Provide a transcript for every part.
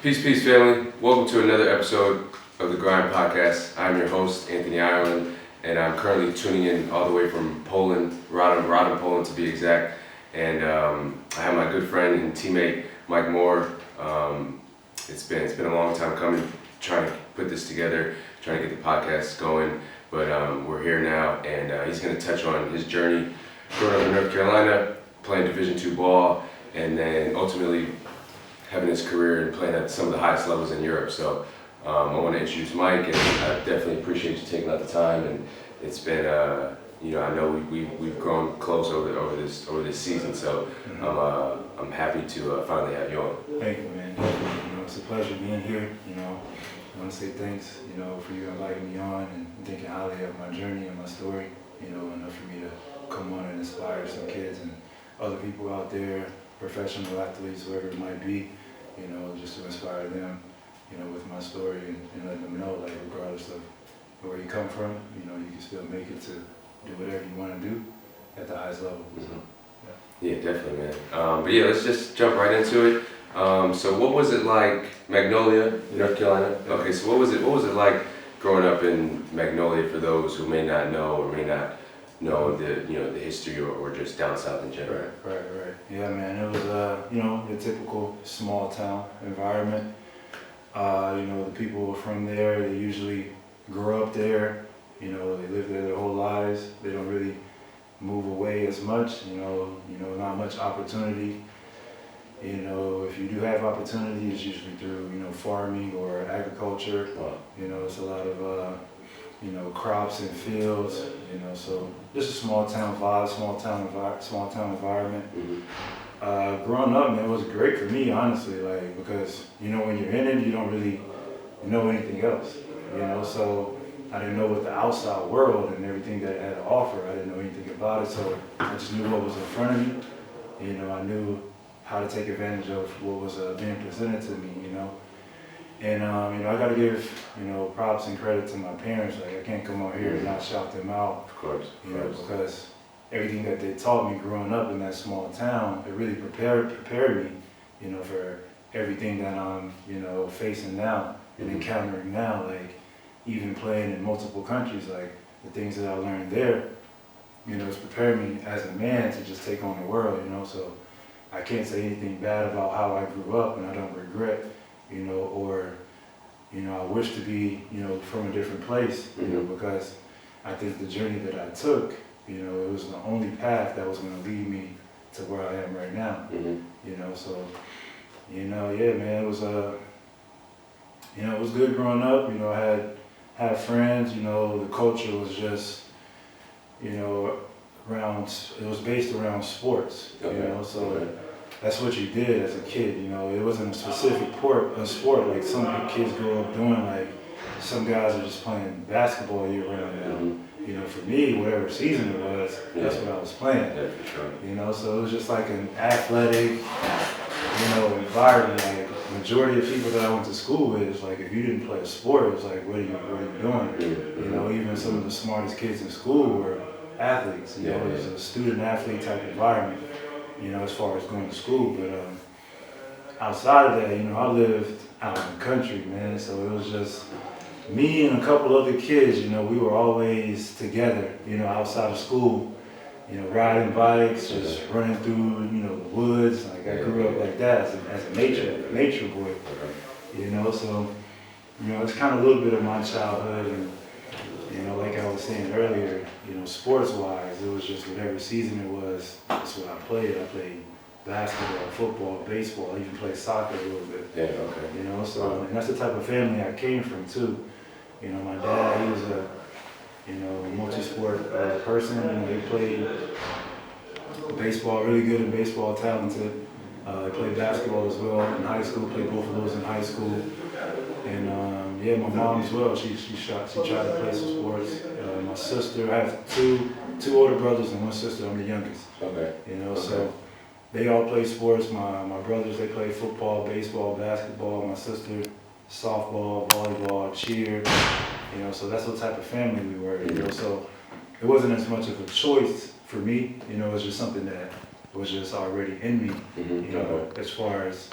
Peace, family. Welcome to another episode of the Grind Podcast. I'm your host, Anthony Ireland, and I'm currently tuning in all the way from Poland, Rodham, Poland to be exact. And I have my good friend and teammate, Mike Moore. It's been a long time coming, trying to put this together, trying to get the podcast going. But we're here now, and he's going to touch on his journey growing up in North Carolina, playing Division II ball, and then ultimately having his career and playing at some of the highest levels in Europe. So I want to introduce Mike, and I definitely appreciate you taking out the time. And it's been, I know we've grown close over this season. So I'm happy to finally have you on. Thank you, man. It's a pleasure being here. I want to say thanks, for you inviting me on and thinking highly of my journey and my story. Enough for me to come on and inspire some kids and other people out there, professional athletes, whoever it might be, just to inspire them, with my story and let them know, like, regardless of where you come from, you can still make it to do whatever you want to do at the highest level. Mm-hmm. So, yeah, definitely, man. But yeah, let's just jump right into it. So what was it like, Magnolia, North Carolina? Okay, so what was it like growing up in Magnolia for those who may not know or may not know the history or just down south in general? Right. Yeah, man, it was the typical small town environment. The people from there, they usually grow up there. They live there their whole lives. They don't really move away as much. Not much opportunity. If you do have opportunity, it's usually through farming or agriculture. Wow. It's a lot of crops and fields, so just a small town vibe, small town environment. Mm-hmm. Growing up, man, it was great for me, honestly, because, when you're in it, you don't really know anything else, so I didn't know what the outside world and everything that it had to offer. I didn't know anything about it, so I just knew what was in front of me. I knew how to take advantage of what was being presented to me, And, I got to give, props and credit to my parents. Like, I can't come out here and not shout them out. Of course. Because everything that they taught me growing up in that small town, it really prepared me, for everything that I'm, facing now and encountering now. Like, even playing in multiple countries, like, the things that I learned there, it's prepared me as a man to just take on the world, So I can't say anything bad about how I grew up, and I don't regret, or, I wish to be, from a different place, because I think the journey that I took, it was the only path that was going to lead me to where I am right now, so, yeah, man, it was, it was good growing up, I had friends, the culture was just, it was based around sports, so. Okay. That's what you did as a kid, it wasn't a specific sport like some kids grow up doing, like some guys are just playing basketball year round now. For me, whatever season it was, that's what I was playing. Yeah, for sure. So it was just like an athletic, environment. Like majority of people that I went to school with, it's like if you didn't play a sport, it was like, what are you doing? Even some of the smartest kids in school were athletes, it was a student athlete type environment. As far as going to school, but outside of that, I lived out in the country, man, so it was just me and a couple other kids, we were always together, outside of school, riding bikes, just running through, the woods, like I grew up like that as a nature boy, so, it's kind of a little bit of my childhood, and, like I was saying earlier, sports-wise, it was just whatever season it was, that's what I played. I played basketball, football, baseball, I even played soccer a little bit. Yeah, okay. So, and that's the type of family I came from, too. My dad, he was a, multi-sport person. He played baseball, really good in baseball, talented. He played basketball as well in high school, played both of those in high school. And my mom as well, she tried to play some sports. My sister, I have two older brothers and one sister, I'm the youngest. Okay. So they all play sports. My brothers, they play football, baseball, basketball. My sister, softball, volleyball, cheer. So that's what type of family we were, So it wasn't as much of a choice for me, it was just something that was just already in me, as far as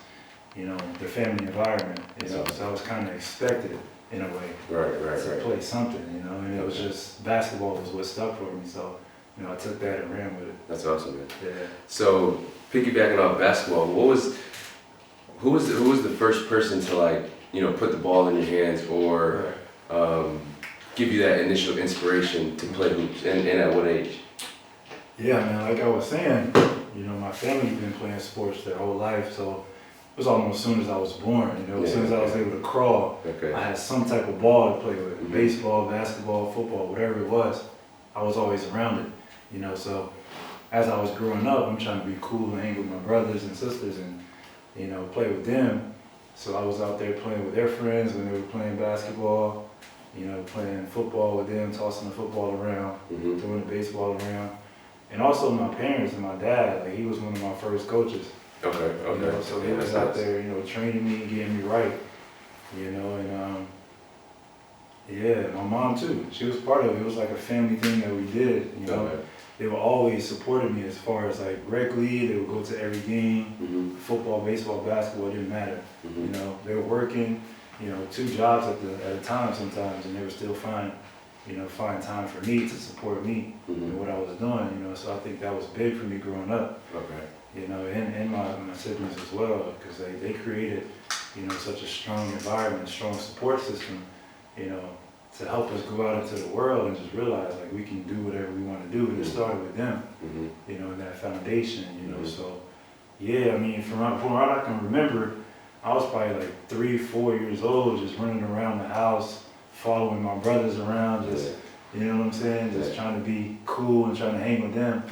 the family environment, so I was kind of expected in a way to play something, and it was just basketball was what stuck for me, so I took that and ran with it. That's awesome, man. Yeah. So piggybacking off basketball, who was the first person to like put the ball in your hands or give you that initial inspiration to play hoops, and at what age? Yeah, man, like I was saying, my family's been playing sports their whole life, so it was almost as soon as I was born, as soon as I was able to crawl, I had some type of ball to play with, baseball, basketball, football, whatever it was, I was always around it, so as I was growing up, I'm trying to be cool and hang with my brothers and sisters and, play with them. So I was out there playing with their friends when they were playing basketball, playing football with them, tossing the football around, throwing the baseball around. And also my parents and my dad, like he was one of my first coaches. Okay. So he was out there, training me, getting me right, and my mom too. She was part of it. It was like a family thing that we did, They were always supporting me as far as like rec league. They would go to every game, football, baseball, basketball, it didn't matter. They were working, 2 jobs at a time sometimes, and they would still find time for me to support me and what I was doing. So I think that was big for me growing up. Okay. And my siblings as well, because they created, such a strong environment, strong support system, to help us go out into the world and just realize like we can do whatever we want to do. And it started with them, and that foundation, So yeah, I mean, from what I can remember, I was probably like 3, 4 years old, just running around the house, following my brothers around, just you know what I'm saying, just trying to be cool and trying to hang with them.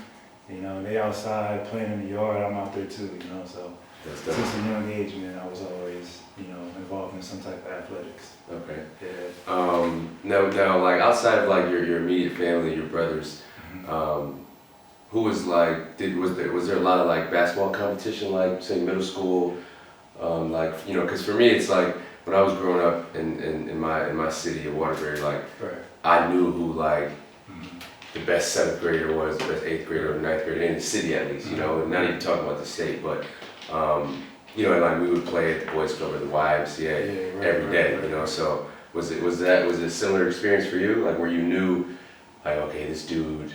They outside playing in the yard, I'm out there too, So since a young age, man, I was always, involved in some type of athletics. Okay. Yeah. Now, like outside of like your immediate family, your brothers, who was like, was there a lot of like basketball competition, like say middle school, because for me it's like when I was growing up in my city of Waterbury, like I knew who like the best 7th grader was, the best 8th grader or 9th grader in the city at least, and not even talking about the state, but and like we would play at the Boys Club or the YMCA every day, So was it a similar experience for you, like where you knew, like okay, this dude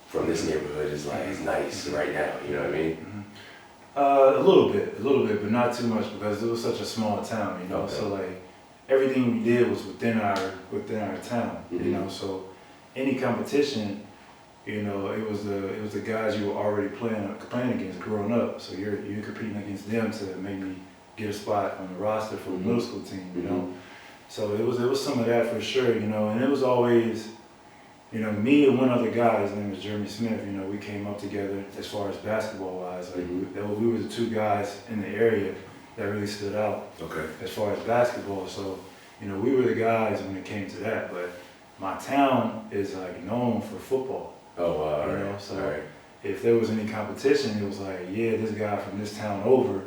from this neighborhood is like he's nice right now, you know what I mean? A little bit, but not too much because it was such a small town, So like everything we did was within our town, So any competition, it was the guys you were already playing against growing up. So you're competing against them to maybe get a spot on the roster for the middle school team, So it was some of that for sure, And it was always, me and one other guy. His name was Jeremy Smith. We came up together as far as basketball wise. Like we were the 2 guys in the area that really stood out. Okay. As far as basketball, so we were the guys when it came to that. But my town is like known for football. Oh wow! So if there was any competition, it was like, this guy from this town over,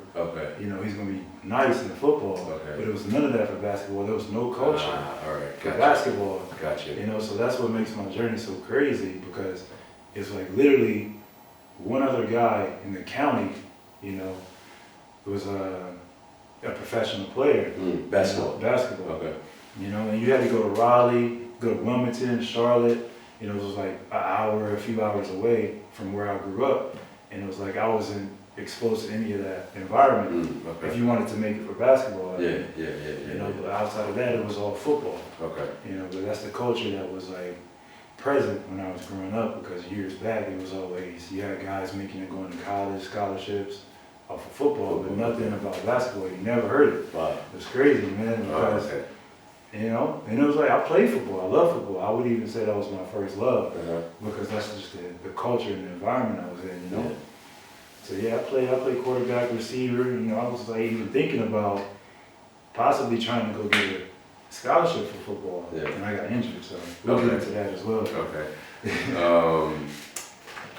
he's gonna be nice in the football. Okay. But it was none of that for basketball. There was no culture for Gotcha. basketball. Gotcha. So that's what makes my journey so crazy because it's like literally one other guy in the county, was a professional player. Basketball. Okay. And you had to go to Raleigh, go to Wilmington, Charlotte. It was like a few hours away from where I grew up. And it was like I wasn't exposed to any of that environment if you wanted to make it for basketball. But outside of that, it was all football. Okay. But that's the culture that was like present when I was growing up because years back, it was always, you had guys making it going to college, scholarships off of football, but nothing about basketball. You never heard it. Wow. It was crazy, man, because and it was like, I played football, I love football. I would even say that was my first love, because that's just the culture and the environment I was in, So I played quarterback, receiver, I was like even thinking about possibly trying to go get a scholarship for football, and I got injured, so we'll get into that as well.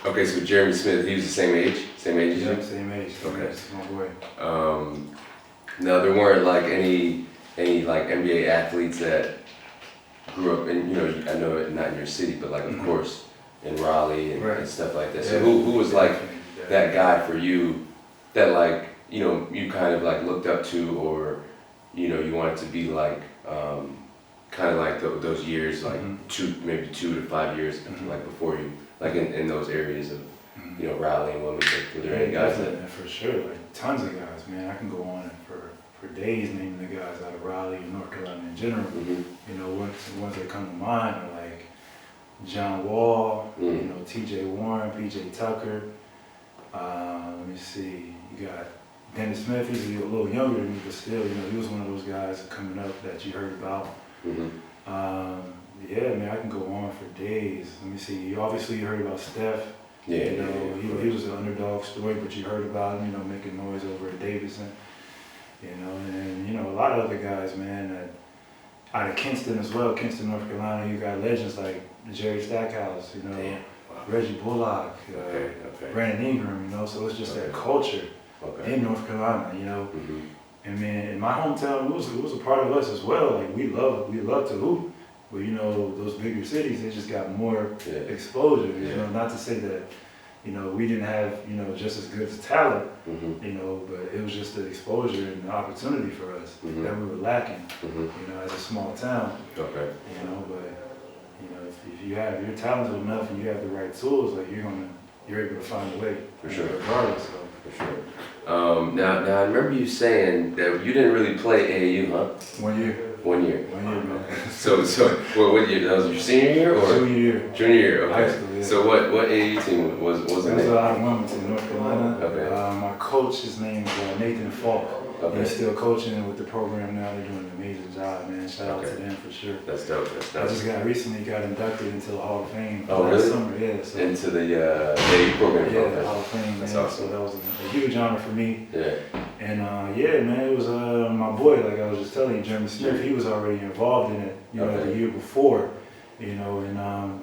Okay, so Jeremy Smith, he was the same age as you? Yeah, same age, that's my boy. Now there weren't like any like NBA athletes that grew up in, I know it not in your city, but like of course in Raleigh and stuff like that. So who was like that guy for you that like, you kind of like looked up to, or you wanted to be like kind of like those years, like maybe 2 to 5 years like before you, like in those areas of Raleigh and Wilmington? Were there any guys that? For sure, like tons of guys, man. I can go on for days naming the guys out of Raleigh and North Carolina in general. Ones that come to mind are like John Wall, T.J. Warren, P.J. Tucker. Let me see. You got Dennis Smith. He's a little younger than me, but still, he was one of those guys coming up that you heard about. Yeah, man, I can go on for days. Let me see. You obviously heard about Steph. He was an underdog story, but you heard about him, making noise over at Davidson. And a lot of other guys, man, that out of Kinston as well, Kinston, North Carolina. You got legends like Jerry Stackhouse, Reggie Bullock, Brandon Ingram, so it's just that culture in North Carolina, And man, in my hometown, it was a part of us as well. Like we love to hoop. But those bigger cities, they just got more exposure. Not to say that, we didn't have, just as good as talent, but it was just the exposure and the opportunity for us that we were lacking, as a small town. Okay. But if you're talented enough and you have the right tools, like you're able to find a way. For sure. Regardless. So. For sure. Now I remember you saying that you didn't really play AAU, huh? 1 year. 1 year. 1 year, man. So what year? That was your senior year or? Junior year. Junior year. Okay. High school, yeah. So what AAU team was it? It was out of Wilmington, North Carolina. Okay. My coach, his name is Nathan Falk. Okay. He's still coaching with the program now. They're doing an amazing job, man. Shout out to them for sure. That's dope. I just recently got inducted into the Hall of Fame last really? Summer. Yeah. So, into the AAU program. Yeah, the Hall of Fame. That's man. awesome. So that was a huge honor for me. Yeah. And man, it was my boy, like I was just telling you, Jeremy Smith. He was already involved in it, the year before. And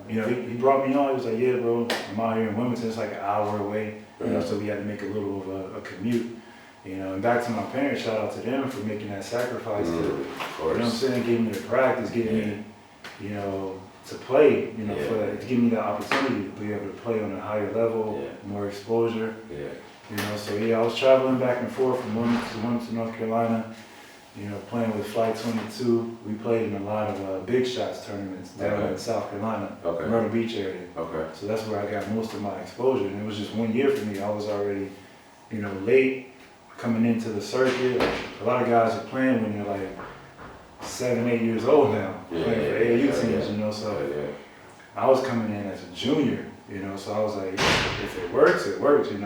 he brought me on. He was like, "Yeah, bro, I'm out here in Wilmington. It's like an hour away. So we had to make a little of a commute." And back to my parents, shout out to them for making that sacrifice to, what I'm saying, giving me the practice, giving me, to play, to give me the opportunity to be able to play on a higher level, more exposure. So I was traveling back and forth from Wilmington, North Carolina, playing with Flight 22. We played in a lot of Big Shots tournaments down in South Carolina, Myrtle Beach area. So that's where I got most of my exposure. And it was just 1 year for me. I was already, late coming into the circuit. A lot of guys are playing when they're like 7, 8 years old now, playing for AAU teams, So I was coming in as a junior, so I was like, if it works, it works, But,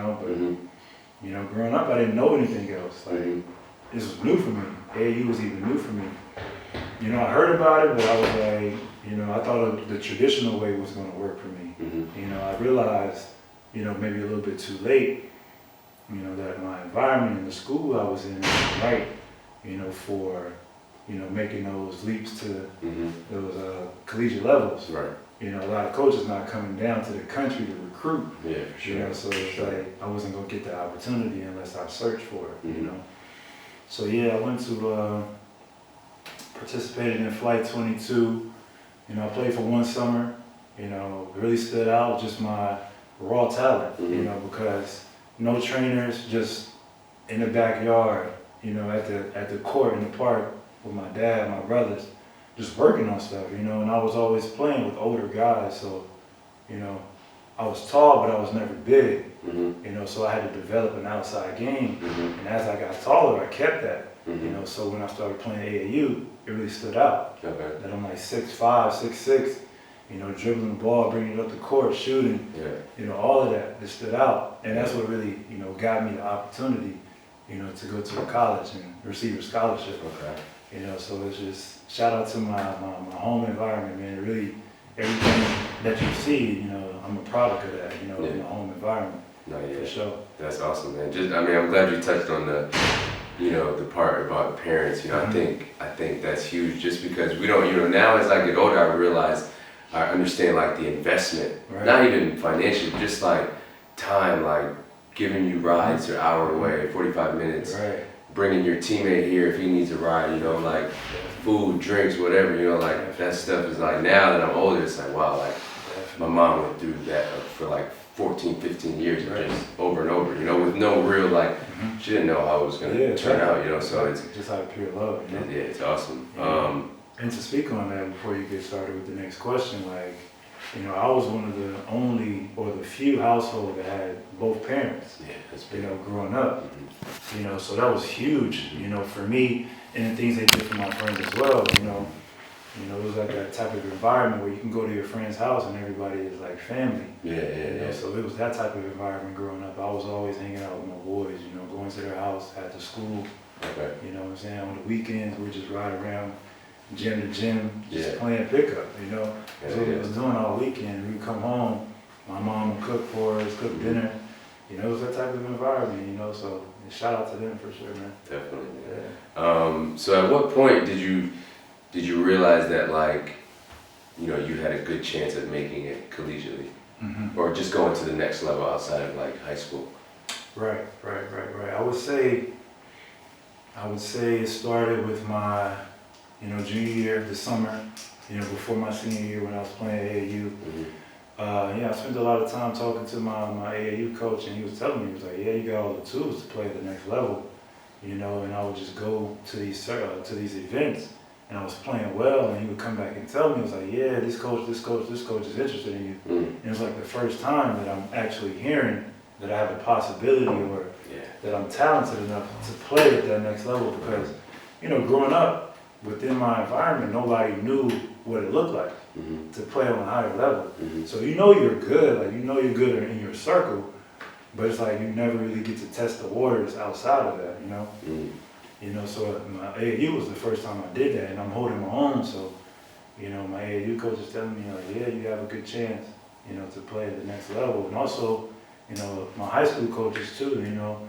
growing up, I didn't know anything else. Like, this was new for me. AAU was even new for me. I heard about it, but I was like, I thought the traditional way was going to work for me. I realized, maybe a little bit too late, that my environment and the school I was in was right, for, making those leaps to those collegiate levels. Right. A lot of coaches not coming down to the country to recruit. Yeah, for sure. So it's like I wasn't gonna get the opportunity unless I searched for it. So I went to participated in Flight 22. I played for 1 summer. Really stood out just my raw talent. Because no trainers, just in the backyard. At the court in the park with my dad, my brothers, just working on stuff. And I was always playing with older guys, so I was tall, but I was never big. So I had to develop an outside game. And as I got taller, I kept that. So when I started playing AAU, it really stood out. That I'm like 6'5", 6'6", dribbling the ball, bringing it up the court, shooting. All of that just stood out. And that's what really, got me the opportunity, to go to a college and receive a scholarship. So it's just shout out to my home environment, man. Really, everything that you see, I'm a product of that, in my home environment. For sure. That's awesome, man. I'm glad you touched on the part about parents. I think that's huge. Just because we don't, now as I get older, I understand like the investment, not even financially, just like time, like giving you rides an hour away, 45 minutes. Bringing your teammate here if he needs a ride, like food, drinks, whatever, like that stuff is like, now that I'm older, it's like, wow, like my mom went through that for like 14, 15 years of just over and over, you know, with no real, like, she didn't know how it was going to turn out, you know, so it's just out of pure love, you know? Yeah, it's awesome. And to speak on that before you get started with the next question, like, you know, I was one of the only or the few households that had both parents, Yeah, that's you big. know, growing up, you know, so that was huge, you know, for me and the things they did for my friends as well, you know. You know, it was like that type of environment where you can go to your friend's house and everybody is like family. You know, so it was that type of environment growing up. I was always hanging out with my boys, you know, going to their house after school. Okay. You know what I'm saying? On the weekends, we just ride around gym to gym, just Yeah. playing pickup, you know. Yeah, So we yeah. was doing all weekend. We'd come home, my mom would cook for us, cook dinner. You know, it was that type of environment, you know, so shout out to them for sure, man. Definitely. Yeah. So at what point did you realize that, like, you know, you had a good chance at making it collegiately, or just going to the next level outside of like high school? Right. I would say it started with my, you know, junior year, the summer, you know, before my senior year when I was playing AAU. Yeah, I spent a lot of time talking to my AAU coach, and he was telling me, he was like, yeah, you got all the tools to play at the next level, you know, and I would just go to these events, and I was playing well, and he would come back and tell me, he was like, yeah, this coach is interested in you. And it was like the first time that I'm actually hearing that I have a possibility or that I'm talented enough to play at that next level, because, you know, growing up within my environment, nobody knew what it looked like to play on a higher level. So you know you're good, like you know you're good in your circle, but it's like you never really get to test the waters outside of that, you know? You know, so my AAU was the first time I did that, and I'm holding my own, so, you know, my AAU coach is telling me, like, yeah, you have a good chance, you know, to play at the next level. And also, you know, my high school coaches too, you know,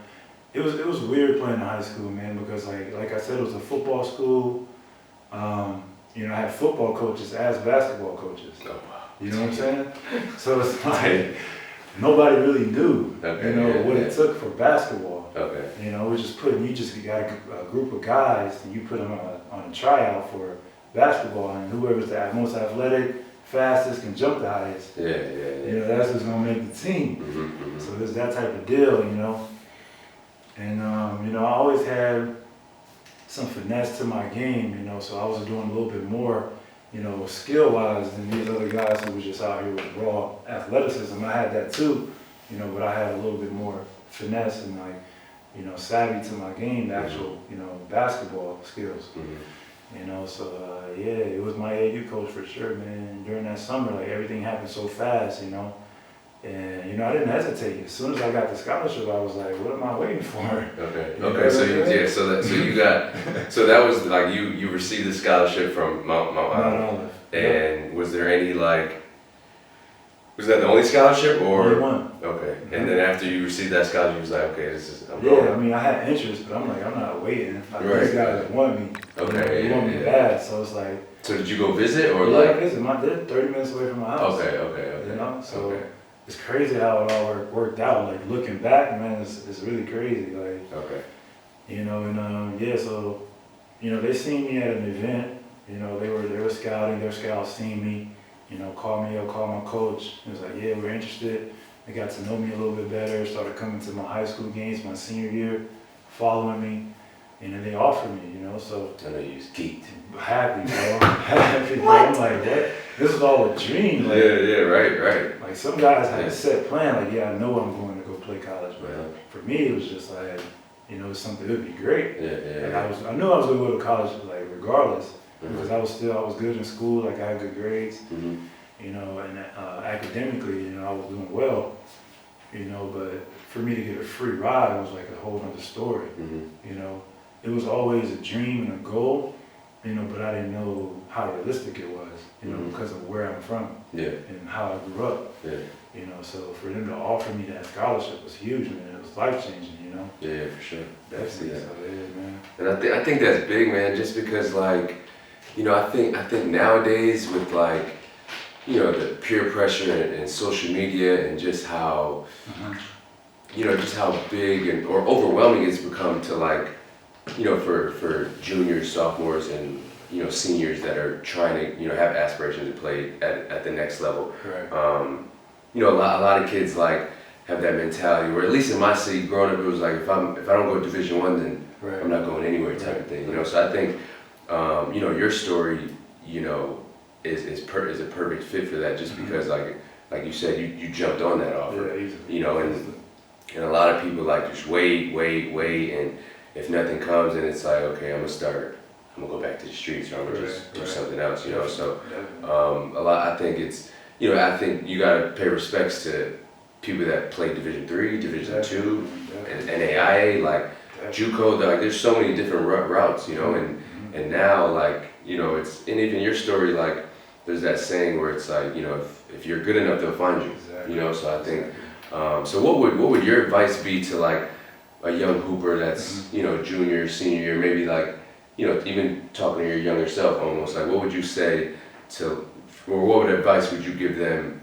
it was weird playing in high school, man, because like I said, it was a football school. You know, I had football coaches as basketball coaches. Oh, wow. You know what I'm saying? So it's like nobody really knew, you know, what it took for basketball. Okay. You know, it was just you just got a group of guys and you put them on a tryout for basketball, and whoever's the most athletic, fastest, can jump the highest. You know, that's who's gonna make the team. So there's that type of deal, you know. And you know, I always had some finesse to my game, you know, so I was doing a little bit more, you know, skill-wise than these other guys who was just out here with raw athleticism. I had that too, you know, but I had a little bit more finesse and, like, you know, savvy to my game, the actual, you know, basketball skills. You know, so yeah, it was my AAU coach for sure, man. During that summer, like, everything happened so fast, you know. And, you know, I didn't hesitate. As soon as I got the scholarship, I was like, what am I waiting for? Okay. So that was like you received the scholarship from Mount Olive. And was there any, like, was that the only scholarship or? Only one. Okay. And then after you received that scholarship, you was like, okay, I'm going. I mean, I had interest, but I'm like, I'm not waiting. Like, these guys want me. Okay. They want me bad, so it's like. So did you go visit or I like? visit. They're 30 minutes away from my house. Okay. You know, so it's crazy how it all worked out. Like, looking back, man, it's really crazy. Like, you know, and yeah, so, you know, they seen me at an event. You know, they were scouting. Their scouts seen me. You know, called me up, called my coach. He was like, yeah, we're interested. They got to know me a little bit better. Started coming to my high school games my senior year, following me. And then they offered me, you know, so. I know you was geeked. Happy, bro. Happy, bro. I'm like, what? This is all a dream. Like, right. Like, some guys had a set plan. Like, yeah, I know I'm going to go play college. But for me, it was just like, you know, something, it would be great. Like, I knew I was going to go to college, like, regardless. Because I was good in school. Like, I had good grades. You know, and academically, you know, I was doing well. You know, but for me to get a free ride was like a whole other story. You know, it was always a dream and a goal, you know, but I didn't know how realistic it was, you know, because of where I'm from and how I grew up. You know, so for them to offer me that scholarship was huge, man. It was life-changing, you know. Yeah, for sure. Definitely. So, yeah, man. And I think that's big, man, just because, like, you know, I think nowadays with, like, you know, the peer pressure and social media and just how, you know, just how big or overwhelming it's become to, like, you know, for juniors, sophomores, and, you know, seniors that are trying to, you know, have aspirations to play at the next level. a lot of kids like have that mentality, or at least in my city, growing up, it was like if I don't go to Division I, then I'm not going anywhere type of thing. So I think your story, is a perfect fit for that, just because like you said, you jumped on that offer, and a lot of people like just wait, and if nothing comes, then it's like, okay, I'm gonna go back to the streets, or I'm gonna just do something else, So I think it's, I think you gotta pay respects to people that play Division III, Division II, and NAIA, like JUCO. Like there's so many different routes, and now like it's, and even your story, like there's that saying where it's like, if you're good enough, they'll find you. So I think, so what would your advice be to like a young hooper that's junior, senior year, maybe like even talking to your younger self almost, like what would you say to, or what advice would you give them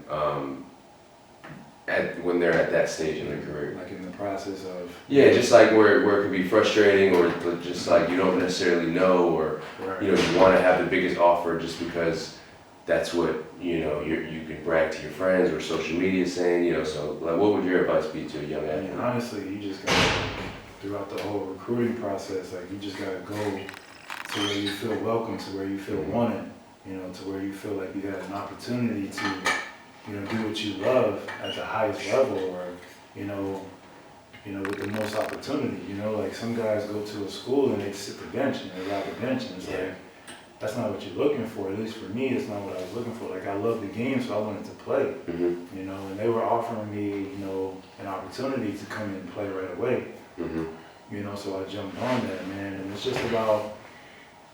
when they're at that stage in their career? Like in the process of... Yeah, just like where it could be frustrating, or just like you don't necessarily know, or you want to have the biggest offer just because that's what you can brag to your friends or social media saying, so like what would your advice be to a young athlete? Honestly, you just gotta, throughout the whole recruiting process, like you just gotta go to where you feel welcome, to where you feel wanted, to where you feel like you have an opportunity to do what you love at the highest level, or, with the most opportunity. Like some guys go to a school and they sit the bench and they ride the bench, and it's like, that's not what you're looking for. At least for me, it's not what I was looking for. Like I love the game, so I wanted to play, and they were offering me, an opportunity to come in and play right away, so I jumped on that, man. And it's just about,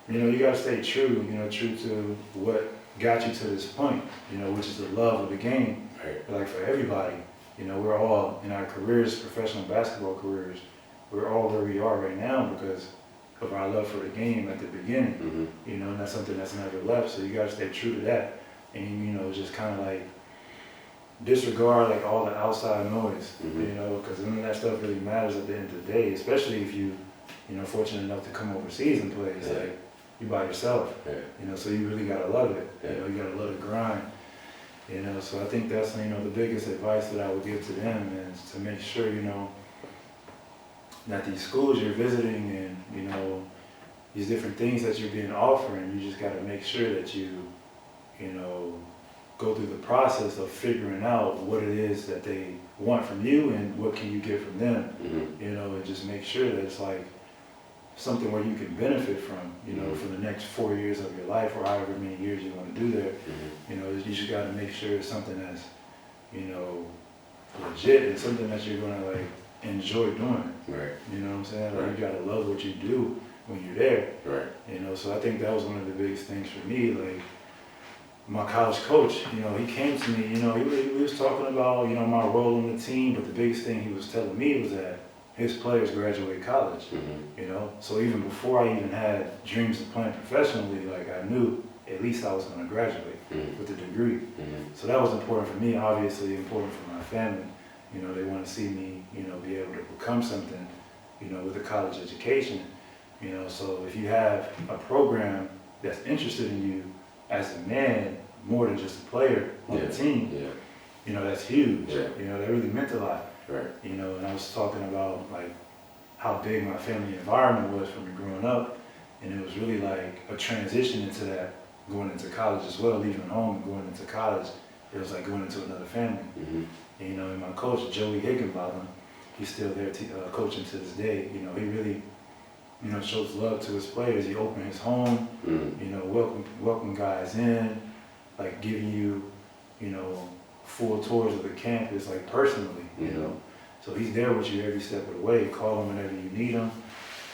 you gotta stay true, true to what got you to this point, which is the love of the game. But like for everybody, we're all in our careers, professional basketball careers, we're all where we are right now because of our love for the game at the beginning, and that's something that's never left. So you gotta stay true to that, and just kind of like disregard like all the outside noise, because none of that stuff really matters at the end of the day, especially if you, fortunate enough to come overseas and play. It's like you by yourself, so you really gotta love it. You gotta love the grind. So I think that's the biggest advice that I would give to them is to make sure that these schools you're visiting and these different things that you're being offered, you just gotta make sure that you go through the process of figuring out what it is that they want from you and what can you get from them, and just make sure that it's like something where you can benefit from, for the next 4 years of your life or however many years you want to do there. You just got to make sure it's something that's, legit and something that you're going to like enjoy doing. Right. You know what I'm saying? Like you got to love what you do when you're there. Right. So I think that was one of the biggest things for me. Like my college coach, he came to me, he was talking about, my role on the team, but the biggest thing he was telling me was that his players graduate college, So even before I even had dreams of playing professionally, like I knew at least I was going to graduate with a degree. So that was important for me, obviously important for my family. They want to see me, be able to become something, with a college education. So if you have a program that's interested in you as a man, more than just a player on the team, that's huge. That really meant a lot. Right. And I was talking about like how big my family environment was for me growing up, and it was really like a transition into that, going into college as well, leaving home and going into college. It was like going into another family. And my coach, Joey Higginbotham, he's still there coaching to this day. He really, shows love to his players. He opened his home, welcome guys in, like giving you, full tours of the campus, like personally, So he's there with you every step of the way. Call him whenever you need him,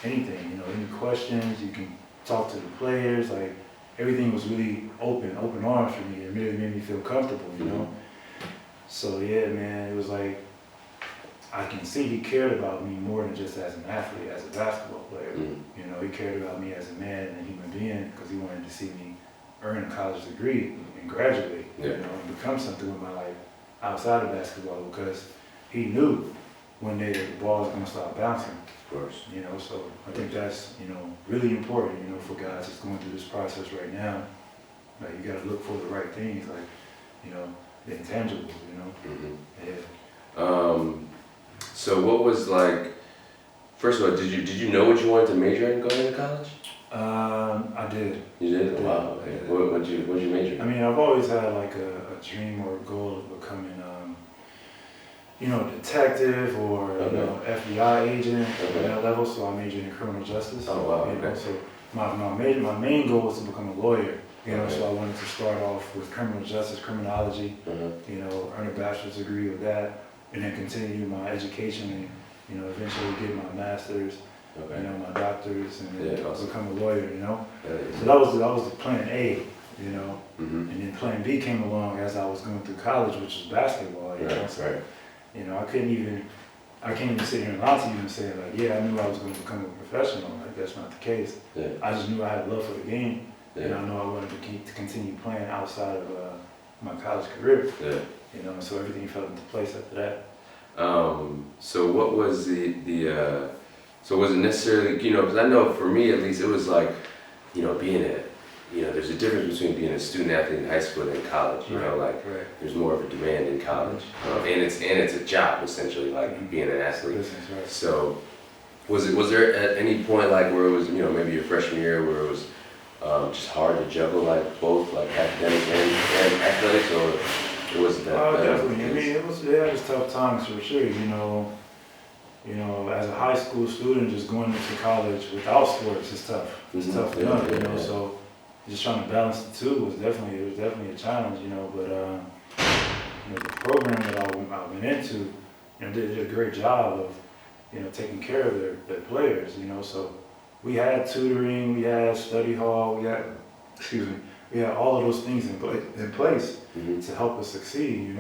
anything, any questions, you can talk to the players. Like everything was really open arms for me. It really made me feel comfortable, So yeah, man, it was like, I can see he cared about me more than just as an athlete, as a basketball player. He cared about me as a man and a human being because he wanted to see me earn a college degree and graduate, and become something with my life outside of basketball, because he knew one day that the ball was going to start bouncing. Of course. So I think that's, really important, for guys that's going through this process right now. Like you got to look for the right things. Like, intangibles, you know. Mm-hmm. Yeah. So what was like? First of all, did you know what you wanted to major in going into college? I did. You did? I did. Wow. Okay. Yeah. What'd you major in? I mean, I've always had like a dream or a goal of becoming, detective or FBI agent at that level. So I majored in criminal justice. Oh wow. You know, Okay. so my main goal was to become a lawyer. You know, Okay. so I wanted to start off with criminal justice, criminology. You know, earn a bachelor's degree with that, and then continue my education and eventually get my master's. Okay. My doctors, and then Awesome. become a lawyer. Yeah. So that was the plan A. Mm-hmm. And then plan B came along as I was going through college, which was basketball. You know? So, I can't even sit here and lie to you and say like, yeah, I knew I was going to become a professional. Like that's not the case. Yeah. I just knew I had a love for the game, Yeah. and I know I wanted to continue playing outside of my college career. Yeah. And so everything fell into place after that. So what was so was it necessarily, because I know for me at least it was like, being there's a difference between being a student athlete in high school and in college, Right. there's more of a demand in college. And it's a job essentially, like being an athlete. Business, right. So was there at any point like where it was, maybe your freshman year where it was just hard to juggle like both like academics and athletics, or it wasn't that bad? Definitely. I mean, it was tough times for sure. As a high school student, just going into college without sports is tough. It's tough enough, Yeah. So just trying to balance the two was definitely a challenge, But the program that I went into, did a great job of, taking care of their players, So we had tutoring, we had study hall, we had all of those things in place Mm-hmm. to help us succeed,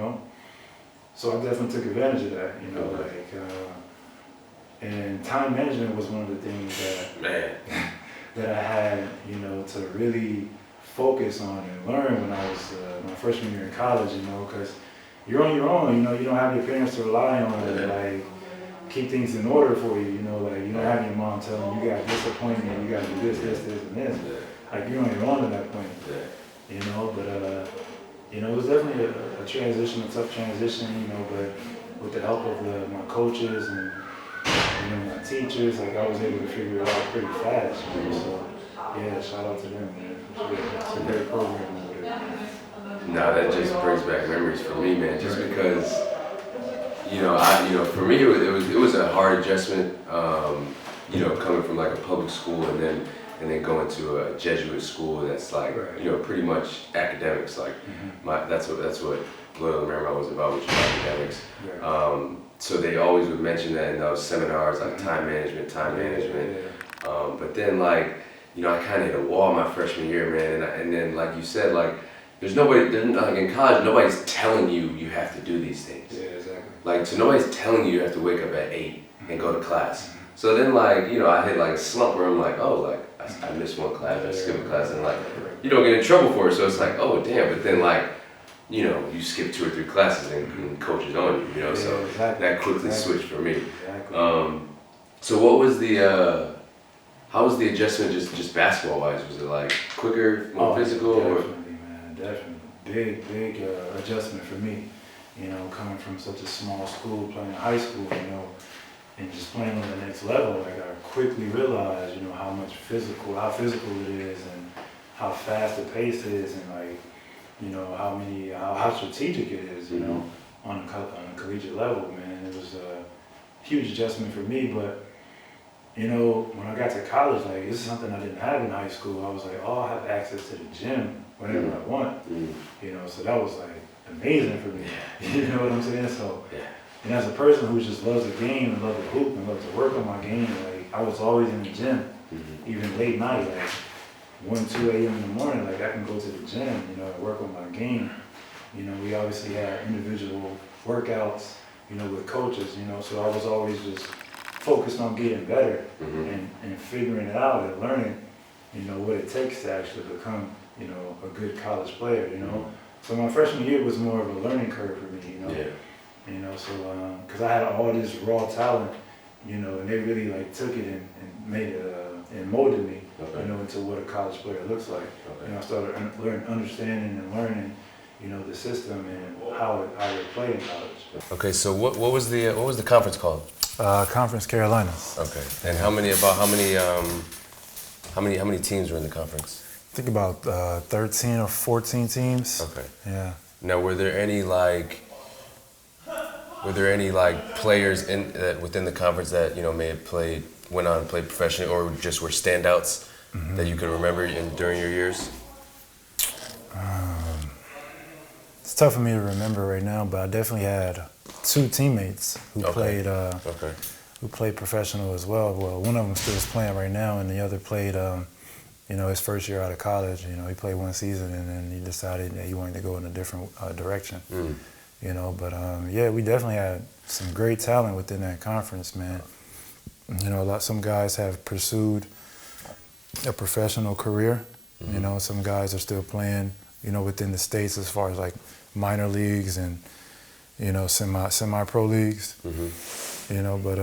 So I definitely took advantage of that, and time management was one of the things that I had, to really focus on and learn when I was my freshman year in college, because you're on your own, you don't have your parents to rely on and like keep things in order for you, you don't have your mom telling you got this appointment, you got to do this, and this. Like you're on your own at that point, but it was definitely a transition, a tough transition, but with the help of my coaches and my teachers, like I was able to figure it out pretty fast. So yeah, shout out to them, man. It's a great program over there. No, that just brings back memories for me, man. Just because, for me it was a hard adjustment, coming from like a public school and then going to a Jesuit school that's like, pretty much academics. Like that's what Loyola Marymount was about, which was academics. So they always would mention that in those seminars, like time management. But then like, I kind of hit a wall my freshman year, man. And then like you said, like like in college, nobody's telling you have to do these things. Yeah, exactly. Like, so nobody's telling you have to wake up at 8 and go to class. So then like, I hit like a slump where I'm like, oh, like I missed one class, I skipped a class, and like, you don't get in trouble for it. So it's like, oh damn, but then like, you skip 2 or 3 classes and coach is on you, so exactly. that quickly switched for me. Exactly. So what was how was the adjustment just basketball wise? Was it like quicker, more physical? Definitely, man, definitely. Big adjustment for me, coming from such a small school, playing in high school, and just playing on the next level. Like I quickly realized, how physical it is and how fast the pace is and like, how strategic it is, on a collegiate level, man. It was a huge adjustment for me, but when I got to college, like this is something I didn't have in high school. I was like, I have access to the gym whenever I want, so that was like amazing for me. You know what I'm saying? So, and as a person who just loves the game and loves to hoop and loves to work on my game, like I was always in the gym, even late night, like 1, 2 a.m. in the morning, like I can go to the gym, and work on my game. We obviously had individual workouts, with coaches, so I was always just focused on getting better and figuring it out and learning, what it takes to actually become, a good college player, So my freshman year was more of a learning curve for me, so, cause I had all this raw talent, and they really like took it and made it, and molded me, into what a college player looks like. I started understanding and learning, the system and how they play in college. Okay, so what was the conference called? Conference Carolinas. Okay, and how many teams were in the conference? I think about 13 or 14 teams. Okay. Yeah. Now, were there any players within the conference that may have went on and played professionally, or just were standouts that you could remember during your years? It's tough for me to remember right now, but I definitely had 2 teammates who played professional as well. Well, one of them still is playing right now, and the other played, his first year out of college. He played 1 season, and then he decided that he wanted to go in a different direction. But we definitely had some great talent within that conference, man. Some guys have pursued a professional career. Some guys are still playing, within the states as far as like minor leagues and, semi-pro leagues. But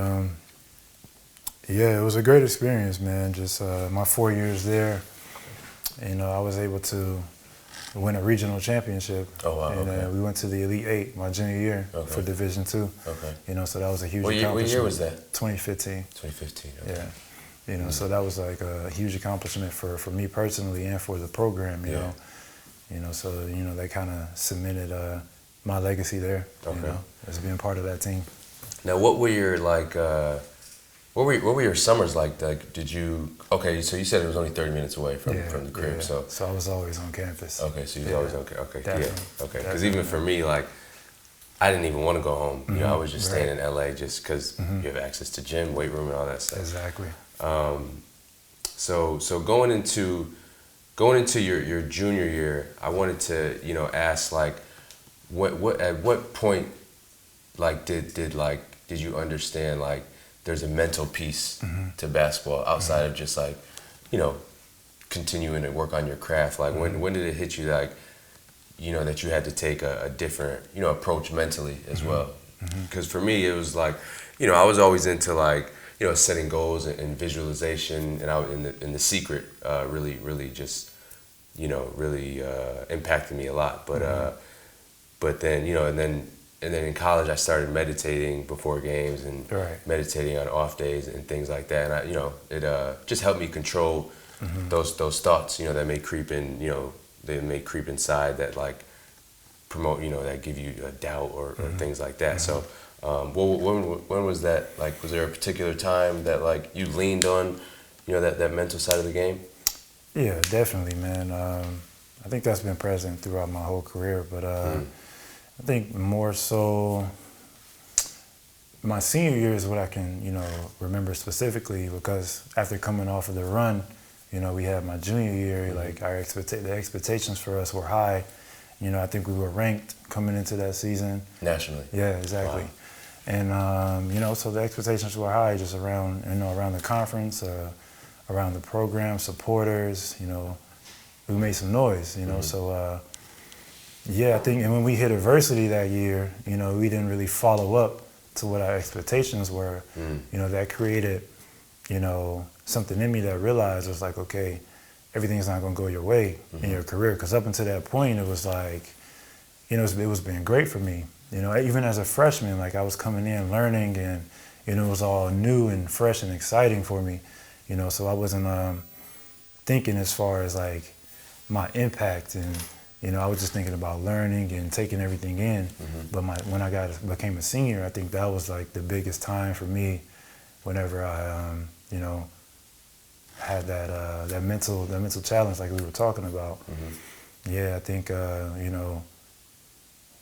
it was a great experience, man. Just my 4 years there, I was able to win a regional championship. Oh, wow. And we went to the Elite 8 my junior year for Division II. Okay. So that was a huge accomplishment. What year was that? 2015. 2015, okay. Yeah. So that was like a huge accomplishment for me personally and for the program, you know. So, they kind of cemented my legacy there, as being part of that team. Now, what were your what were your summers like? Like, did you? Okay, so you said it was only 30 minutes away from the crib. Yeah. So I was always on campus. Okay, so you was always okay. Definitely. Yeah. Okay, because even for me, like, I didn't even want to go home. I was just staying in LA just because you have access to gym, weight room, and all that stuff. Exactly. So going into your junior year, I wanted to ask, like, at what point, like, did you understand, like, there's a mental piece to basketball outside of just, like, continuing to work on your craft? Like, when did it hit you, like, that you had to take a different approach mentally as well? Because for me, it was like, I was always into, like, setting goals and visualization, and I in the secret really just really impacted me a lot. But then and then in college I started meditating before games and meditating on off days and things like that, and it just helped me control those thoughts that may creep in, they may creep inside that, like, promote, that give you a doubt or things like that. So when was that? Like, was there a particular time that, like, you leaned on, that mental side of the game? Yeah, definitely, man. I think that's been present throughout my whole career, but I think more so my senior year is what I can, remember specifically, because after coming off of the run, we had my junior year, like, the expectations for us were high. I think we were ranked coming into that season. Nationally? Yeah, exactly. Wow. And, so the expectations were high just around, around the conference, around the program, supporters, we made some noise, so, I think, and when we hit adversity that year, we didn't really follow up to what our expectations were. That created, something in me that realized, it was like, okay, everything's not going to go your way in your career. Because up until that point, it was like, it was being great for me. Even as a freshman, like, I was coming in learning, and, it was all new and fresh and exciting for me. So I wasn't thinking as far as, like, my impact, and, I was just thinking about learning and taking everything in. But when I became a senior, I think that was, like, the biggest time for me, whenever I, had that mental challenge, like we were talking about. I think,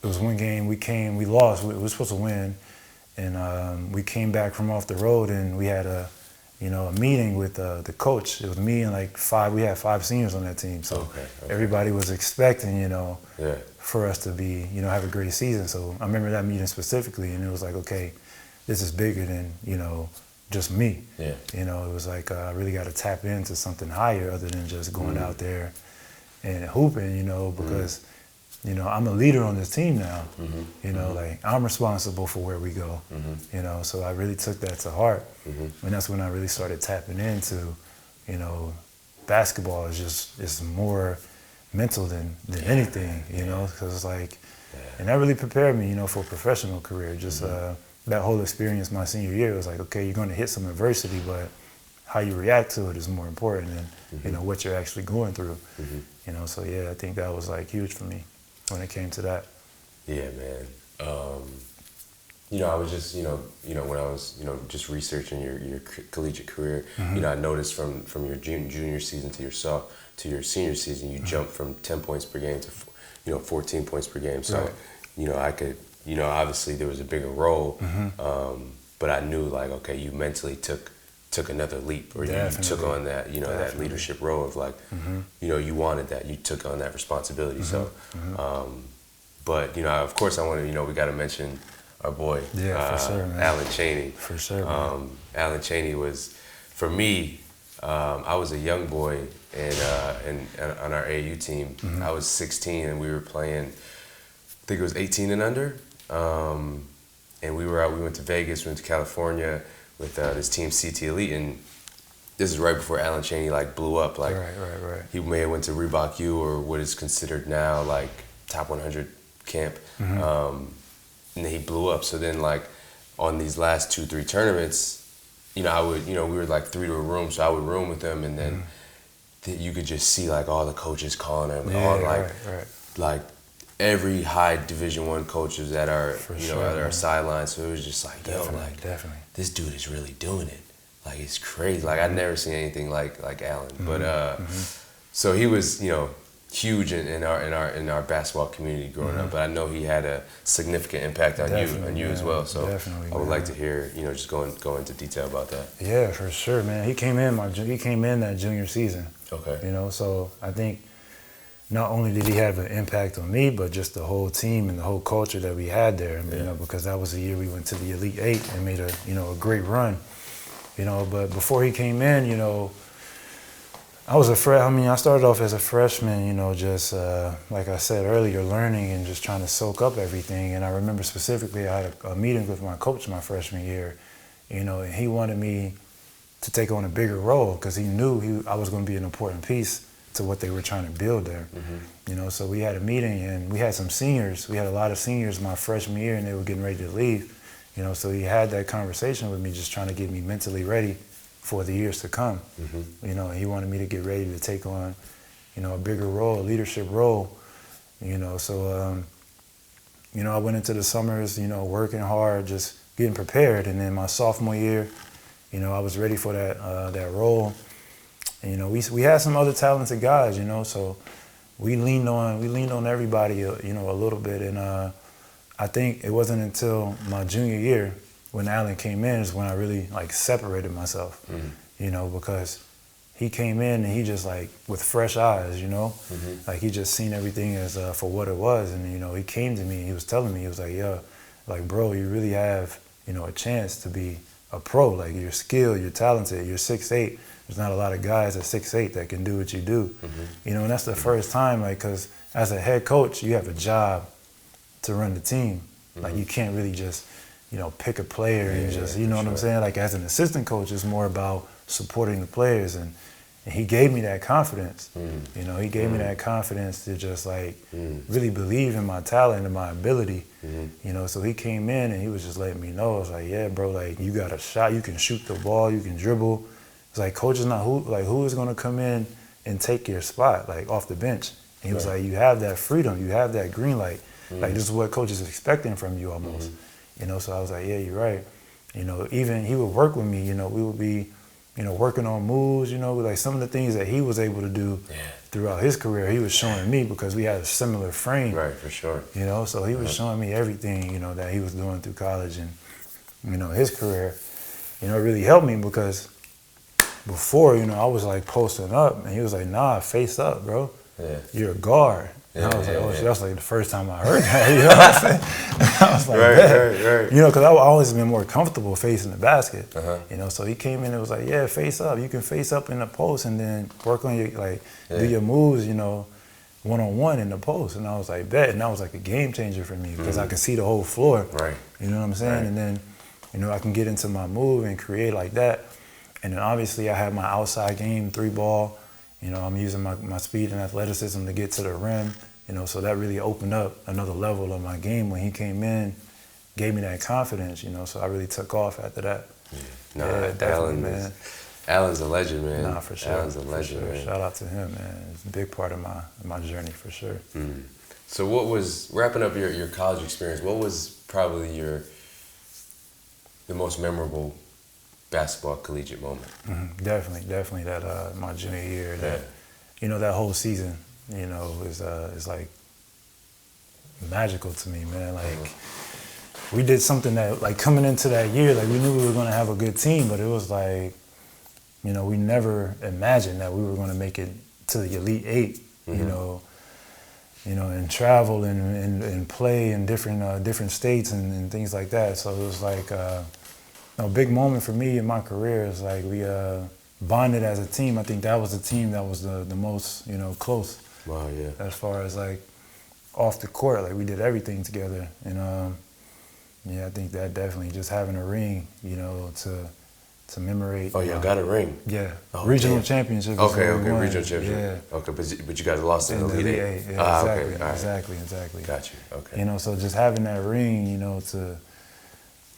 it was one game we lost. We were supposed to win, and we came back from off the road, and we had a meeting with the coach. It was me and, like, we had 5 seniors on that team. So everybody was expecting, for us to be, have a great season. So I remember that meeting specifically, and it was like, okay, this is bigger than, just me. Yeah. It was like, I really got to tap into something higher other than just going out there and hooping, because, I'm a leader on this team now. Like, I'm responsible for where we go. So I really took that to heart. And that's when I really started tapping into, basketball is more mental than anything, you know, because it's like, and that really prepared me, you know, for a professional career. Just that whole experience my senior year was like, okay, you're going to hit some adversity, but how you react to it is more important than, you know, what you're actually going through. You know, so yeah, I think that was like huge for me when it came to that. Yeah, man. You know, I was just, you know, when I was, you know, just researching your collegiate career, you know, I noticed from your junior season to your senior season, you jumped from 10 points per game to, you know, 14 points per game. So, you know, I could, you know, obviously there was a bigger role, but I knew like, okay, you mentally took another leap, or you took on that, you know, that leadership role of like, you know, you wanted that, you took on that responsibility. So, but, you know, of course I wanted, you know, we got to mention our boy, for sure, man. Alan Chaney. For sure, man. Alan Chaney was, for me, I was a young boy and on our AU team. I was 16 and we were playing, I think it was 18 and under. And we went to Vegas, we went to California with this team CT Elite, and this is right before Alan Chaney like blew up. Like, right. He may have went to Reebok U, or what is considered now like top 100 camp. And then he blew up. So then like on these last 2-3 tournaments, you know, we were like 3 to a room, so I would room with them, and then you could just see like all the coaches calling him on like every high Division I coach was at our at our sidelines. So it was just like, definitely. This dude is really doing it. Like, it's crazy. Like, I'd never seen anything like Alan. But so he was, you know, huge in our basketball community growing up. But I know he had a significant impact on you as well. So I would like to hear, you know, just go into detail about that. Yeah, for sure, man. He came in that junior season. Okay. You know, so I think not only did he have an impact on me, but just the whole team and the whole culture that we had there. You know, because that was the year we went to the Elite Eight and made a great run. You know, but before he came in, you know, I started off as a freshman, you know, just like I said earlier, learning and just trying to soak up everything. And I remember specifically I had a meeting with my coach my freshman year, you know, and he wanted me to take on a bigger role because he knew I was going to be an important piece to what they were trying to build there. You know, so we had a meeting and we had some seniors. We had a lot of seniors my freshman year, and they were getting ready to leave. You know, so he had that conversation with me, just trying to get me mentally ready for the years to come. You know, he wanted me to get ready to take on, you know, a bigger role, a leadership role. You know, so you know, I went into the summers, you know, working hard, just getting prepared. And then my sophomore year, you know, I was ready for that role. And, you know, we had some other talented guys, you know, so we leaned on everybody, you know, a little bit. And I think it wasn't until my junior year when Alan came in is when I really like separated myself, you know, because he came in and he just like with fresh eyes, you know, like he just seen everything as for what it was. And, you know, he came to me, he was telling me, he was like, yeah, like, bro, you really have, you know, a chance to be a pro. Like, you're skilled, you're talented, you're 6'8". There's not a lot of guys at 6'8" that can do what you do. You know, and that's the first time, like, because as a head coach, you have a job to run the team. Like, you can't really just, you know, pick a player and just, you know what I'm saying? Like, as an assistant coach, it's more about supporting the players. And he gave me that confidence. You know, he gave me that confidence to just, like, really believe in my talent and my ability. You know, so he came in and he was just letting me know. I was like, yeah, bro, like, you got a shot. You can shoot the ball. You can dribble. It's like, coach is not who is going to come in and take your spot, like, off the bench? And he was like, you have that freedom. You have that green light. Like, this is what coach is expecting from you almost. You know, so I was like, yeah, you're right. You know, even he would work with me, you know, we would be, you know, working on moves, you know, like some of the things that he was able to do throughout his career, he was showing me because we had a similar frame. Right, for sure. You know, so he was showing me everything, you know, that he was doing through college and, you know, his career. You know, it really helped me because before, you know, I was like posting up and he was like, nah, face up, bro. You're a guard. And I was like, oh, that's like the first time I heard that, you know what I'm saying? I was like, right. You know, because I've always been more comfortable facing the basket, you know, so he came in and was like, yeah, face up. You can face up in the post and then work on your, like, do your moves, you know, one-on-one in the post. And I was like, bet. And that was like a game changer for me because I could see the whole floor. Right. You know what I'm saying? And then, you know, I can get into my move and create like that. And then obviously I have my outside game, 3-ball. You know, I'm using my speed and athleticism to get to the rim. You know, so that really opened up another level of my game when he came in, gave me that confidence. You know, so I really took off after that. No, yeah, definitely, man. Alan's a legend, man. Nah, for sure. Alan's a legend, man. Shout out to him, man. It's a big part of my journey, for sure. So what was, wrapping up your college experience, what was probably the most memorable basketball collegiate moment? Definitely that my junior year, that you know, that whole season, you know, is like magical to me, man. Like we did something that, like, coming into that year, like, we knew we were going to have a good team, but it was like, you know, we never imagined that we were going to make it to the Elite Eight, you know, and travel and play in different states and things like that. So it was like a big moment for me in my career. Is like we bonded as a team. I think that was the team that was the most, you know, close. Wow, yeah. As far as like off the court, like we did everything together. And yeah, I think that definitely just having a ring, you know, to commemorate. Oh, y'all got a ring? Yeah. Oh, regional championship. Okay, regional championship. Yeah. Okay, but you guys lost in the Elite Eight. Yeah, exactly. Okay, exactly. Got you. Okay. You know, so just having that ring, you know, to,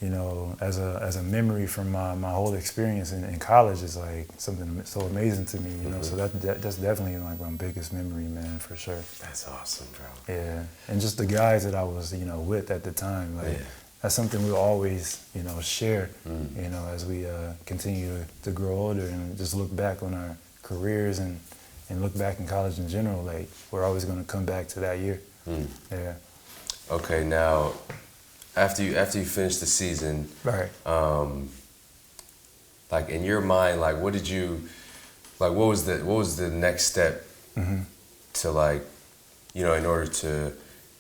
you know, as a memory from my whole experience in college is like something so amazing to me, you know. So that's definitely like my biggest memory, man, for sure. That's awesome, bro. Yeah, and just the guys that I was, you know, with at the time, like that's something we'll always, you know, share, you know, as we continue to grow older and just look back on our careers and look back in college in general. Like, we're always going to come back to that year. Yeah. Okay, now, after you finish the season, right? Like, in your mind, like, what was the next step to, like, you know, in order to,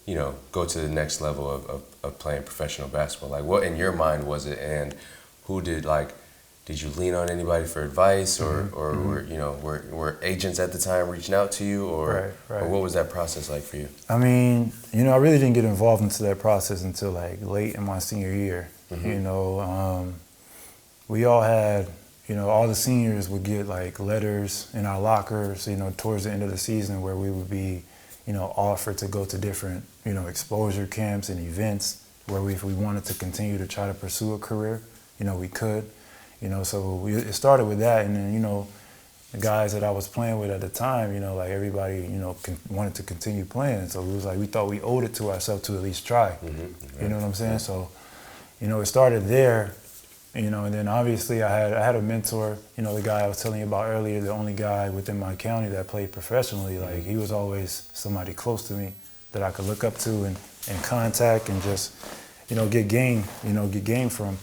you know, go to the next level of playing professional basketball? Like, what in your mind was it, and who did you lean on anybody for advice, or were, you know, were agents at the time reaching out to you, or what was that process like for you? I mean, you know, I really didn't get involved into that process until like late in my senior year. You know, we all had, you know, all the seniors would get like letters in our lockers, you know, towards the end of the season, where we would be, you know, offered to go to different, you know, exposure camps and events where if we wanted to continue to try to pursue a career, you know, we could. You know, so it started with that, and then, you know, the guys that I was playing with at the time, you know, like everybody, you know, wanted to continue playing. So it was like we thought we owed it to ourselves to at least try. You know what I'm saying? So, you know, it started there, you know, and then obviously I had a mentor, you know, the guy I was telling you about earlier, the only guy within my county that played professionally. Like, he was always somebody close to me that I could look up to and contact and just, you know, get game from.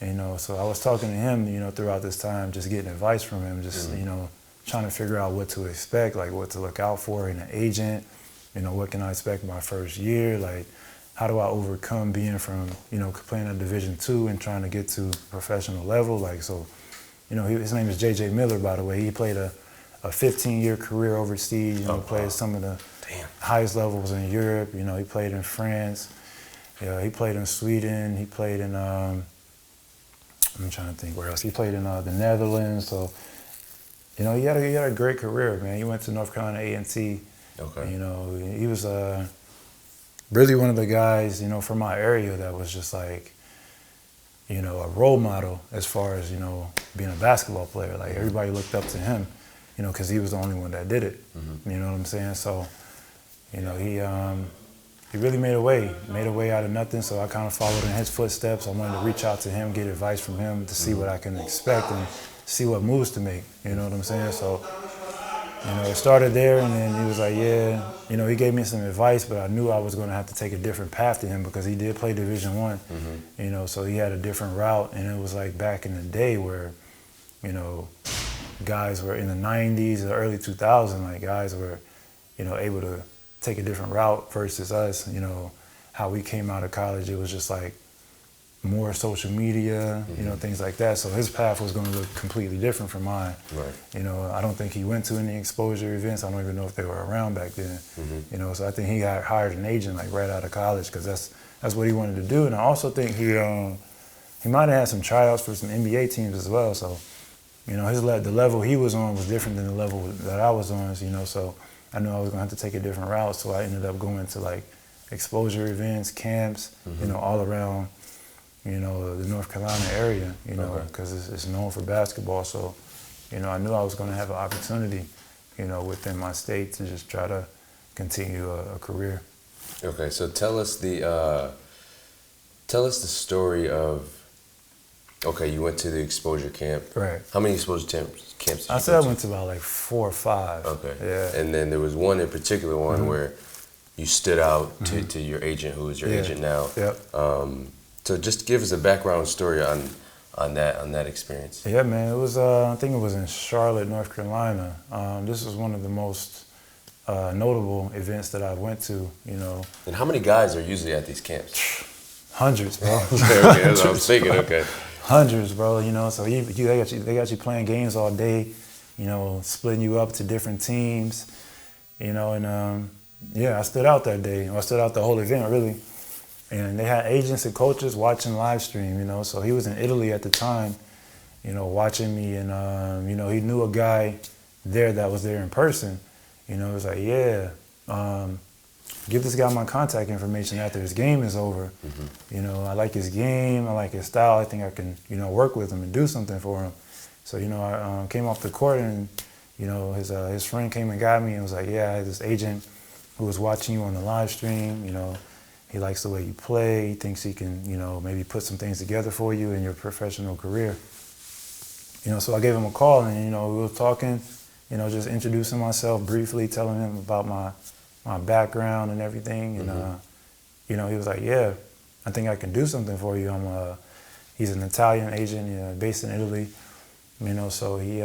You know, so I was talking to him, you know, throughout this time, just getting advice from him, just, you know, trying to figure out what to expect, like what to look out for in an agent, you know, what can I expect my first year, like how do I overcome being from, you know, playing at Division II and trying to get to professional level, like, so, you know, his name is J.J. Miller, by the way. He played a 15-year career overseas, you know, played some of the highest levels in Europe, you know, he played in France, he played in Sweden, he played in, I'm trying to think where else. He played in the Netherlands, so, you know, he had a great career, man. He went to North Carolina A&T. Okay. You know, he was really one of the guys, you know, from my area that was just like, you know, a role model as far as, you know, being a basketball player. Like, everybody looked up to him, you know, because he was the only one that did it. You know what I'm saying? So, you know, he really made a way out of nothing, so I kind of followed in his footsteps. I wanted to reach out to him, get advice from him to see what I can expect and see what moves to make, you know what I'm saying? So, you know, it started there, and then he was like, yeah, you know, he gave me some advice, but I knew I was going to have to take a different path to him because he did play Division I, you know, so he had a different route, and it was like back in the day where, you know, guys were in the 90s or early 2000s, like guys were, you know, able to take a different route versus us, you know, how we came out of college. It was just like more social media, you know, things like that. So his path was going to look completely different from mine. Right. You know, I don't think he went to any exposure events. I don't even know if they were around back then. You know, so I think he got hired an agent like right out of college because that's what he wanted to do. And I also think he might have had some tryouts for some NBA teams as well. So, the level he was on was different than the level that I was on, so I knew I was gonna have to take a different route. So I ended up going to like exposure events, camps, all around, the North Carolina area, because it's known for basketball. So, I knew I was gonna have an opportunity, within my state to just try to continue a career. Okay, so tell us the story of. Okay, you went to the exposure camp. Right. How many exposure camps did you go to? I said I went to about like 4 or 5. Okay. Yeah. And then there was one in particular where you stood out to your agent, who is your agent now. Yep. So just give us a background story on that experience. Yeah, man. It was I think it was in Charlotte, North Carolina. This was one of the most notable events that I went to. And how many guys are usually at these camps? Hundreds, bro. Okay, that's what I was thinking. Okay. Hundreds, bro. So they got you playing games all day. Splitting you up to different teams. I stood out that day. I stood out the whole event, really. And they had agents and coaches watching live stream, So he was in Italy at the time, watching me. And, he knew a guy there that was there in person. He was like, yeah, give this guy my contact information after his game is over. I like his game. I like his style. I think I can, work with him and do something for him. So, I came off the court and, his friend came and got me and was like, yeah, I had this agent who was watching you on the live stream. He likes the way you play. He thinks he can, maybe put some things together for you in your professional career. So I gave him a call and, we were talking, just introducing myself briefly, telling him about my background and everything. And, he was like, yeah, I think I can do something for you. He's an Italian agent, based in Italy. So he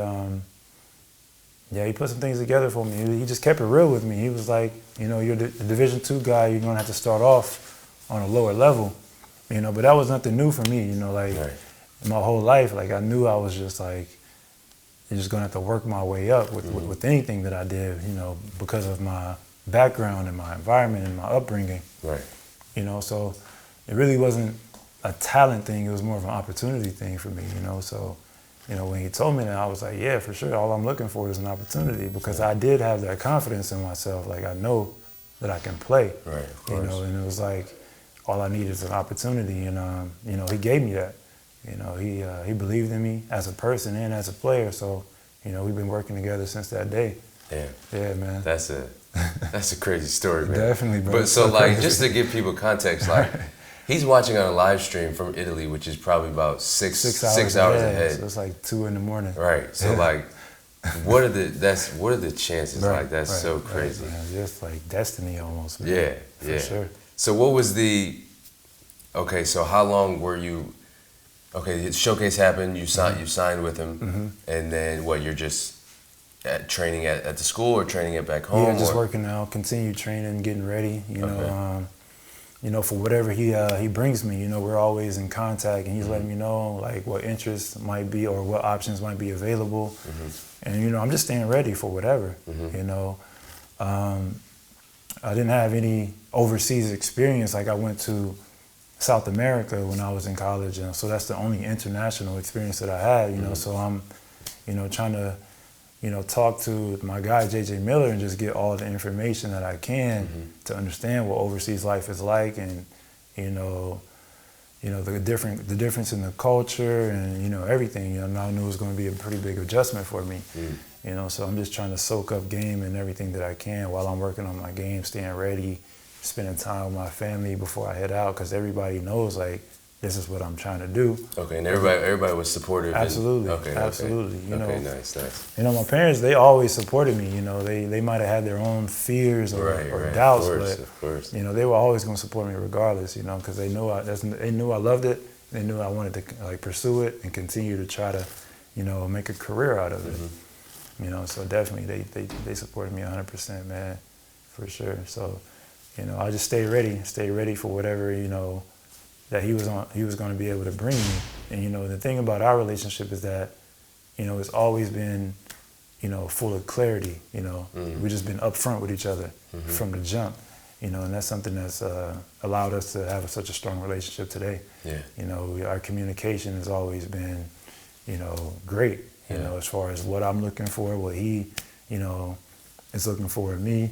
put some things together for me. He just kept it real with me. He was like, you're the Division II guy. You're gonna have to start off on a lower level, But that was nothing new for me, Right. My whole life, like I knew I was just like, you're just gonna have to work my way up with anything that I did, because of my background and my environment and my upbringing. Right. So it really wasn't a talent thing. It was more of an opportunity thing for me, So. When he told me that, I was like, yeah, for sure. All I'm looking for is an opportunity because I did have that confidence in myself. Like, I know that I can play, right, of course. And it was like, all I need is an opportunity. And, he gave me that. He believed in me as a person and as a player. So, we've been working together since that day. Yeah. Yeah, man. That's a crazy story, man. Definitely, bro. But so, just to give people context, he's watching on a live stream from Italy, which is probably about six hours ahead. So it's like 2 a.m. Right. So what are the chances? Right, That's so crazy. Right, just like destiny almost, man. Yeah. For sure. So what was so how long were you, the showcase happened, you signed with him, and then you're just training at the school or training it back home? Yeah, just working out, continue training, getting ready, for whatever he brings me, we're always in contact and he's letting me know like what interests might be or what options might be available. And, I'm just staying ready for whatever, I didn't have any overseas experience. Like I went to South America when I was in college. And so that's the only international experience that I had, so I'm, trying to, talk to my guy, JJ Miller, and just get all the information that I can to understand what overseas life is like and, the difference in the culture and, everything. I knew it was going to be a pretty big adjustment for me, so I'm just trying to soak up game and everything that I can while I'm working on my game, staying ready, spending time with my family before I head out because everybody knows, like, this is what I'm trying to do. Okay, and everybody was supportive. Absolutely, Okay. Absolutely. Nice. My parents, they always supported me. They might have had their own fears or doubts, of course. They were always going to support me regardless. Because they knew I loved it. They knew I wanted to pursue it and continue to try to, make a career out of it. So definitely they supported me 100%, man, for sure. So, I just stay ready for whatever that he was going to be able to bring me. And, the thing about our relationship is that, it's always been, full of clarity, We've just been upfront with each other from the jump, and that's something that's allowed us to have such a strong relationship today. Yeah. Our communication has always been, great, you know, as far as what I'm looking for, what he, you know, is looking for in me,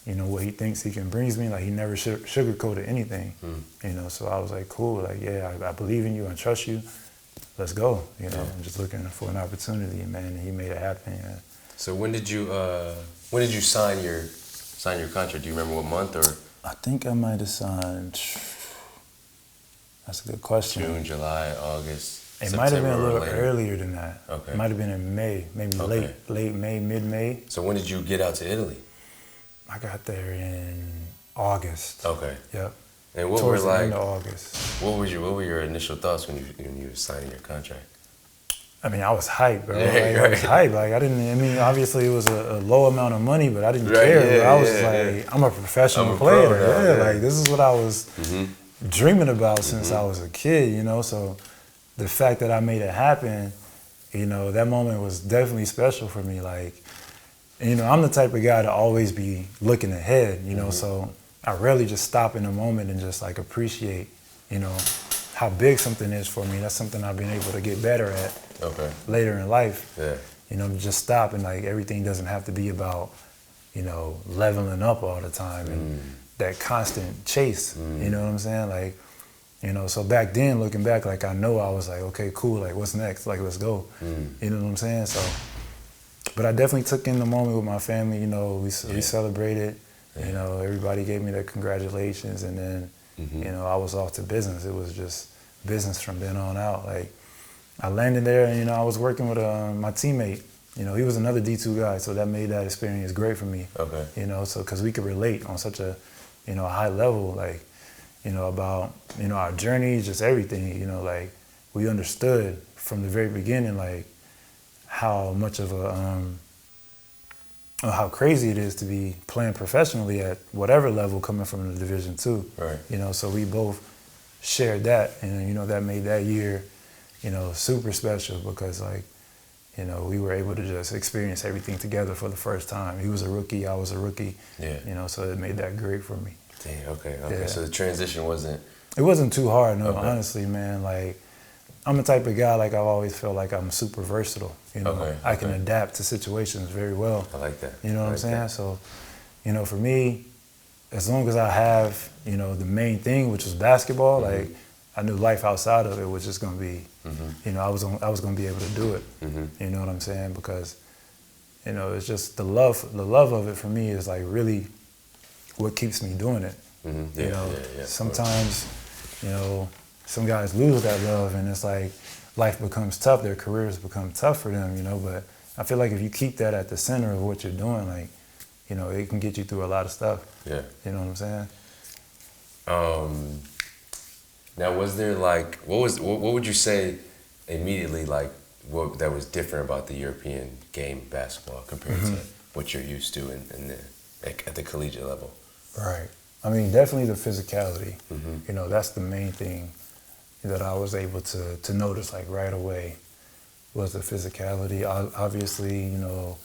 you know, what he thinks he can bring me. Like, he never sugarcoated anything, you know, so I was like, cool, like, yeah, I believe in you and trust you. Let's go, you know. I'm just looking for an opportunity, man, and he made it happen. Yeah. So when did you sign your contract? Do you remember what month or? I think I might have signed. That's a good question. June, July, August. It September, might have been a little later? earlier than that. Okay. It might have been in May, maybe late May, mid-May. So when did you get out to Italy? I got there in August. Okay. Yep. And what Towards were the end of August. What were your initial thoughts when you were signing your contract? I mean, I was hyped, bro. Yeah, Like, I was hyped. Like, I mean, obviously it was a low amount of money, but I didn't care. Yeah, I was like, I'm a professional player. Like, this is what I was dreaming about since I was a kid, you know? So the fact that I made it happen, you know, that moment was definitely special for me. Like, you know, I'm the type of guy to always be looking ahead, you know? So I rarely just stop in a moment and just like appreciate, you know, how big something is for me. That's something I've been able to get better at later in life. Yeah. You know, to just stop and like everything doesn't have to be about, you know, leveling up all the time and that constant chase. You know what I'm saying? Like, you know, so back then, looking back, like I know I was like, okay, cool, like what's next? Like, let's go. You know what I'm saying? So, but I definitely took in the moment with my family. You know, we celebrated. You know, everybody gave me their congratulations, and then, you know, I was off to business. It was just business from then on out. Like, I landed there, and, you know, I was working with my teammate. You know, he was another D2 guy, so that made that experience great for me. Okay. You know, so, because we could relate on such a, you know, high level, like, you know, about, you know, our journey, just everything, you know, like, we understood from the very beginning, like, how much of a, how crazy it is to be playing professionally at whatever level coming from the Division II. Right. You know, so we both shared that, and, you know, that made that year, you know, super special because, like, you know, we were able to just experience everything together for the first time. He was a rookie, I was a rookie. Yeah. You know, so it made that great for me. Damn, okay. Yeah. So the transition wasn't... It wasn't too hard, no, honestly, man. Like, I'm the type of guy, like, I've always felt like I'm super versatile. You know, I can adapt to situations very well. I like that. You know what I'm saying? So, you know, for me, as long as I have, you know, the main thing, which was basketball, like, I knew life outside of it was just going to be, you know, I was going to be able to do it. You know what I'm saying? Because, you know, it's just the love of it for me is like really what keeps me doing it. You know, sometimes, you know, some guys lose that love and it's like life becomes tough, their careers become tough for them, you know, but I feel like if you keep that at the center of what you're doing, like, you know, it can get you through a lot of stuff. Yeah. You know what I'm saying? Now, was there like, what would you say immediately, like, what that was different about the European game basketball compared to what you're used to at the collegiate level? Right. I mean, definitely the physicality. You know, that's the main thing that I was able to notice, like, right away was the phicality. Obviously, you know,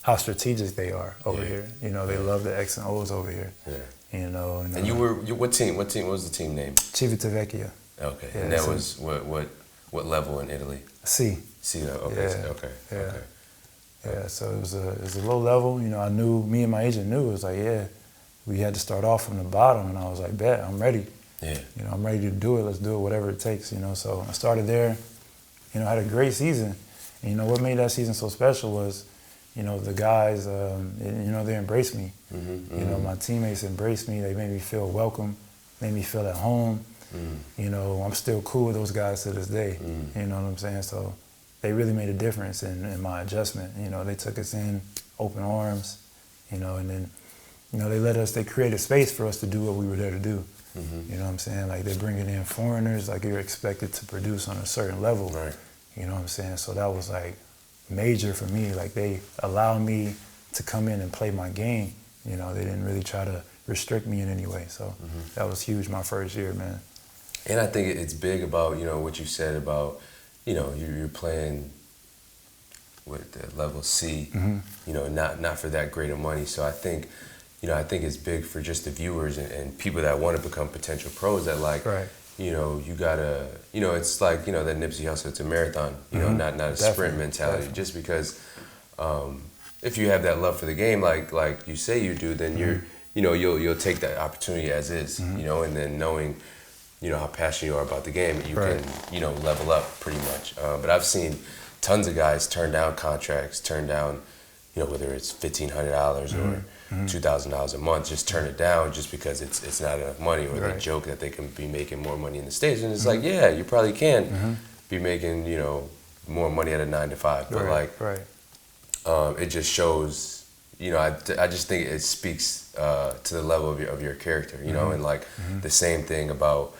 how strategic they are over here. You know, they love the X and O's over here. Yeah. You know, and you were what team? What was the team name? Civitavecchia. Okay, yeah, and that was what level in Italy? C. C. Okay. Yeah. Okay. Yeah. Okay. Yeah. So it was a low level. You know, I knew, me and my agent knew, it was like, yeah, we had to start off from the bottom, and I was like, bet, I'm ready. Yeah. You know, I'm ready to do it. Let's do it, whatever it takes. You know, so I started there. You know, I had a great season. And, you know, what made that season so special was, you know, the guys, you know, they embraced me. You know, my teammates embraced me. They made me feel welcome, made me feel at home. You know, I'm still cool with those guys to this day. You know what I'm saying? So they really made a difference in my adjustment. You know, they took us in open arms, you know, and then, you know, they created space for us to do what we were there to do. You know what I'm saying? Like, they're bringing in foreigners, like, you're expected to produce on a certain level. Right. You know what I'm saying? So that was, like, major for me. Like, they allowed me to come in and play my game. You know, they didn't really try to restrict me in any way. So that was huge my first year, man. And I think it's big about, you know, what you said about, you know, you're playing with the level C, you know, not for that great of money. So I think, you know, I think it's big for just the viewers and people that want to become potential pros that, like, you gotta, it's like, that Nipsey Hussle, it's a marathon, not a sprint mentality. Definitely. Just because if you have that love for the game, like you say you do, then you'll take that opportunity as is, and then knowing, how passionate you are about the game, you can, level up pretty much. But I've seen tons of guys turn down contracts, turn down, whether it's $1,500 or $2,000 a month, just turn it down just because it's not enough money, or they joke that they can be making more money in the States. And it's like, yeah, you probably can be making, more money at a 9 to 5. But it just shows, I just think it speaks to the level of your character, and like the same thing about,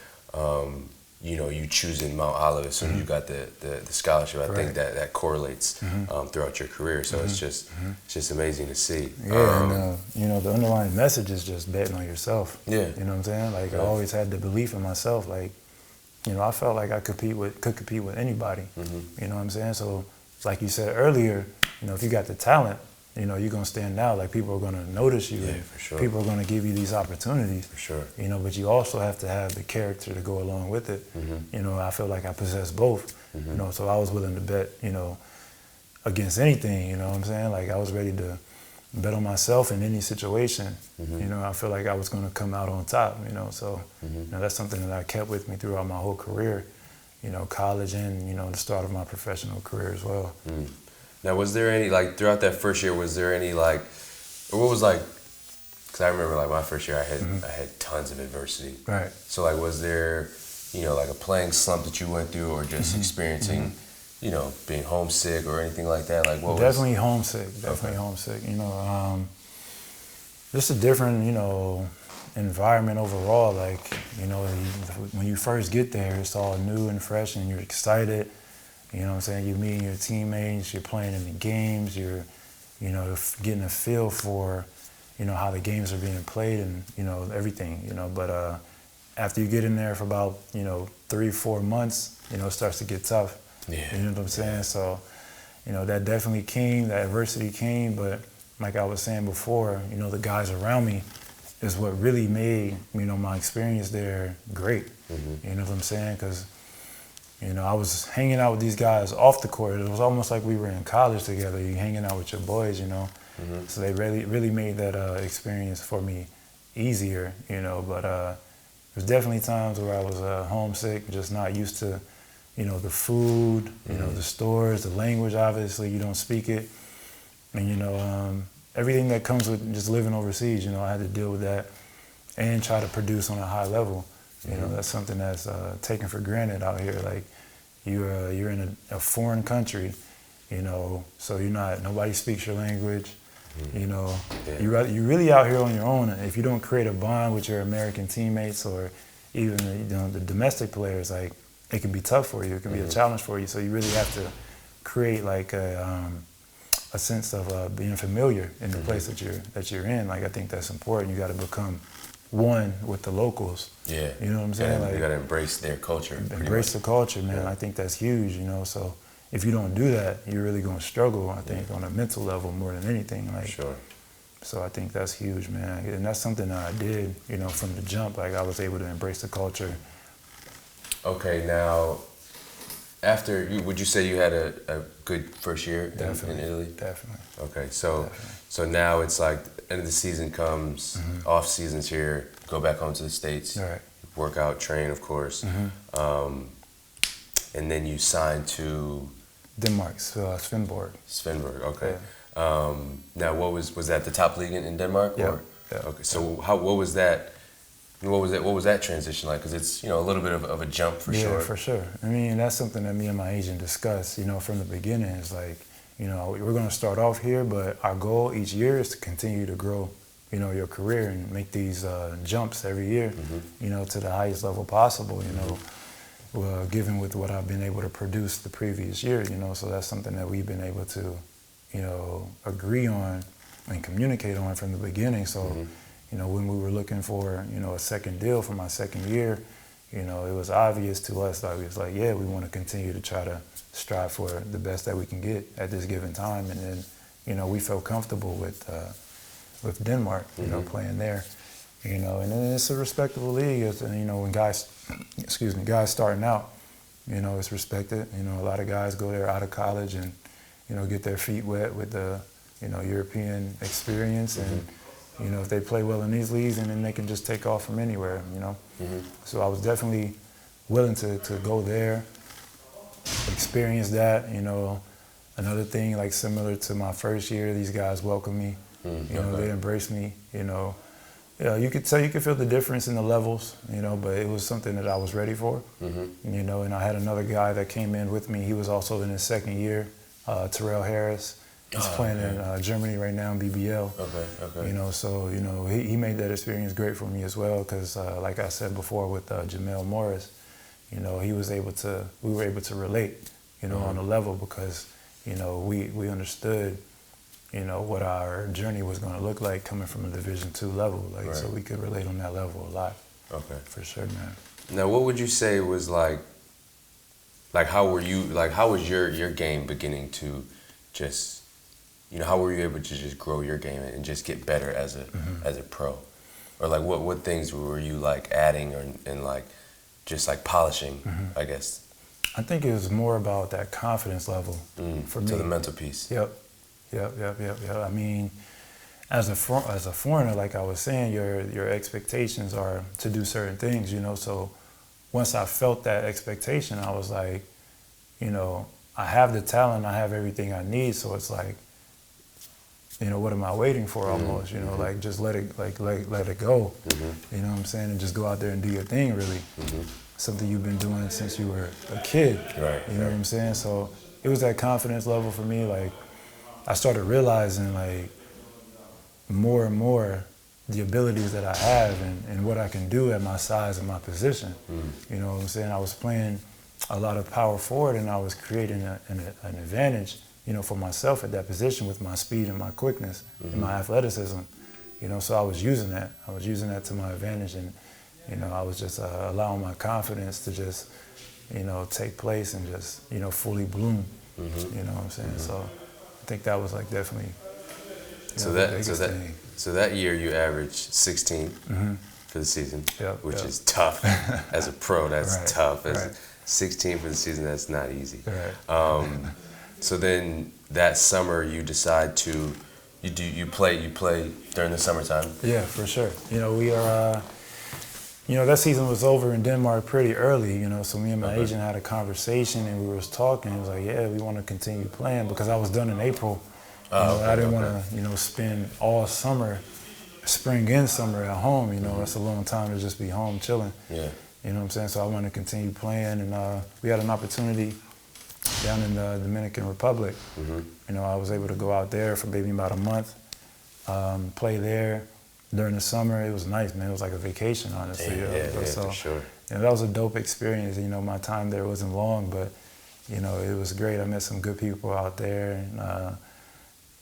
you choosing Mount Olive as soon as you got the scholarship. I think that correlates throughout your career. So it's just amazing to see. Yeah, and the underlying message is just betting on yourself. Yeah. You know what I'm saying? Like I always had the belief in myself. Like, I felt like I could compete with anybody. You know what I'm saying? So like you said earlier, if you got the talent, you're gonna stand out. Like people are gonna notice you. Yeah, for sure. People are gonna give you these opportunities. For sure. But you also have to have the character to go along with it. I feel like I possess both. So I was willing to bet, against anything. You know what I'm saying? Like I was ready to bet on myself in any situation. I feel like I was gonna come out on top. So that's something that I kept with me throughout my whole career. College and the start of my professional career as well. Now, was there any, throughout that first year, was there any, or what was, because I remember, my first year, I had tons of adversity. Right. So, was there, a playing slump that you went through, or just experiencing, being homesick or anything like that? Definitely homesick. Definitely homesick. Just a different, environment overall. When you first get there, it's all new and fresh, and you're excited. You know what I'm saying? You're meeting your teammates, you're playing in the games, you're, getting a feel for, how the games are being played and, everything, But after you get in there for about, 3-4 months, it starts to get tough. Yeah. You know what I'm saying? So, that definitely came, that adversity came, but like I was saying before, the guys around me is what really made, my experience there great. You know what I'm saying? Because I was hanging out with these guys off the court. It was almost like we were in college together. You hanging out with your boys, So they really made that experience for me easier, But there's definitely times where I was homesick, just not used to, the food, the stores, the language. Obviously, you don't speak it, and everything that comes with just living overseas. I had to deal with that and try to produce on a high level. That's something that's taken for granted out here. Like you're in a foreign country, so nobody speaks your language. You're really out here on your own. If you don't create a bond with your American teammates or even the domestic players, like it can be tough for you. It can be a challenge for you. So you really have to create like a sense of being familiar in the place that you're in. Like I think that's important. You got to become one with the locals. Yeah. You know what I'm saying? You gotta embrace their culture. Embrace the culture, man. I think that's huge, So if you don't do that, you're really gonna struggle, I think, on a mental level more than anything. Sure. So I think that's huge, man. And that's something that I did, from the jump. Like I was able to embrace the culture. Okay, now after would you say you had a good first year in Italy? Definitely. Okay, so now it's like end of the season comes, off season's here, go back home to the States, work out, train, of course, and then you sign to Denmark, Svendborg. Svendborg, okay. Yeah. Now, was that the top league in Denmark? Yeah. Okay, so what was that? What was that transition like? Because it's a little bit of a jump for sure. Yeah, for sure. I mean, that's something that me and my agent discussed. From the beginning, it's like, we're going to start off here, but our goal each year is to continue to grow, your career and make these jumps every year, to the highest level possible, given with what I've been able to produce the previous year, So that's something that we've been able to, agree on and communicate on from the beginning. So, when we were looking for, a second deal for my second year, it was obvious to us that we was like, yeah, we want to continue to try to strive for the best that we can get at this given time. And then, we felt comfortable with Denmark, playing there. You know, and it's a respectable league. And you know, when guys starting out, you know, it's respected. You know, a lot of guys go there out of college and, you know, get their feet wet with the, you know, European experience. And, you know, if they play well in these leagues, and then they can just take off from anywhere, you know. So I was definitely willing to go there, experience that, you know. Another thing, like similar to my first year, these guys welcomed me. You know, they embraced me, you know. Yeah, you could feel the difference in the levels, you know, but it was something that I was ready for, you know, and I had another guy that came in with me. He was also in his second year, Terrell Harris. He's playing in Germany right now in BBL. You know, so, you know, he made that experience great for me as well because, like I said before with Jamel Morris, you know, we were able to relate, you know, on a level because, you know, we understood, you know, what our journey was going to look like coming from a Division II level. Like, so we could relate on that level a lot. For sure, man. Now, what would you say was like how was your game beginning to just, you know, how were you able to just grow your game and just get better as a pro? Or like what things were you like adding and like just like polishing, I guess? I think it was more about that confidence level for me. To the mental piece. Yep. I mean, as a foreigner, like I was saying, your expectations are to do certain things, you know. So once I felt that expectation, I was like, you know, I have the talent, I have everything I need. So it's like, you know, what am I waiting for almost? You know, like just let it go. You know what I'm saying? And just go out there and do your thing, really. Something you've been doing since you were a kid. You know what I'm saying? So it was that confidence level for me. Like, I started realizing like more and more the abilities that I have and what I can do at my size and my position. You know what I'm saying? I was playing a lot of power forward and I was creating an advantage, you know, for myself at that position with my speed and my quickness and my athleticism. You know, so I was using that. I was using that to my advantage and, you know, I was just allowing my confidence to just, you know, take place and just, you know, fully bloom. You know what I'm saying? So I think that was like definitely. So that year you averaged 16 for the season, which is tough. As a pro, that's tough. 16 for the season, that's not easy. So then that summer you decide to you play during the summertime. Yeah, for sure. You know, we are. You know, that season was over in Denmark pretty early, you know, so me and my agent had a conversation and we was talking. It was like, yeah, we want to continue playing because I was done in April. I didn't want to, you know, spend all summer, spring and summer at home, you know. That's a long time to just be home chilling. You know what I'm saying? So I wanted to continue playing and we had an opportunity down in the Dominican Republic. You know, I was able to go out there for maybe about a month, play there. During the summer, it was nice, man. It was like a vacation, honestly. For sure. You know, that was a dope experience. You know, my time there wasn't long, but, you know, it was great. I met some good people out there and,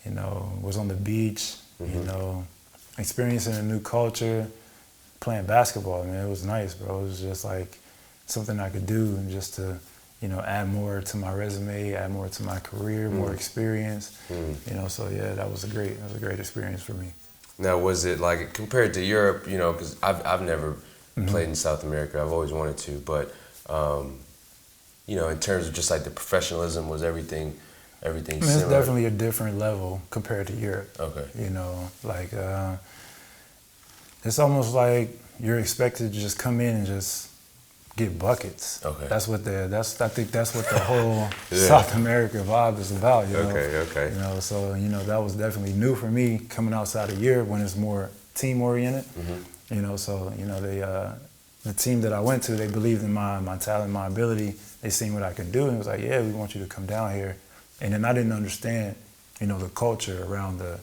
you know, was on the beach, you know, experiencing a new culture, playing basketball, man. It was nice, bro. It was just like something I could do and just to, you know, add more to my resume, add more to my career, more experience. You know, so yeah, that was a great experience for me. Now, was it like compared to Europe? You know, because I've never played in South America. I've always wanted to, but you know, in terms of just like the professionalism, was everything similar? It's definitely a different level compared to Europe. You know, like it's almost like you're expected to just come in and just get buckets. I think that's what the whole South America vibe is about, you know. You know, so, you know, that was definitely new for me coming outside of Europe when it's more team oriented. You know, so, you know, the team that I went to, they believed in my talent, my ability. They seen what I could do and it was like, yeah, we want you to come down here. And then I didn't understand, you know, the culture around the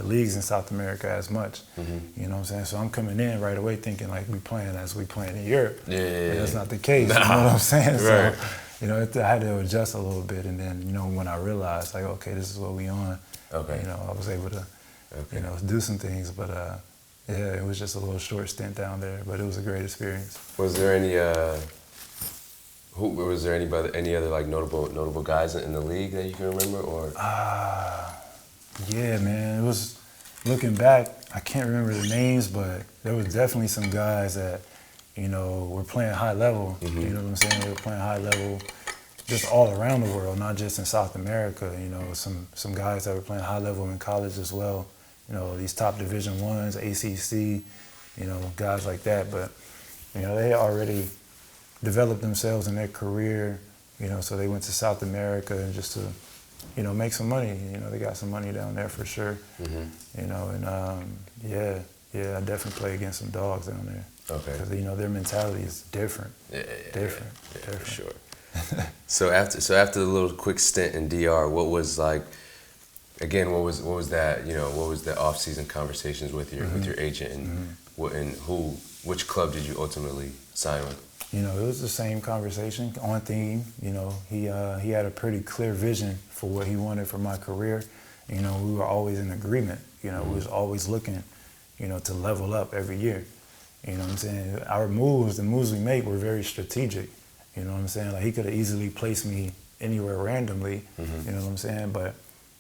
leagues in South America as much. You know what I'm saying? So I'm coming in right away thinking like we playing in Europe. And that's not the case. You know what I'm saying? So, you know, I had to adjust a little bit. And then, you know, when I realized like, okay, this is what we on, you know, I was able to, you know, do some things. But yeah, it was just a little short stint down there, but it was a great experience. Was there any any other like notable guys in the league that you can remember or? Yeah, man. It was looking back. I can't remember the names, but there was definitely some guys that, you know, were playing high level. You know what I'm saying? They were playing high level just all around the world, not just in South America. You know, some guys that were playing high level in college as well. You know, these top Division I's, ACC, you know, guys like that. But, you know, they already developed themselves in their career, you know, so they went to South America and just to, you know, make some money. You know, they got some money down there for sure. You know, and yeah, I definitely play against some dogs down there. Okay. Because, you know, their mentality is different. Different. For sure. So after the little quick stint in DR, what was like? Again, what was that? You know, what was the off-season conversations with your agent, and which club did you ultimately sign with? You know, it was the same conversation on theme. You know, he had a pretty clear vision for what he wanted for my career. You know, we were always in agreement. You know, we was always looking, you know, to level up every year. You know what I'm saying? Our moves, the moves we make, were very strategic. You know what I'm saying? Like, he could have easily placed me anywhere randomly. You know what I'm saying? But,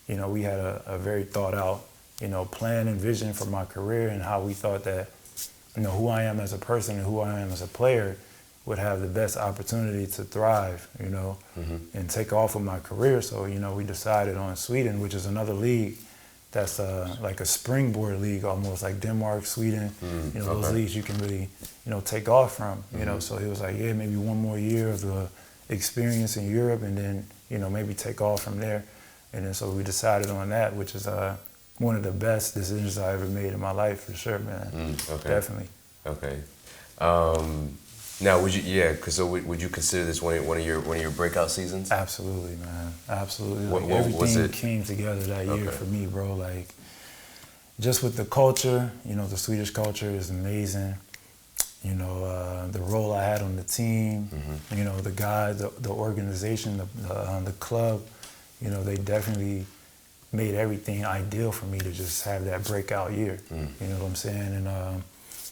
you know, we had a very thought out, you know, plan and vision for my career, and how we thought that, you know, who I am as a person and who I am as a player would have the best opportunity to thrive, you know, and take off with my career. So, you know, we decided on Sweden, which is another league that's like a springboard league, almost like Denmark, Sweden. You know, those leagues you can really, you know, take off from, you know. So he was like, yeah, maybe one more year of the experience in Europe, and then, you know, maybe take off from there. And then so we decided on that, which is one of the best decisions I ever made in my life, for sure, man. Definitely. Okay. Now, would you consider this one of your breakout seasons? Absolutely, man. Absolutely. Like, What was everything it? came together that year for me, bro. Like, just with the culture, you know, the Swedish culture is amazing. You know, the role I had on the team, you know, the guys, the organization, the club, you know, they definitely made everything ideal for me to just have that breakout year. You know what I'm saying? And,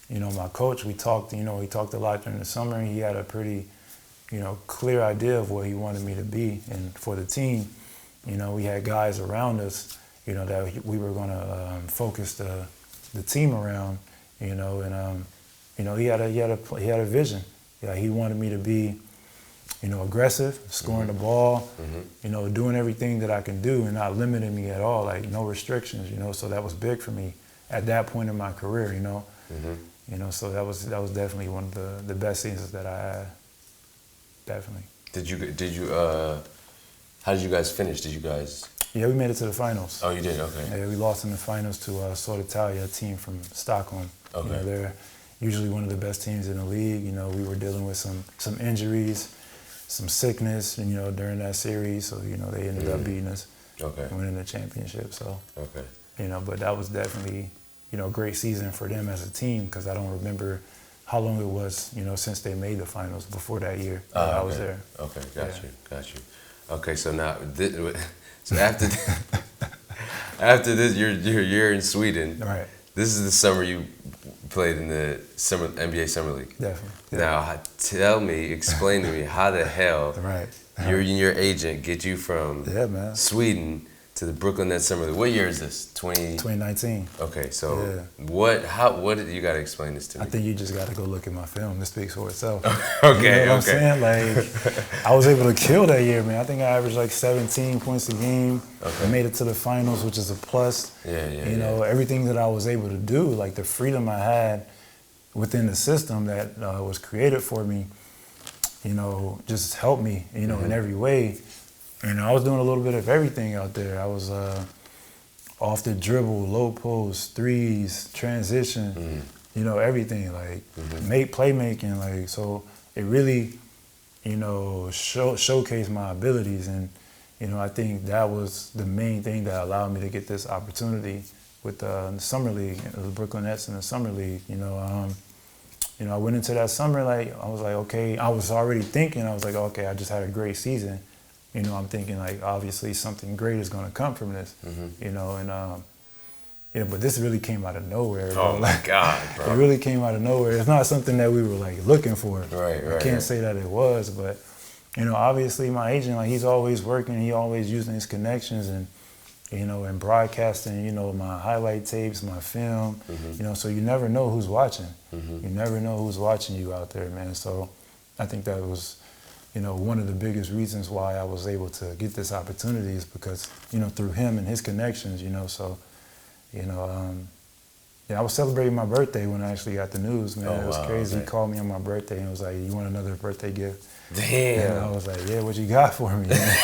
you know, my coach, we talked a lot during the summer. He had a pretty, you know, clear idea of what he wanted me to be. And for the team, you know, we had guys around us, you know, that we were going to focus the team around, you know, and, you know, he had a vision. Yeah, he wanted me to be, you know, aggressive, scoring the ball, you know, doing everything that I can do and not limiting me at all, like no restrictions, you know. So that was big for me at that point in my career, you know. You know, so that was definitely one of the best seasons that I had. Definitely. How did you guys finish? Yeah, we made it to the finals. Oh, you did? Okay. Yeah, we lost in the finals to Södertälje, a team from Stockholm. Okay. You know, they're usually one of the best teams in the league. You know, we were dealing with some injuries, some sickness, you know, during that series. So, you know, they ended up beating us. Okay. Winning the championship. So, okay. You know, but that was definitely, you know, a great season for them as a team, because I don't remember how long it was, you know, since they made the finals before that year that I was there. Okay, got you. Okay, so now, so after after this, you're in Sweden. Right. This is the summer you played in the NBA Summer League. Definitely. Now, explain to me how the hell your agent get you from Sweden to the Brooklyn Nets Summer League. What year is this? 2019. Okay, so what did you got to explain this to me? I think you just got to go look at my film. This speaks for itself. Okay, you know what I'm saying? Like, I was able to kill that year, man. I think I averaged like 17 points a game. I made it to the finals, which is a plus. You know, everything that I was able to do, like the freedom I had within the system that was created for me, you know, just helped me, you know, in every way. You know, I was doing a little bit of everything out there. I was off the dribble, low post, threes, transition, you know, everything, like playmaking, like, so it really, you know, showcased my abilities. And, you know, I think that was the main thing that allowed me to get this opportunity with the Summer League, the Brooklyn Nets in the Summer League. You know, I went into that summer, like, I was like, okay, I was already thinking, I was like, okay, I just had a great season. You know, I'm thinking, like, obviously something great is going to come from this, you know, and, you know, but this really came out of nowhere. Bro. Oh, my God, bro. It really came out of nowhere. It's not something that we were, like, looking for. Right. I can't say that it was, but, you know, obviously my agent, like, he's always working, he always using his connections, and, and broadcasting, my highlight tapes, my film, so you never know who's watching. You never know who's watching you out there, man. So I think that was, one of the biggest reasons why I was able to get this opportunity is because, through him and his connections, so, I was celebrating my birthday when I actually got the news, man. Oh, it was wow, crazy. man. He called me on my birthday and was like, "You want another birthday gift?" Damn. And I was like, "Yeah, what you got for me?" Man?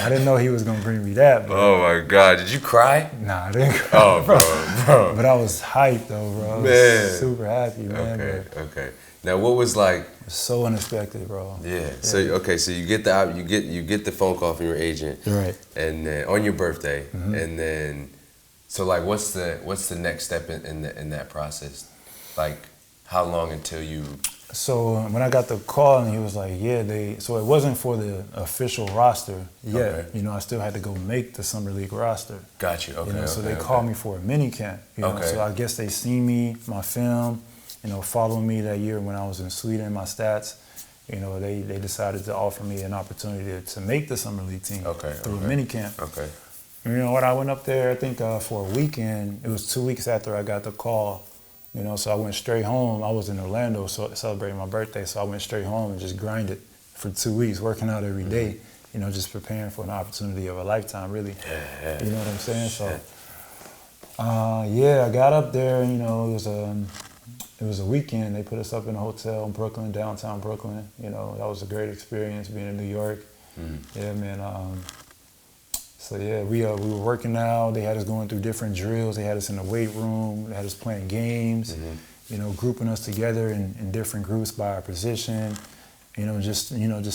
I didn't know he was gonna bring me that. But Oh my God! Did you cry? Nah, I didn't cry, Oh, bro. But I was hyped though, bro. I was Man. super happy, man. Okay. Now, what was like? But so unexpected, bro. Yeah. So you get the phone call from your agent, Right. and then on your birthday, and then, so like, what's the next step in that process? Like, how long until you? So when I got the call and he was like, so it wasn't for the official roster yet. Okay. I still had to go make the Summer League roster. Got you. Okay. So they called me for a mini camp. Okay. So I guess they seen me, my film, following me that year when I was in Sweden, my stats. They decided to offer me an opportunity to make the Summer League team through a mini camp. Okay. What, I went up there, I think for a weekend. It was 2 weeks after I got the call. So I went straight home. I was in Orlando celebrating my birthday, so I went straight home and just grinded for 2 weeks, working out every day, just preparing for an opportunity of a lifetime, really. Yeah. You know what I'm saying? So, I got up there, it was a weekend. They put us up in a hotel in Brooklyn, downtown Brooklyn. That was a great experience being in New York. Yeah, man. We were working out. They had us going through different drills. They had us in the weight room. They had us playing games, grouping us together in different groups by our position, just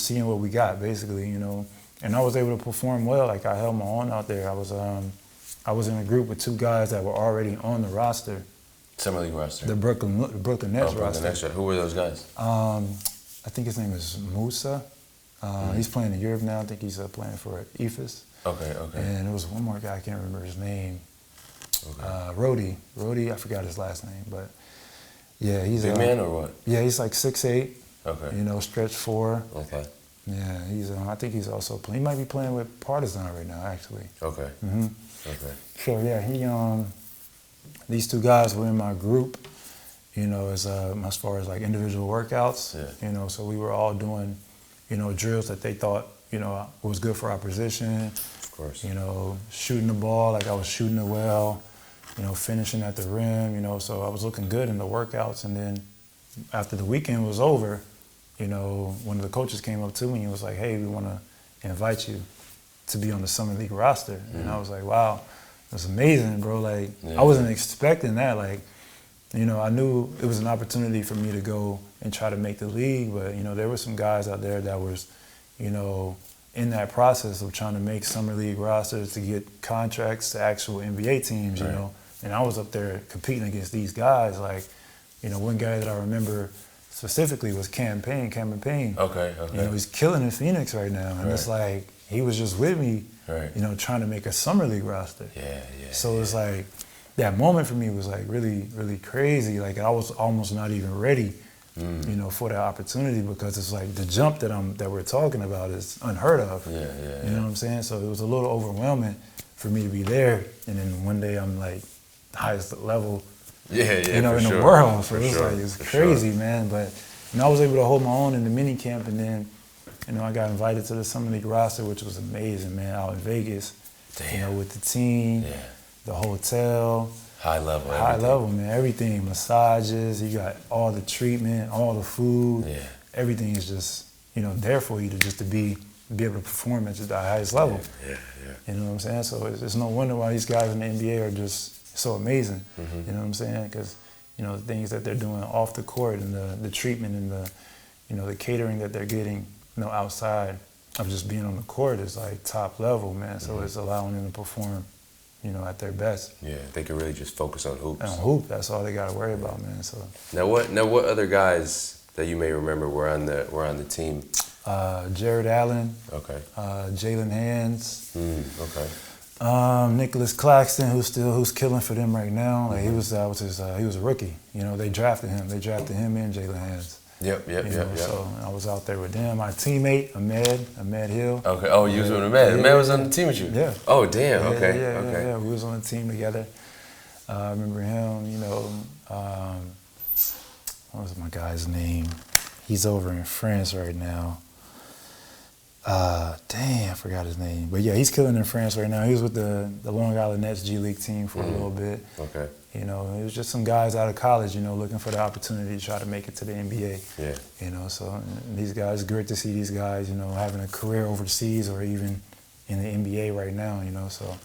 seeing what we got, basically, And I was able to perform well. Like, I held my own out there. I was in a group with two guys that were already on the roster. Summer League roster. The Brooklyn Nets roster. Who were those guys? I think his name is Musa. He's playing in Europe now. I think he's playing for Ephes. Okay. And there was one more guy, I can't remember his name. Okay. Rhodey, I forgot his last name, but yeah, he's big man or what? Yeah, he's like 6'8". Okay. Stretch 4. Okay. Yeah, he's. I think he's also playing. He might be playing with Partizan right now, actually. Okay. Okay. So yeah, these two guys were in my group. As far as like individual workouts. Yeah. So we were all doing, drills that they thought, was good for our position. Of course. Shooting the ball, like I was shooting it well, finishing at the rim, so I was looking good in the workouts. And then after the weekend was over, one of the coaches came up to me and was like, "Hey, we want to invite you to be on the Summer League roster." And I was like, "Wow, that's amazing, bro." Like, I wasn't expecting that. Like, I knew it was an opportunity for me to go and try to make the league, but, there were some guys out there that was, in that process of trying to make Summer League rosters to get contracts to actual NBA teams, and I was up there competing against these guys. Like, one guy that I remember specifically was Campaign. Okay. He's killing in Phoenix right now, and it's like he was just with me, trying to make a Summer League roster. Yeah. So it's like that moment for me was like really, really crazy. Like, I was almost not even ready, for that opportunity, because it's like the jump that we're talking about is unheard of. Yeah. You know what I'm saying? So it was a little overwhelming for me to be there, and then one day I'm like highest level. In the world. So it's crazy, man. But I was able to hold my own in the mini camp, and then I got invited to the Summer League roster, which was amazing, man. Out in Vegas, with the team, the hotel. High level, man. Everything, massages. You got all the treatment, all the food. Yeah. Everything is just there for you to be able to perform at the highest level. Yeah. You know what I'm saying? So it's no wonder why these guys in the NBA are just so amazing. You know what I'm saying? Because the things that they're doing off the court, and the treatment, and the catering that they're getting outside of just being on the court is like top level, man. So it's allowing them to perform at their best. Yeah, they can really just focus on hoops. And hoop, that's all they got to worry about, man. So now what other guys that you may remember were on the team? Jared Allen. Okay. Jalen Hands. Okay. Nicholas Claxton, who's killing for them right now. Like, he was a rookie. They drafted him. They drafted him and Jalen Hands. Yep. So I was out there with them. My teammate, Ahmed Hill. Okay. Oh, you was with Ahmed. Ahmed was on the team with you? Yeah. Oh, damn. Yeah, Okay. Yeah. We was on the team together. I remember him, what was my guy's name? He's over in France right now. I forgot his name. But yeah, he's killing in France right now. He was with the Long Island Nets G League team for a little bit. Okay. It was just some guys out of college, looking for the opportunity to try to make it to the NBA. Yeah. So these guys, great to see these guys, having a career overseas or even in the NBA right now, so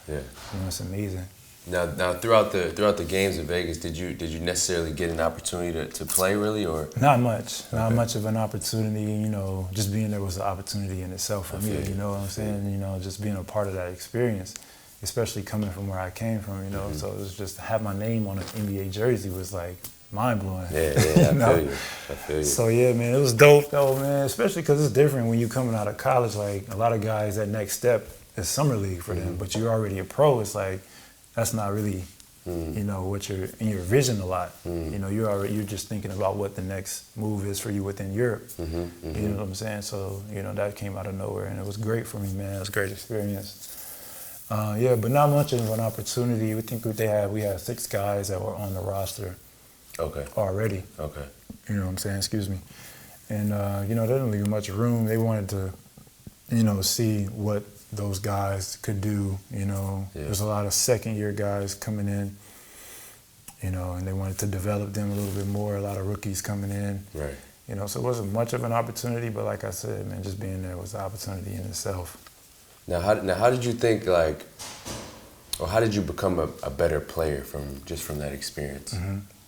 it's amazing. Now throughout the games in Vegas, did you necessarily get an opportunity to play really, or? Not much. Okay. Not much of an opportunity, just being there was an opportunity in itself for me, you know what I'm saying? Just being a part of that experience, especially coming from where I came from, so it was just to have my name on an NBA jersey was like mind-blowing. Yeah, I feel you. So yeah, man, it was dope though, man, especially because it's different when you coming out of college. Like a lot of guys, that next step is summer league for them, but you're already a pro. It's like, that's not really, what you're in your vision a lot. You're just thinking about what the next move is for you within Europe. You know what I'm saying? So, that came out of nowhere, and it was great for me, man. It was a great experience. But not much of an opportunity. We had 6 guys that were on the roster. Okay. Already. Okay. You know what I'm saying? Excuse me. And, they didn't leave much room. They wanted to, see what those guys could do, There's a lot of second-year guys coming in, and they wanted to develop them a little bit more, a lot of rookies coming in. Right. So it wasn't much of an opportunity, but like I said, man, just being there was an opportunity in itself. Now how did you think, or how did you become a better player from that experience?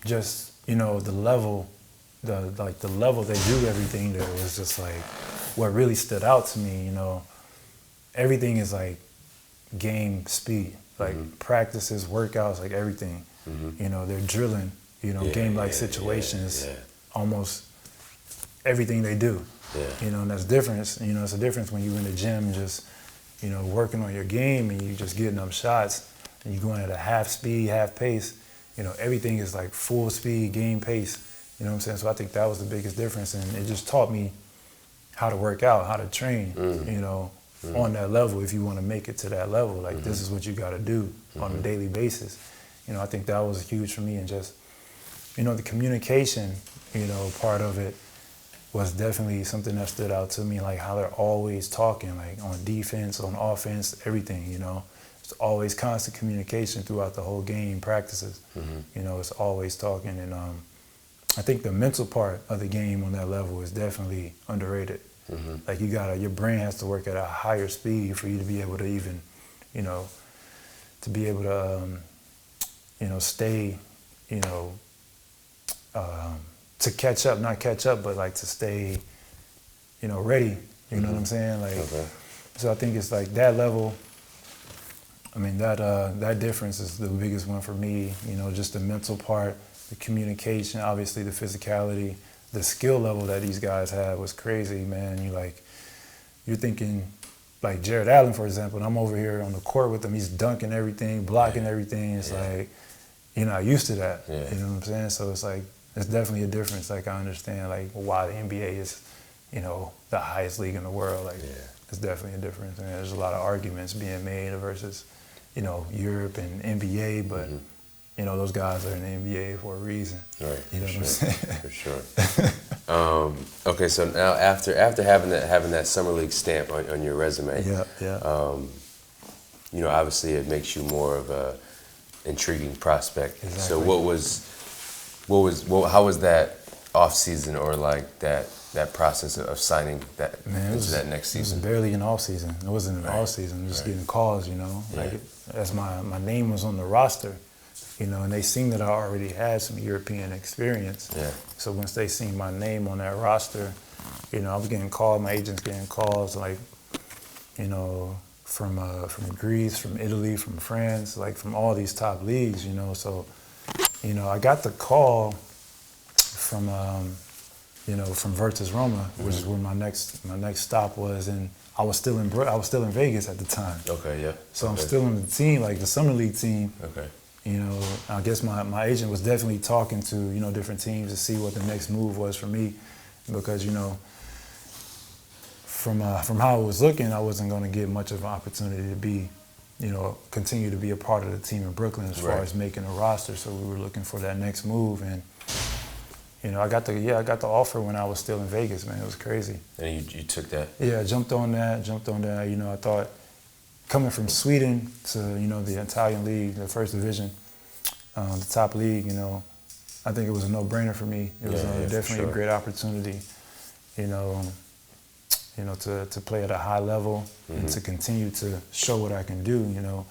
Just, the level, the level they do everything there was just like, what really stood out to me, everything is like game speed, like practices, workouts, like everything. They're drilling, game-like situations, almost everything they do. And that's different. It's a difference when you're in the gym just, working on your game and you just getting up shots and you're going at a half speed, half pace. Everything is like full speed, game pace. You know what I'm saying? So I think that was the biggest difference, and it just taught me how to work out, how to train, on that level if you want to make it to that level. Like, this is what you got to do on a daily basis. I think that was huge for me, and just, the communication, part of it was definitely something that stood out to me, like how they're always talking, like on defense, on offense, everything, It's always constant communication throughout the whole game, practices. It's always talking, and I think the mental part of the game on that level is definitely underrated. Like your brain has to work at a higher speed for you to be able to even, stay, to catch up, not catch up, but like to stay, ready. You know what I'm saying? Like, so I think it's like that level. I mean, that difference is the biggest one for me. Just the mental part, the communication, obviously the physicality. The skill level that these guys have was crazy, man. You're thinking, like Jared Allen, for example, and I'm over here on the court with him. He's dunking everything, blocking everything. It's like, you're not used to that. You know what I'm saying? So it's like, it's definitely a difference. Like, I understand, like, why the NBA is, the highest league in the world. Like, it's definitely a difference. And there's a lot of arguments being made versus, Europe and NBA, but those guys are in the NBA for a reason. Right. You know what I'm saying? For sure. Okay, so now after having that summer league stamp on your resume, obviously it makes you more of a intriguing prospect. Exactly. So how was that off season, or like that process of signing that into that next season? It was barely an off season. It wasn't an off season. Just getting calls, Like, as my name was on the roster. And they seen that I already had some European experience. So once they seen my name on that roster, I was getting called, my agent's getting calls, like, from Greece, from Italy, from France, like from all these top leagues, So, I got the call from Virtus Roma, which is where my next stop was, and I was still in Vegas at the time. Okay, yeah. So I'm still on the team, like the summer league team. Okay. I guess my agent was definitely talking to, different teams to see what the next move was for me. because, you know, from how it was looking, I wasn't going to get much of an opportunity to be, you know, continue to be a part of the team in Brooklyn as far as making a roster. So we were looking for that next move, and you know, I got the offer when I was still in Vegas, man. It was crazy. And you took that? Yeah, I jumped on that. You know, I thought coming from Sweden to, you know, the Italian league, the first division, the top league, you know, I think it was a no-brainer for me. It was definitely a great opportunity, you know, to play at a high level and to continue to show what I can do, you know.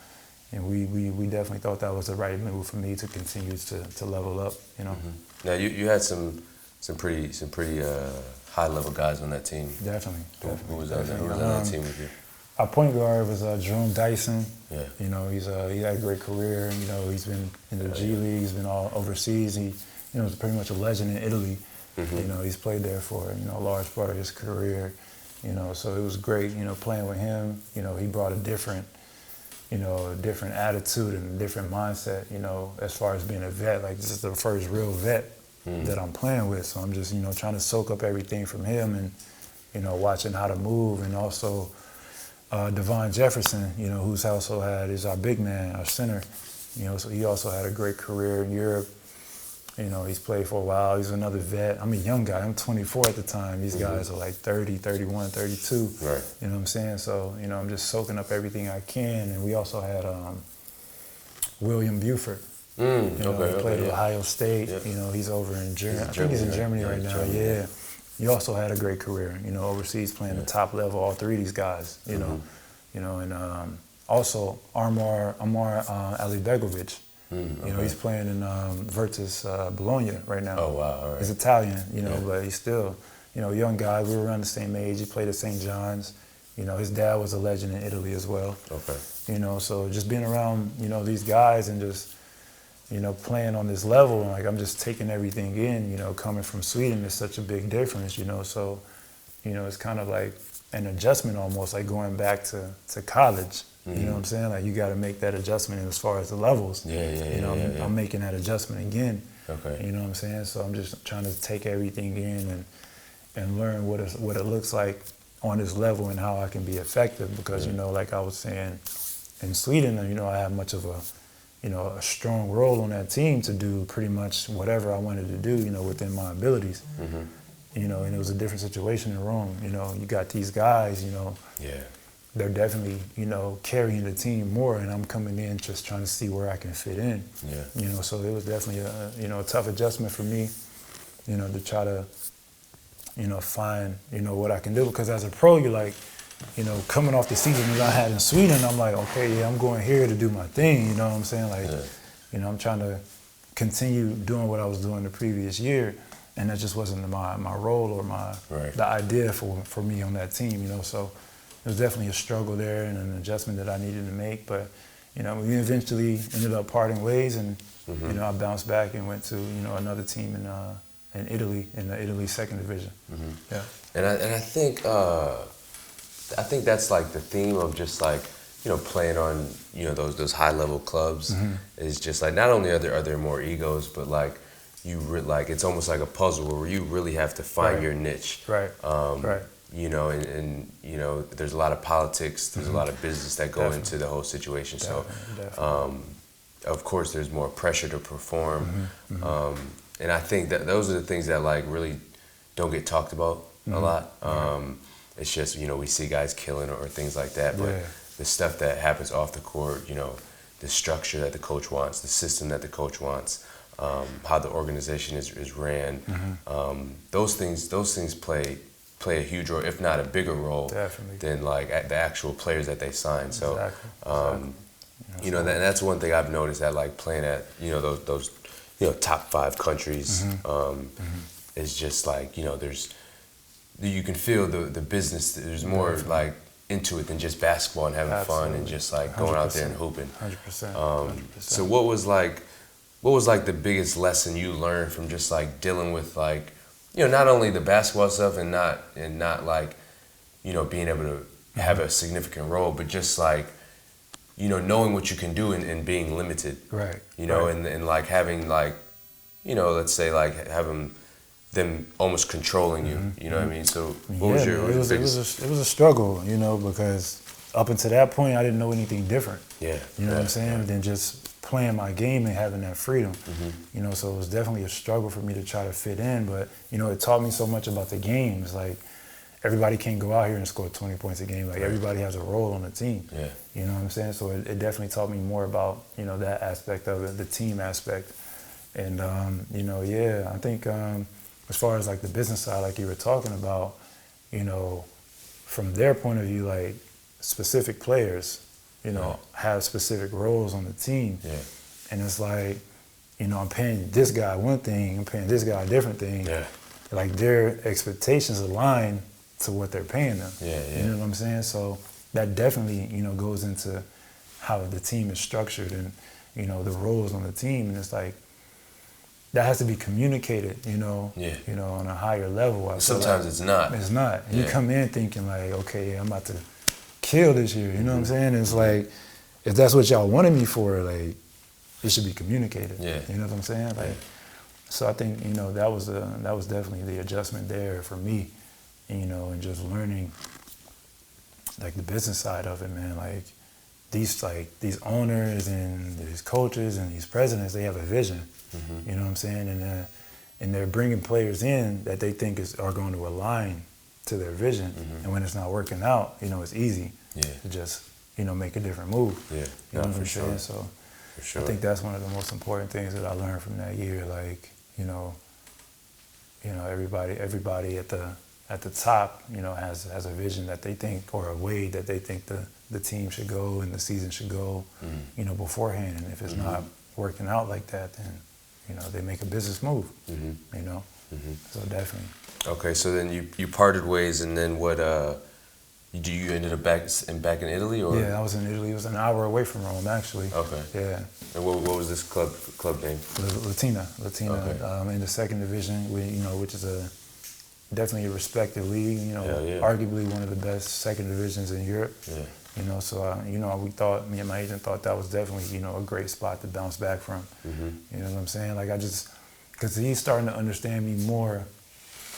And we definitely thought that was the right move for me to continue to level up, you know. Now you had some pretty high level guys on that team. Definitely. Who was on that team with you? Our point guard was Jerome Dyson. Yeah. You know, he had a great career. You know, he's been in the G League. He's been all overseas. He, you know, was pretty much a legend in Italy. You know, he's played there for, you know, a large part of his career. You know, so it was great, you know, playing with him. You know, he brought a different attitude and a different mindset, you know, as far as being a vet. Like, this is the first real vet that I'm playing with. So I'm just, you know, trying to soak up everything from him and, you know, watching how to move. And also Devon Jefferson, you know, who's also is our big man, our center. You know, so he also had a great career in Europe. You know, he's played for a while. He's another vet. I'm a young guy. I'm 24 at the time. These guys are like 30, 31, 32. Right. You know what I'm saying? So, you know, I'm just soaking up everything I can. And we also had William Buford. He played at Ohio State. Yeah. You know, he's over in Germany. I think he's in Germany right now. Yeah. He also had a great career, you know, overseas playing the top level, all three of these guys, you know. You know, and also Amar Alibegovic. You know, he's playing in Virtus Bologna right now. Oh, wow, all right. He's Italian, you know, but he's still, you know, a young guy. We were around the same age. He played at St. John's. You know, his dad was a legend in Italy as well. Okay. You know, so just being around, you know, these guys and just, you know, playing on this level, like I'm just taking everything in, you know, coming from Sweden is such a big difference, you know, so, you know, it's kind of like an adjustment almost, like going back to college. You know what I'm saying? Like, you got to make that adjustment as far as the levels. You know, I'm making that adjustment again. Okay. You know what I'm saying? So I'm just trying to take everything in and learn what it looks like on this level and how I can be effective. Because, you know, like I was saying, in Sweden, you know, I have much of a strong role on that team to do pretty much whatever I wanted to do, you know, within my abilities. You know, and it was a different situation in Rome. You know, you got these guys, you know. They're definitely, you know, carrying the team more, and I'm coming in just trying to see where I can fit in. You know, so it was definitely a tough adjustment for me, you know, to try to, you know, find, you know, what I can do. Because as a pro, you're like, you know, coming off the season that I had in Sweden, I'm like, okay, yeah, I'm going here to do my thing. You know what I'm saying? Like, you know, I'm trying to continue doing what I was doing the previous year, and that just wasn't my role or the idea for me on that team. You know, so. There was definitely a struggle there and an adjustment that I needed to make, but you know, we eventually ended up parting ways, and you know, I bounced back and went to, you know, another team in Italy, in the Italy second division. Yeah. And I think that's like the theme of just like, you know, playing on, you know, those high level clubs is just like, not only are there more egos, but like like it's almost like a puzzle where you really have to find your niche. Right. You know, and you know, there's a lot of politics, there's a lot of business that go into the whole situation. So, of course, there's more pressure to perform, and I think that those are the things that like really don't get talked about a lot. It's just, you know, we see guys killing or things like that, but the stuff that happens off the court, you know, the structure that the coach wants, the system that the coach wants, how the organization is ran, those things play a huge role, if not a bigger role, than like the actual players that they sign. So, you know, that's one thing I've noticed, that like playing at, you know, those you know, top 5 countries, is just like, you know, you can feel the business. There's more like into it than just basketball and having fun and just like going out there and hooping. 100%. So what was like the biggest lesson you learned from just like dealing with like, you know, not only the basketball stuff and not like, you know, being able to have a significant role, but just like, you know, knowing what you can do and being limited. Right. You know, and like having like, you know, let's say like having them almost controlling you. You know what I mean? So what Yeah, was your man, it was a struggle, you know, because up until that point I didn't know anything different. Yeah. You know what I'm saying? Than just playing my game and having that freedom. You know, so it was definitely a struggle for me to try to fit in, but you know, it taught me so much about the game. It's like everybody can't go out here and score 20 points a game. Like everybody has a role on the team. Yeah. You know what I'm saying? So it definitely taught me more about, you know, that aspect of it, the team aspect. And, you know, yeah, I think as far as like the business side, like you were talking about, you know, from their point of view, like specific players, you know, have specific roles on the team. Yeah. And it's like, you know, I'm paying this guy one thing, I'm paying this guy a different thing. Yeah. Like their expectations align to what they're paying them. Yeah. You know what I'm saying? So that definitely, you know, goes into how the team is structured and, you know, the roles on the team. And it's like, that has to be communicated, you know, you know, on a higher level. Sometimes it's not. It's not. You come in thinking like, okay, I'm about to kill this year. You know what I'm saying? It's like, if that's what y'all wanted me for, like, it should be communicated. Yeah. You know what I'm saying? Like, so I think, you know, that was definitely the adjustment there for me, you know, and just learning like the business side of it, man. Like these owners and these coaches and these presidents, they have a vision. You know what I'm saying? And they're bringing players in that they think are going to align to their vision. And when it's not working out, you know, it's easy to just, you know, make a different move. Yeah, you know what I'm sure. saying? So I think that's one of the most important things that I learned from that year. Like, you know, everybody at the top, you know, has a vision that they think, or a way that they think the team should go and the season should go, you know, beforehand. And if it's not working out like that, then, you know, they make a business move, you know? So definitely. Okay, so then you parted ways, and then what, you ended up back in Italy, or? Yeah, I was in Italy. It was an hour away from Rome, actually. Okay. Yeah. And what was this club name? Latina, Okay. in the second division, you know, which is definitely a respected league, you know, Yeah. arguably one of the best second divisions in Europe. Yeah. You know, so, you know, me and my agent thought that was definitely, you know, a great spot to bounce back from. You know what I'm saying? Like, because he's starting to understand me more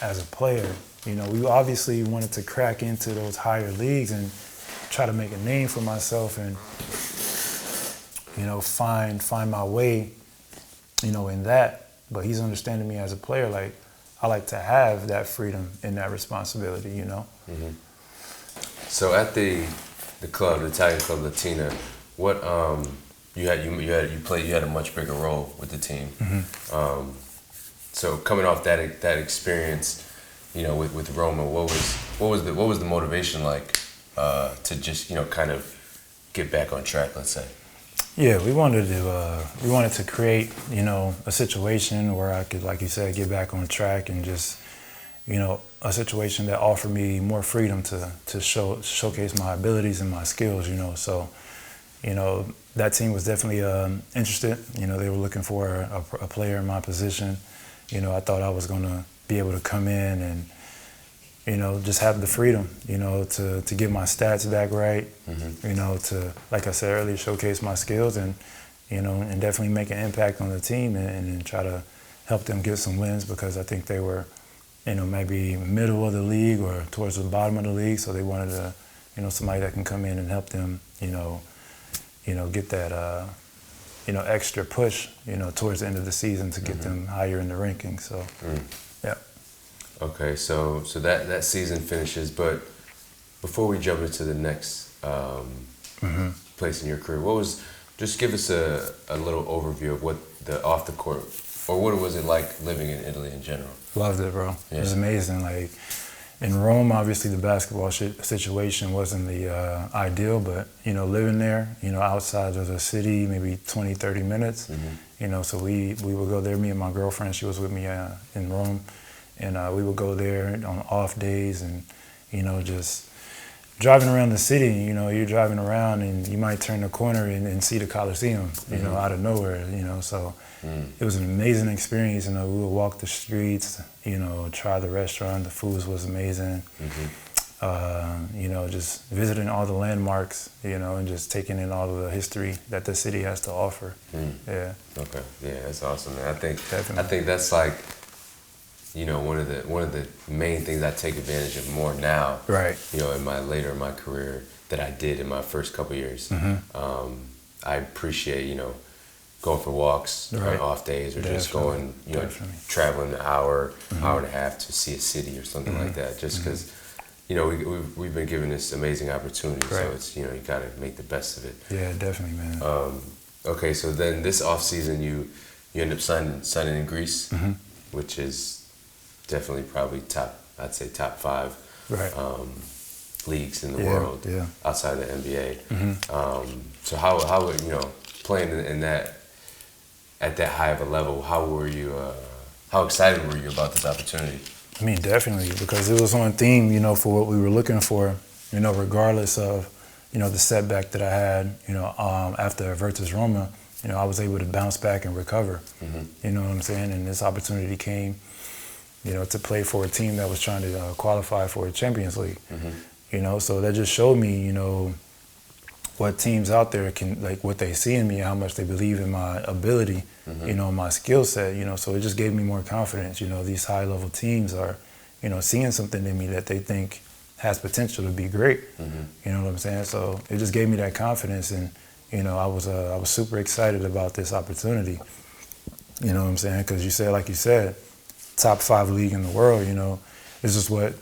as a player. You know, we obviously wanted to crack into those higher leagues and try to make a name for myself and, you know, find my way, you know, in that. But he's understanding me as a player. Like, I like to have that freedom and that responsibility, you know? So at the club, the Italian club Latina, what you had a much bigger role with the team. So coming off that experience, you know, with Roma, what was the motivation like to just, you know, kind of get back on track, let's say? Yeah, we wanted to create, you know, a situation where I could, like you said, get back on track and just, you know, a situation that offered me more freedom to showcase my abilities and my skills, you know. So, you know, that team was definitely interested. You know, they were looking for a player in my position. You know, I thought I was going to be able to come in and, you know, just have the freedom, you know, to get my stats back right, you know, to, like I said earlier, showcase my skills and, you know, and definitely make an impact on the team and try to help them get some wins, because I think they were, you know, maybe middle of the league or towards the bottom of the league. So they wanted to, you know, somebody that can come in and help them, you know, get that, you know, extra push, you know, towards the end of the season to get them higher in the rankings. So, yeah. Okay, so that season finishes, but before we jump into the next place in your career, just give us a little overview of what the off the court, or what was it like living in Italy in general? Loved it, bro. Yeah. It was amazing. Like, in Rome, obviously the basketball situation wasn't the ideal, but, you know, living there, you know, outside of the city, maybe 20, 30 minutes, you know, so we would go there, me and my girlfriend, she was with me in Rome, and we would go there on off days and, you know, just driving around the city. You know, you're driving around and you might turn the corner and see the Coliseum, you know, out of nowhere, you know, so it was an amazing experience. You know, we would walk the streets, you know, try the restaurant, the food was amazing. You know, just visiting all the landmarks, you know, and just taking in all of the history that the city has to offer. Yeah. Okay. Yeah, that's awesome, man. I think Definitely. that's like one of the main things I take advantage of more now, Right. in my career that I did in my first couple years. I appreciate, going for walks on off days or just going, traveling an hour, hour and a half to see a city or something like that. Just because, we've been given this amazing opportunity, so it's, you got to make the best of it. Yeah, definitely, man. Okay, so then this off season, you end up signing in Greece, which is definitely probably I'd say top 5 leagues in the world outside of the NBA. So how would, playing in that, at that high of a level, how excited were you about this opportunity? I mean, definitely, because it was on theme, for what we were looking for, regardless of, the setback that I had, after Virtus Roma, I was able to bounce back and recover. You know what I'm saying? And this opportunity came, to play for a team that was trying to qualify for a Champions League. So that just showed me, what teams out there can, like, what they see in me, how much they believe in my ability, my skill set, so it just gave me more confidence. These high-level teams are, seeing something in me that they think has potential to be great. You know what I'm saying? So it just gave me that confidence, and, I was super excited about this opportunity. You know what I'm saying? Because like you said, top 5 league in the world, this is what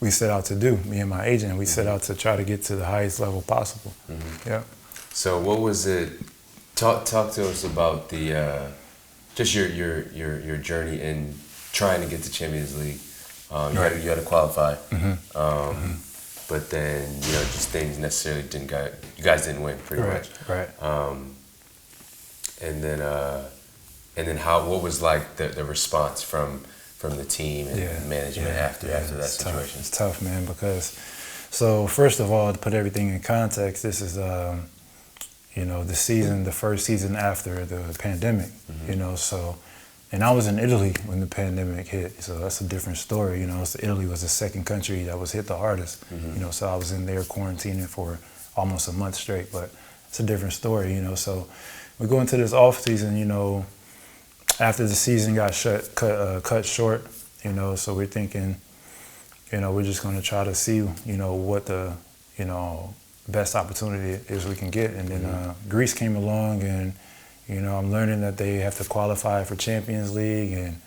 we set out to do, me and my agent. We set out to try to get to the highest level possible. Yeah. So what was it? Talk to us about the just your journey in trying to get to Champions League. You had to qualify, but then just things necessarily didn't go. You guys didn't win, pretty much. Right. And then what was like the response from the team and management after that situation? It's tough, man, because, so first of all, to put everything in context, this is, the first season after the pandemic, so, and I was in Italy when the pandemic hit, so that's a different story, so Italy was the second country that was hit the hardest, so I was in there quarantining for almost a month straight, but it's a different story, so we go into this off season, after the season got cut short, so we're thinking, we're just going to try to see, what the, best opportunity is we can get. And then Greece came along, and, I'm learning that they have to qualify for Champions League, and,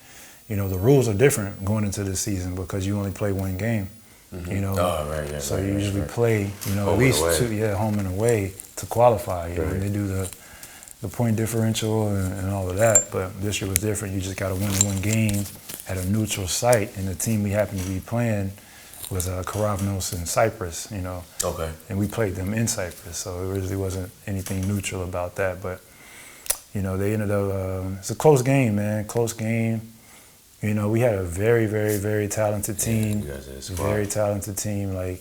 the rules are different going into the season because you only play one game, So you usually play, at least 2, home and away to qualify, and they do the point differential and all of that, but this year was different. You just got to win one game at a neutral site, and the team we happened to be playing was Karavnos in Cyprus, Okay. And we played them in Cyprus, so it really wasn't anything neutral about that, but, they ended up, it's a close game, man, close game. We had a very, very, very talented team. You guys had a squad. Very talented team, like,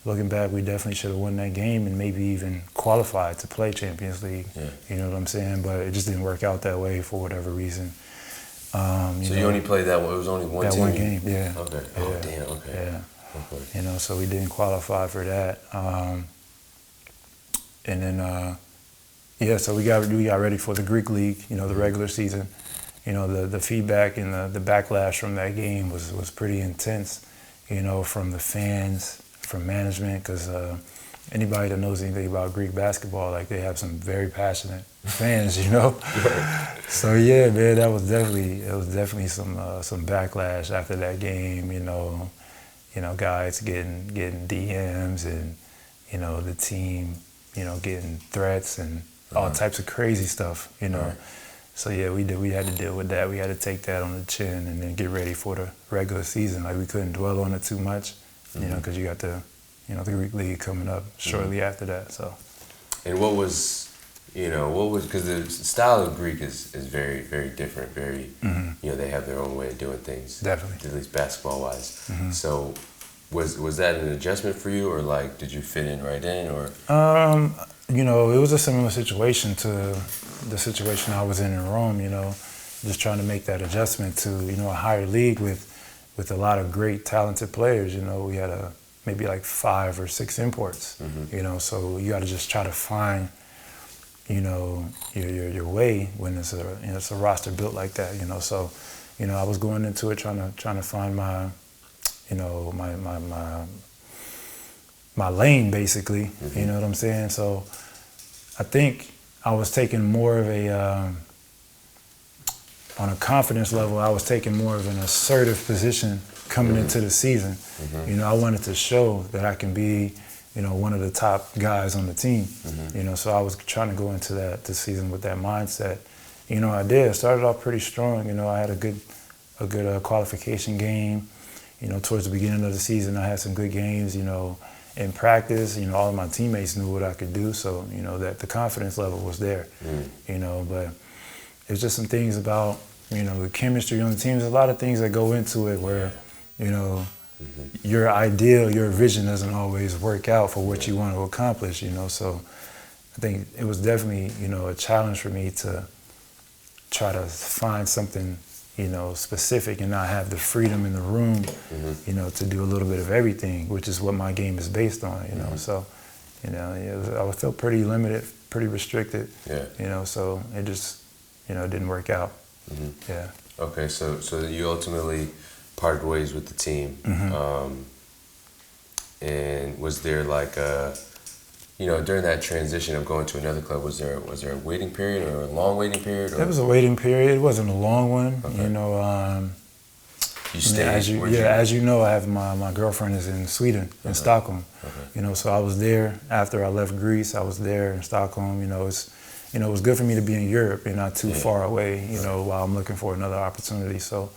looking back, we definitely should have won that game and maybe even qualified to play Champions League. Yeah. You know what I'm saying? But it just didn't work out that way for whatever reason. You only played that one? It was only one team? That one game, yeah. Okay. Yeah. Oh, damn, okay. Yeah. Okay. So we didn't qualify for that. And then, so we got ready for the Greek League, the regular season. The feedback and the backlash from that game was pretty intense, from the fans, from management, because anybody that knows anything about Greek basketball, like, they have some very passionate fans, So yeah, man, it was definitely some backlash after that game, guys getting DMs and the team, getting threats and all types of crazy stuff, So yeah, we had to deal with that. We had to take that on the chin and then get ready for the regular season. Like, we couldn't dwell on it too much, because you got the Greek League coming up shortly after that. So. And what was, because the style of Greek is very, very different. Very, they have their own way of doing things. Definitely. At least basketball wise. So, was that an adjustment for you, or like, did you fit in right in, or? It was a similar situation to the situation I was in Rome, just trying to make that adjustment to, a higher league with a lot of great, talented players. We had maybe like 5 or 6 imports, so you got to just try to find, your way when it's a roster built like that, So I was going into it trying to find my, my lane, basically. You know what I'm saying? So I think I was taking more of a, on a confidence level, I was taking more of an assertive position coming into the season. I wanted to show that I can be, one of the top guys on the team. So I was trying to go into this season with that mindset. I did. Started off pretty strong. I had a good qualification game. Towards the beginning of the season, I had some good games. In practice, all of my teammates knew what I could do. So, that the confidence level was there. But it's just some things about, the chemistry on the team. There's a lot of things that go into it where, your ideal, your vision doesn't always work out for what you want to accomplish. So I think it was definitely, a challenge for me to try to find something, specific and not have the freedom in the room, to do a little bit of everything, which is what my game is based on, So, I felt pretty limited, pretty restricted, so it just, it didn't work out. Yeah. Okay, so you ultimately parted ways with the team. And was there like a, during that transition of going to another club, was there a waiting period or a long waiting period? Or? There was a waiting period. It wasn't a long one. Okay. You stayed. As you know, I have my girlfriend is in Sweden, in Stockholm. So I was there after I left Greece. I was there in Stockholm. It was good for me to be in Europe and not too far away. While I'm looking for another opportunity. So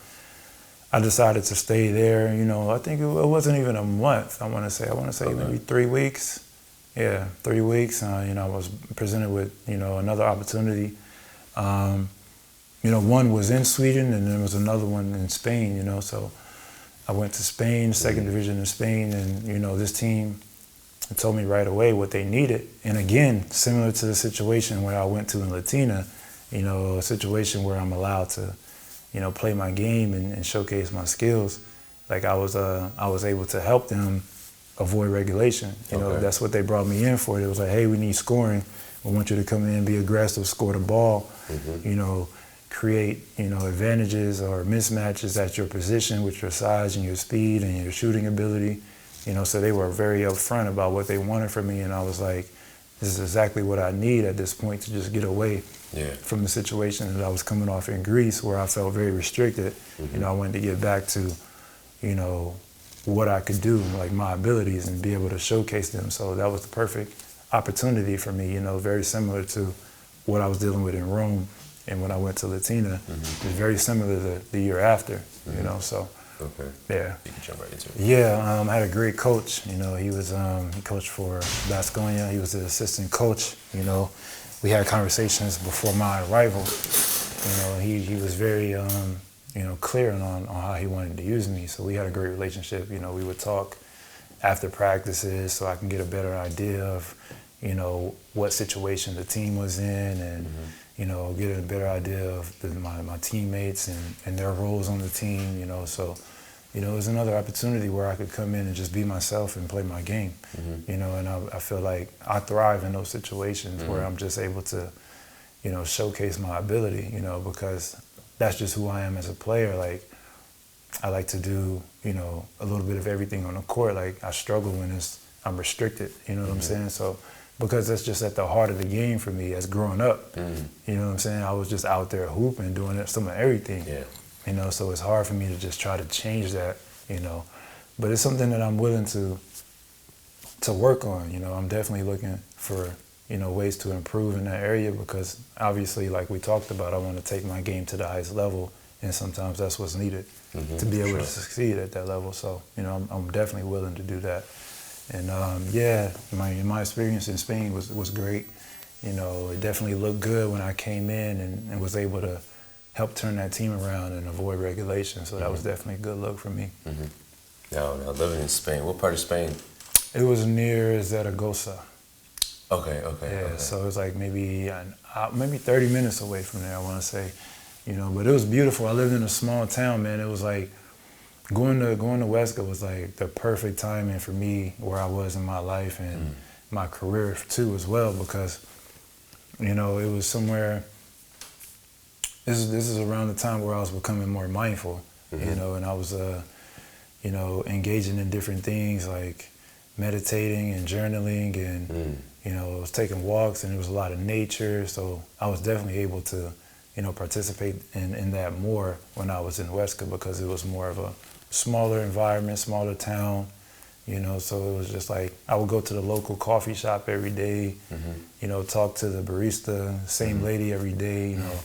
I decided to stay there. I think it wasn't even a month. I want to say maybe 3 weeks. Yeah, 3 weeks. I was presented with another opportunity. One was in Sweden, and there was another one in Spain. So I went to Spain, second division in Spain, and this team told me right away what they needed. And again, similar to the situation where I went to in Latina, a situation where I'm allowed to, play my game and showcase my skills. Like I was able to help them avoid regulation. That's what they brought me in for. It was like, hey, we need scoring. We want you to come in, be aggressive, score the ball, create, advantages or mismatches at your position with your size and your speed and your shooting ability. So they were very upfront about what they wanted from me, and I was like, this is exactly what I need at this point to just get away from the situation that I was coming off in Greece, where I felt very restricted. I wanted to get back to, what I could do, like my abilities, and be able to showcase them. So that was the perfect opportunity for me, very similar to what I was dealing with in Rome and when I went to Latina. It was very similar to the year after, so. Okay. Yeah. You can jump right into it. Yeah, I had a great coach. He coached for Baskonia. He was the assistant coach. We had conversations before my arrival. He was very, clear on how he wanted to use me. So we had a great relationship. We would talk after practices so I can get a better idea of, what situation the team was in, and get a better idea of my teammates and their roles on the team. So it was another opportunity where I could come in and just be myself and play my game. And I feel like I thrive in those situations where I'm just able to, showcase my ability. Because that's just who I am as a player. Like, I like to do, a little bit of everything on the court. Like, I struggle when I'm restricted, what I'm saying? So, because that's just at the heart of the game for me as growing up. You know what I'm saying? I was just out there hooping, doing some of everything. So it's hard for me to just try to change that, But it's something that I'm willing to work on. I'm definitely looking for, ways to improve in that area, because obviously, like we talked about, I want to take my game to the highest level, and sometimes that's what's needed to be able to succeed at that level. So, I'm definitely willing to do that. And my experience in Spain was great. It definitely looked good when I came in and was able to help turn that team around and avoid regulation. So that was definitely a good look for me. Now living in Spain, what part of Spain? It was near Zaragoza. Okay. So it was like maybe 30 minutes away from there, I want to say. But it was beautiful. I lived in a small town, man. It was like going to Huesca was like the perfect timing for me, where I was in my life and my career too as well, because it was somewhere. this is around the time where I was becoming more mindful, you know, and I was, you know, engaging in different things like meditating and journaling and, you know, I was taking walks and there was a lot of nature. So I was definitely able to, you know, participate in that more when I was in Weska because it was more of a smaller environment, smaller town, you know, so it was just like I would go to the local coffee shop every day, you know, talk to the barista, same lady every day, you know.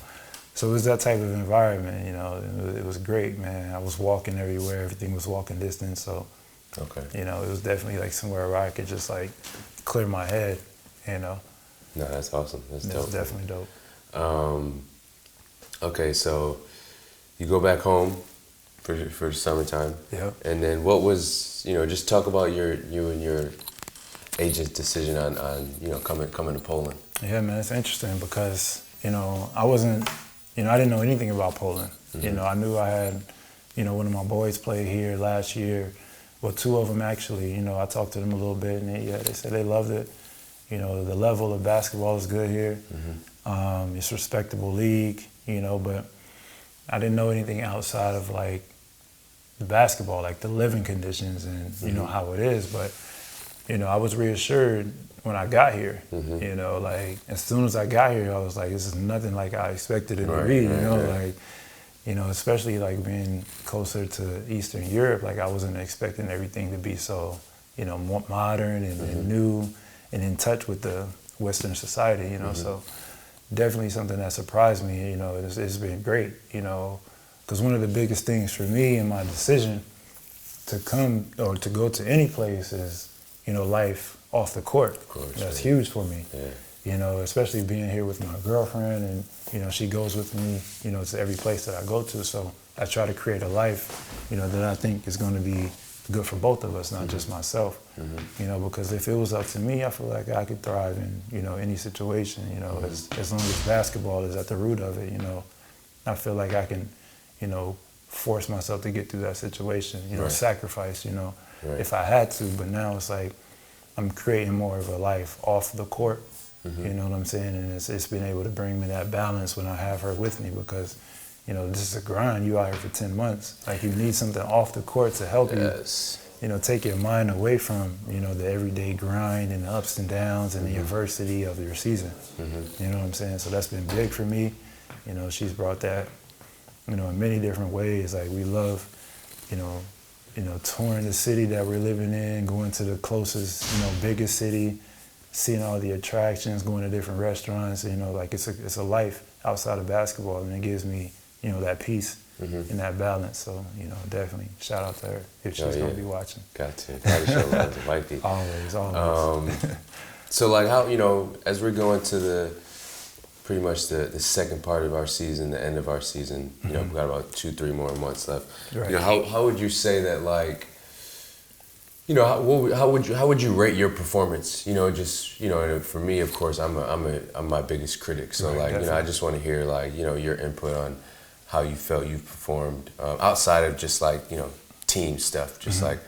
So it was that type of environment, you know, it was great, man. I was walking everywhere, everything was walking distance, so, you know, it was definitely like somewhere where I could just like clear my head, you know. No, that's awesome. That's dope. That's definitely dope. Okay, so you go back home for summertime. Yeah. And then what was, you know, just talk about you and your agent's decision on you know, coming to Poland. Yeah, man, it's interesting because, you know, I wasn't, you know, I didn't know anything about Poland. You know, I knew I had, you know, one of my boys played here last year. Well, two of them actually, you know, I talked to them a little bit and they said they loved it. You know, the level of basketball is good here. It's a respectable league, you know, but I didn't know anything outside of like the basketball, like the living conditions and, you know, how it is. But, you know, I was reassured when I got here, you know, like as soon as I got here, I was like, this is nothing like I expected it to be, you know, like, you know, especially like being closer to Eastern Europe, like I wasn't expecting everything to be so, you know, more modern and new and in touch with the Western society, you know, so definitely something that surprised me, you know, it's been great, you know, because one of the biggest things for me in my decision to come or to go to any place is, you know, life off the court. Of course, that's huge for me. You know, especially being here with my girlfriend and, you know, she goes with me, you know, to every place that I go to. So I try to create a life, you know, that I think is going to be good for both of us, not just myself. You know, because if it was up to me, I feel like I could thrive in, you know, any situation, you know, as long as basketball is at the root of it, you know. I feel like I can, you know, force myself to get through that situation, you know, sacrifice, you know, if I had to. But now it's like I'm creating more of a life off the court, you know what I'm saying? And it's been able to bring me that balance when I have her with me because, you know, this is a grind. You out here for 10 months. Like you need something off the court to help you know, take your mind away from, you know, the everyday grind and the ups and downs and the adversity of your season. You know what I'm saying? So that's been big for me. You know, she's brought that, you know, in many different ways. Like we love, you know, touring the city that we're living in, going to the closest, you know, biggest city, seeing all the attractions, going to different restaurants. You know, like it's a life outside of basketball, and it gives me, you know, that peace and that balance. So, you know, definitely shout out to her if she's gonna be watching. Got to show love to Mikey. Always. So like how, you know, as we're going to pretty much the second part of our season, the end of our season, you know, we've got about 2-3 more months left. You know, how would you say that, like, you know, how would you rate your performance? You know, just, you know, and for me, of course, I'm my biggest critic. So like, definitely. You know, I just want to hear like, you know, your input on how you felt you've performed outside of just like, you know, team stuff. Just like,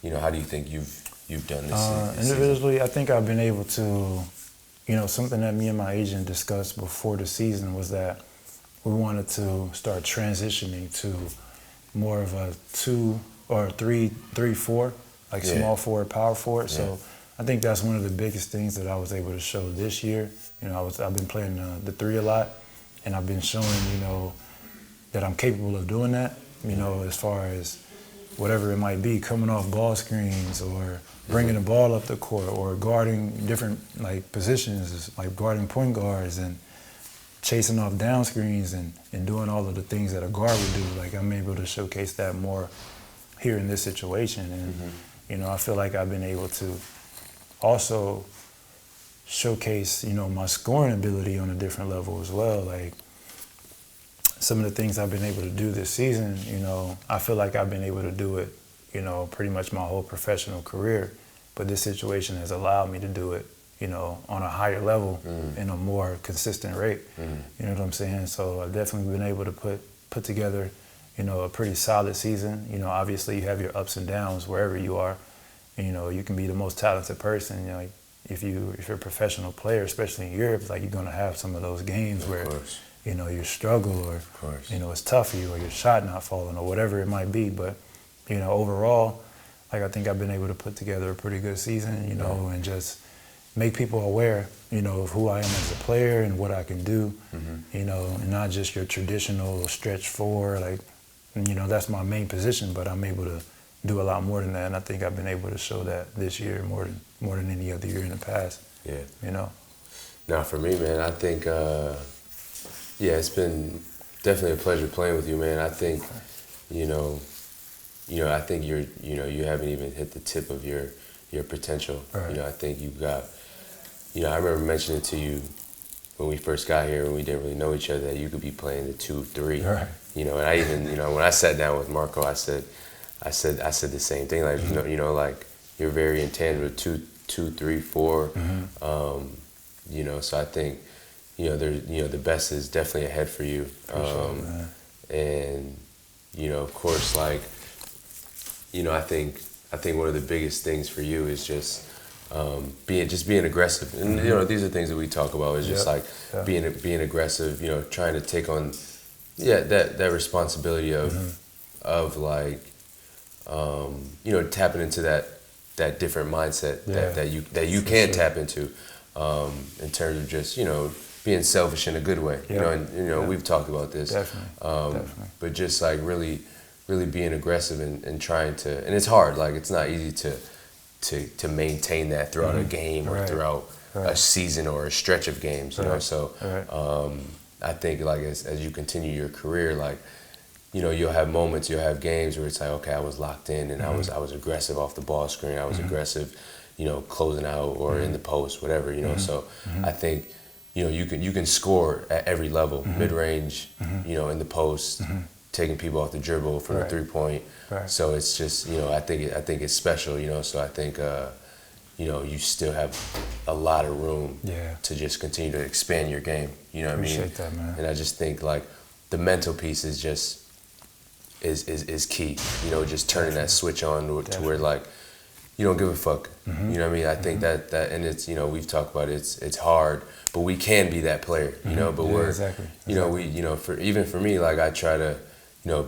you know, how do you think you've done this? Individually, I think I've been able to. You know, something that me and my agent discussed before the season was that we wanted to start transitioning to more of a 2 or 3-4, like small forward, power forward. So I think that's one of the biggest things that I was able to show this year. You know, I've been playing the 3 a lot, and I've been showing, you know, that I'm capable of doing that, you know, as far as whatever it might be, coming off ball screens or bringing the ball up the court or guarding different like positions, like guarding point guards and chasing off down screens and doing all of the things that a guard would do. Like I'm able to showcase that more here in this situation. And, you know, I feel like I've been able to also showcase, you know, my scoring ability on a different level as well. Like some of the things I've been able to do this season, you know, I feel like I've been able to do it, you know, pretty much my whole professional career. But this situation has allowed me to do it, you know, on a higher level in a more consistent rate. You know what I'm saying? So I've definitely been able to put together, you know, a pretty solid season. You know, obviously you have your ups and downs wherever you are. And, you know, you can be the most talented person, you know, if you're a professional player, especially in Europe, like you're gonna have some of those games where, your struggle or, it's tough for you or your shot not falling or whatever it might be. But, overall, like I think I've been able to put together a pretty good season, and just make people aware, of who I am as a player and what I can do, and not just your traditional stretch four, like, that's my main position, but I'm able to do a lot more than that, and I think I've been able to show that this year more than any other year in the past. Yeah. Now, for me, man, I think, it's been definitely a pleasure playing with you, man. I think, I think you haven't even hit the tip of your potential. Right. I think you've got, I remember mentioning to you when we first got here and we didn't really know each other that you could be playing the 2-3. Right. And I even, when I sat down with Marco, I said the same thing. Like, like you're very intangible, 2, 3, 4. So I think, there's, the best is definitely ahead for you. And, of course, like, I think one of the biggest things for you is just being aggressive. And, these are things that we talk about is just being aggressive, trying to take on, that responsibility of like, tapping into that different mindset that you can tap into, in terms of just, being selfish in a good way, and we've talked about this, definitely. But just like really being aggressive and trying to, and it's hard, like it's not easy to maintain that throughout a game or throughout a season or a stretch of games, so I think like as you continue your career, like, you'll have moments, you'll have games where it's like, okay, I was locked in and I was aggressive off the ball screen, I was aggressive, closing out or in the post, whatever, so I think, you can score at every level, mid-range, in the post, taking people off the dribble from the 3-point. So it's just, I think it's special, so I think, you still have a lot of room to just continue to expand your game, what I mean? Appreciate that, man. And I just think like the mental piece is just, is key, just turning that switch on to where like, you don't give a fuck, you know what I mean? I think that, and it's, we've talked about it, it's hard, but we can be that player, but we're, even for me, like I try to,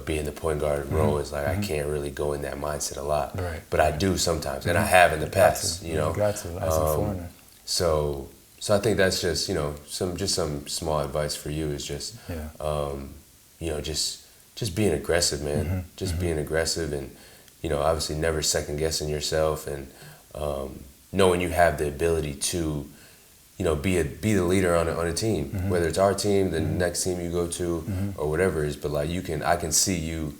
being the point guard role is like, I can't really go in that mindset a lot, but I do sometimes, and I have in the past, You got to, as a foreigner. So I think that's just, some small advice for you is just, just being aggressive, man, just being aggressive and, obviously never second guessing yourself and knowing you have the ability to, be the leader on a team, whether it's our team, the next team you go to, or whatever it is. But like I can see you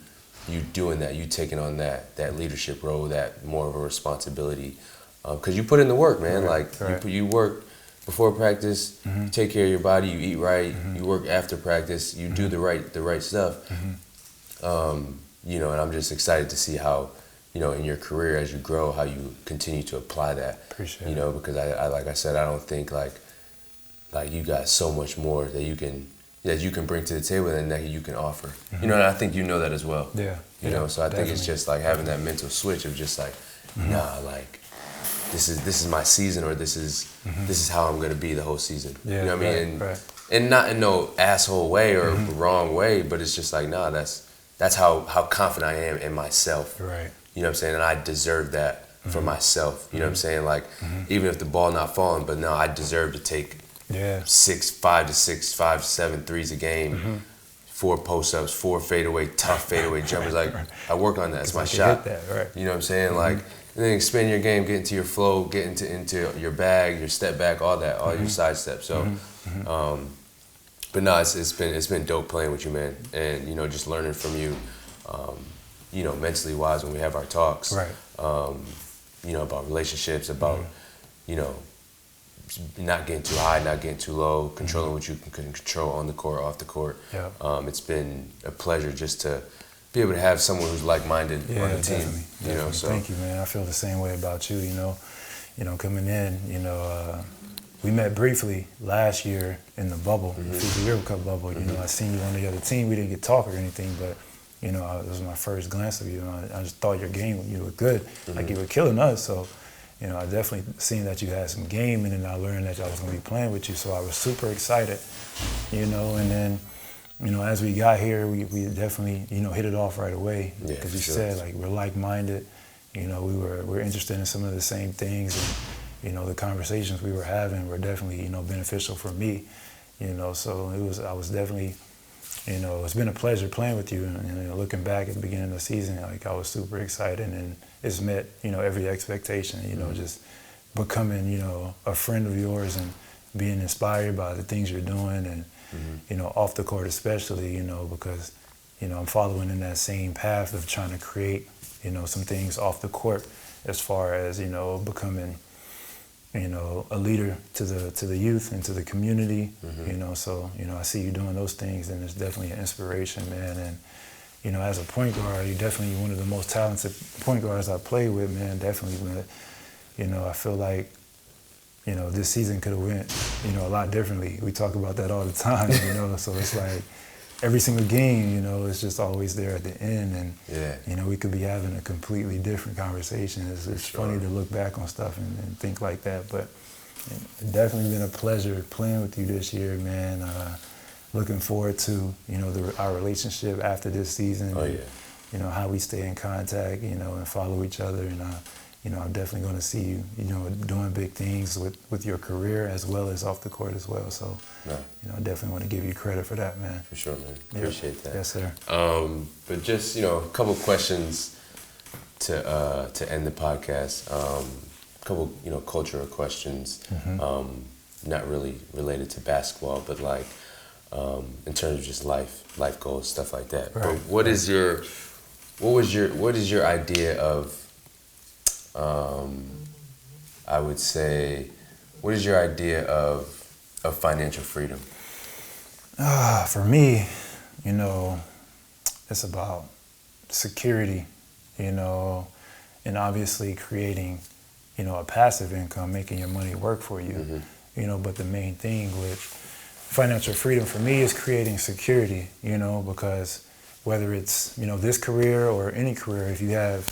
doing that, you taking on that leadership role, that more of a responsibility, because you put in the work, man. You work before practice, you take care of your body, you eat right, you work after practice, you do the right stuff. And I'm just excited to see how, in your career as you grow, how you continue to apply that. Appreciate it. Because I like I said, I don't think like you got so much more that you can bring to the table and that you can offer. And I think that as well. So I think it's just like having that mental switch of just like, nah, like this is my season, or this is how I'm gonna be the whole season. You know what I mean? And not in no asshole way or wrong way, but it's just like, nah, that's how confident I am in myself. Right. You know what I'm saying? And I deserve that for myself. You know what I'm saying? Like, even if the ball not falling, but no, I deserve to take 5 to 7 threes a game, 4 post-ups, 4 tough fadeaway jumpers. Like, I work on that. It's my shot. Hit that, right. You know what I'm saying? Like, and then expand your game, get into your flow, get into your bag, your step back, all that, all your side steps. So, but no, it's been dope playing with you, man. And, just learning from you, mentally wise when we have our talks, about relationships, about, not getting too high, not getting too low, controlling what you can control on the court, off the court. It's been a pleasure just to be able to have someone who's like-minded on the team. Definitely. So thank you, man. I feel the same way about you. Coming in, we met briefly last year in the bubble, the FIBA Euro Cup bubble. I seen you on the other team. We didn't get talk or anything, but it was my first glance of you, and I just thought your game, you were good, like you were killing us. So, I definitely seen that you had some game, and then I learned that I was going to be playing with you, so I was super excited, and then, as we got here, we definitely, hit it off right away, because you said, like, we're like-minded, we're interested in some of the same things, and, the conversations we were having were definitely, beneficial for me, so I was definitely, it's been a pleasure playing with you, and looking back at the beginning of the season, like, I was super excited, and it's met, every expectation, just becoming, a friend of yours and being inspired by the things you're doing, and, off the court especially, because, I'm following in that same path of trying to create, some things off the court as far as, becoming, a leader to the youth and to the community, so, I see you doing those things, and it's definitely an inspiration, man, and, as a point guard, you're definitely one of the most talented point guards I played with, man, definitely, but, I feel like, this season could have went, a lot differently. We talk about that all the time, so it's like every single game, it's just always there at the end, and, we could be having a completely different conversation. It's funny to look back on stuff and think like that, but it's definitely been a pleasure playing with you this year, man. Looking forward to, our relationship after this season, and, how we stay in contact, and follow each other, and, I'm definitely going to see you, doing big things with your career as well as off the court as well. So, I definitely want to give you credit for that, man. For sure, man. Appreciate that. Yes, sir. But just, a couple questions to end the podcast. A couple, cultural questions. Not really related to basketball, but like in terms of just life goals, stuff like that. Right. But what is your idea of I would say, what is your idea of financial freedom? For me, it's about security, and obviously creating, a passive income, making your money work for you, but the main thing with financial freedom for me is creating security, because whether it's, this career or any career, if you have,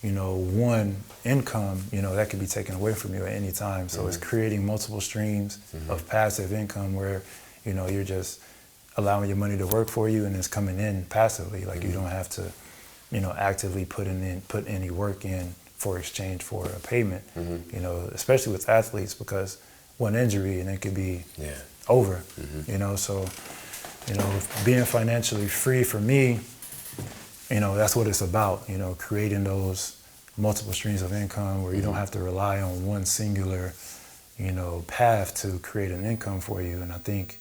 one income, that could be taken away from you at any time. So it's creating multiple streams of passive income where, you're just allowing your money to work for you, and it's coming in passively. Like you don't have to, actively put any work in for exchange for a payment, especially with athletes, because one injury and it could be over, so, being financially free for me, that's what it's about, creating those multiple streams of income where you don't have to rely on one singular, path to create an income for you. And I think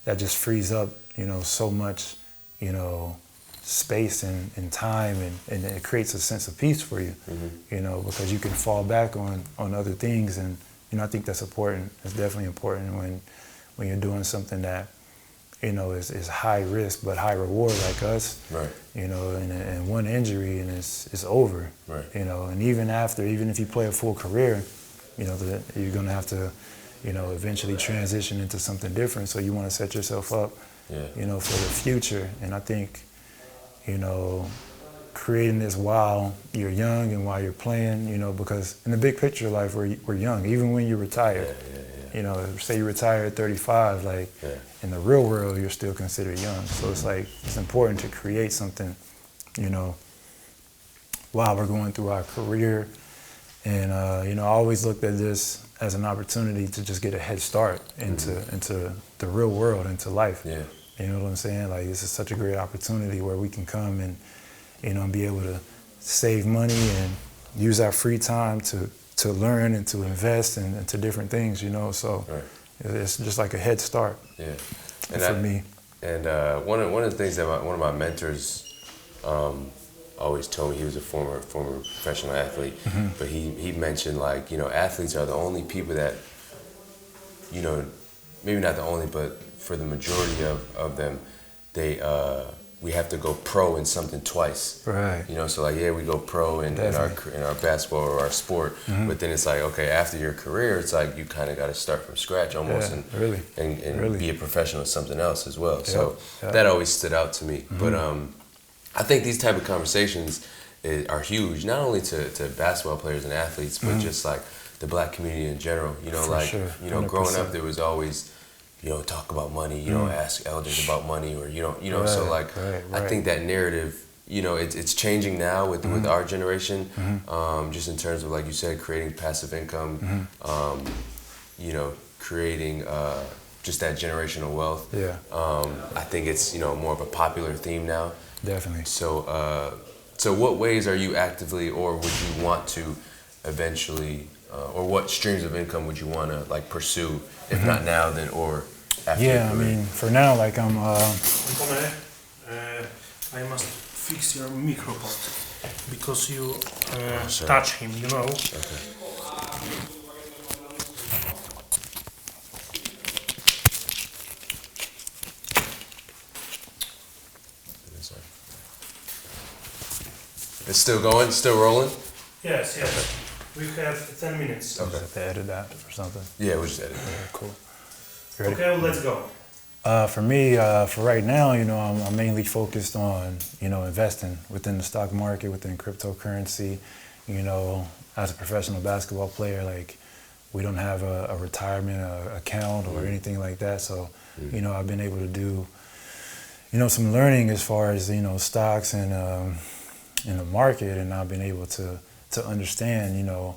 that just frees up, so much, space and time, and it creates a sense of peace for you, because you can fall back on other things. And, I think that's important. It's definitely important when you're doing something that, is high risk but high reward like us, right? And one injury and it's over, right? And even if you play a full career, you're gonna have to, eventually transition into something different. So you want to set yourself up, for the future. And I think, creating this while you're young and while you're playing, because in the big picture of life, we're young, even when you're retired. Say you retire at 35, in the real world, you're still considered young. So it's important to create something, while we're going through our career. And, I always looked at this as an opportunity to just get a head start into the real world, into life. Yeah. You know what I'm saying? Like, this is such a great opportunity where we can come and, and be able to save money and use our free time to learn and to invest into different things, so it's just like a head start for me. And one of the things that one of my mentors always told me, he was a former professional athlete, but he mentioned, like, athletes are the only people that, maybe not the only, but for the majority of them, we have to go pro in something twice. Right. So like, we go pro in our basketball or our sport, but then it's like, okay, after your career, it's like you kind of got to start from scratch almost, and really be a professional in something else as well. So that always stood out to me. But I think these type of conversations, are huge, not only to basketball players and athletes, but just like the Black community in general. You know, For like sure. you know, growing 100%. up, there was always, you know, talk about money. You know, ask elders about money, or you know. So like, right. I think that narrative, you know, it's changing now with our generation. Just in terms of, like you said, creating passive income. You know, creating just that generational wealth. Yeah. I think it's, you know, more of a popular theme now. Definitely. So, so what ways are you actively, or would you want to eventually, or what streams of income would you want to like pursue, if not now, then or after? Yeah, I mean, for now, like I'm. I must fix your microphone because you sorry. touch him, you know. Okay. It's still going, still rolling? Yes. We have 10 minutes. Just have to edit that or something. Yeah, we'll just edit. Yeah, cool. You ready? Okay, well, let's go. For me, for right now, you know, I'm mainly focused on, you know, investing within the stock market, within cryptocurrency. You know, as a professional basketball player, like, we don't have a retirement account or anything like that. So, you know, I've been able to do, you know, some learning as far as, you know, stocks and in the market, and I've been able to understand, you know,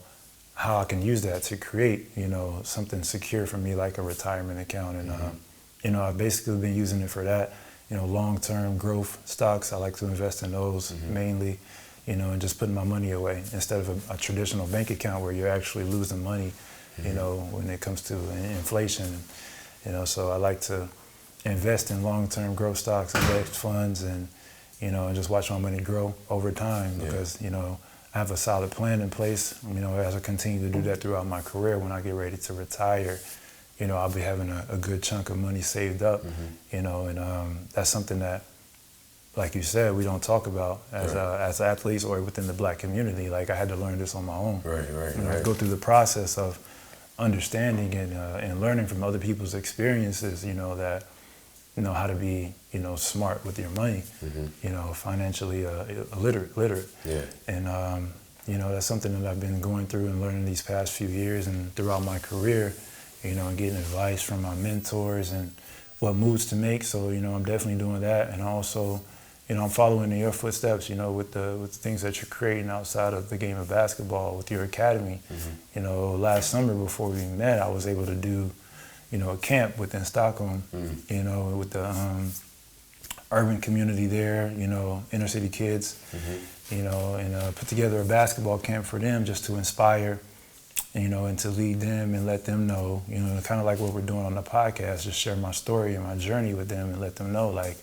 how I can use that to create, you know, something secure for me, like a retirement account. And, you know, I've basically been using it for that, you know, long-term growth stocks. I like to invest in those mainly, you know, and just putting my money away instead of a traditional bank account where you're actually losing money, you know, when it comes to inflation. You know, so I like to invest in long-term growth stocks, index funds, and, you know, and just watch my money grow over time because, you know, I have a solid plan in place. You know, as I continue to do that throughout my career, when I get ready to retire, you know, I'll be having a good chunk of money saved up, you know, and that's something that, like you said, we don't talk about as athletes or within the Black community. Like, I had to learn this on my own. Right. Go through the process of understanding and learning from other people's experiences, you know, that, you know, how to be, you know, smart with your money, you know, financially literate. Yeah. And, you know, that's something that I've been going through and learning these past few years and throughout my career, you know, and getting advice from my mentors and what moves to make. So, you know, I'm definitely doing that. And also, you know, I'm following in your footsteps, you know, with the things that you're creating outside of the game of basketball with your academy. You know, last summer before we met, I was able to do, you know, a camp within Stockholm, you know, with the urban community there, you know, inner city kids, you know, and put together a basketball camp for them just to inspire, you know, and to lead them and let them know, you know, kind of like what we're doing on the podcast, just share my story and my journey with them and let them know, like,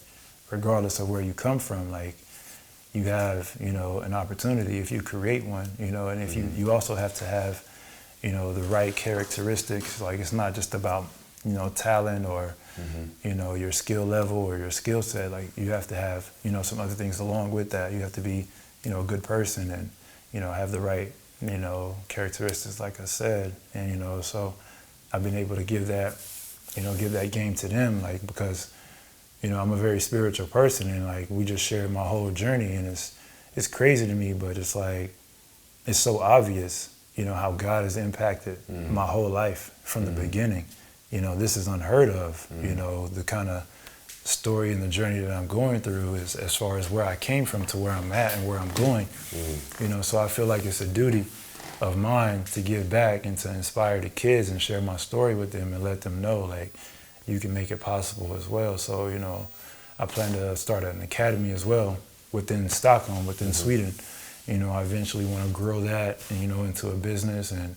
regardless of where you come from, like, you have, you know, an opportunity if you create one, you know, and if you also have to have, you know, the right characteristics. Like, it's not just about, you know, talent or, you know, your skill level or your skill set. Like, you have to have, you know, some other things along with that. You have to be, you know, a good person and, you know, have the right, you know, characteristics, like I said. And, you know, so I've been able to give that, you know, give that game to them, like, because, you know, I'm a very spiritual person, and, like, we just shared my whole journey, and it's crazy to me, but it's like, it's so obvious, you know, how God has impacted my whole life from the beginning. You know, this is unheard of, you know, the kind of story and the journey that I'm going through is as far as where I came from to where I'm at and where I'm going. You know, so I feel like it's a duty of mine to give back and to inspire the kids and share my story with them and let them know, like, you can make it possible as well. So, you know, I plan to start an academy as well within Stockholm, within Sweden. You know, I eventually want to grow that, and, you know, into a business and,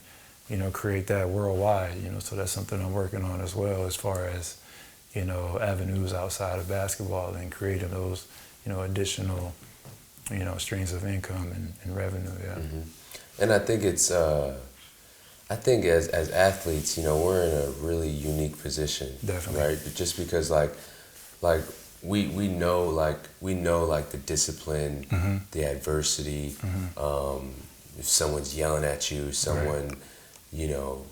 you know, create that worldwide, you know, so that's something I'm working on as well, as far as, you know, avenues outside of basketball and creating those, you know, additional, you know, streams of income and revenue, And I think it's, I think as athletes, you know, we're in a really unique position. Definitely. Right? Just because like we know the discipline, the adversity, if someone's yelling at you, someone, you know,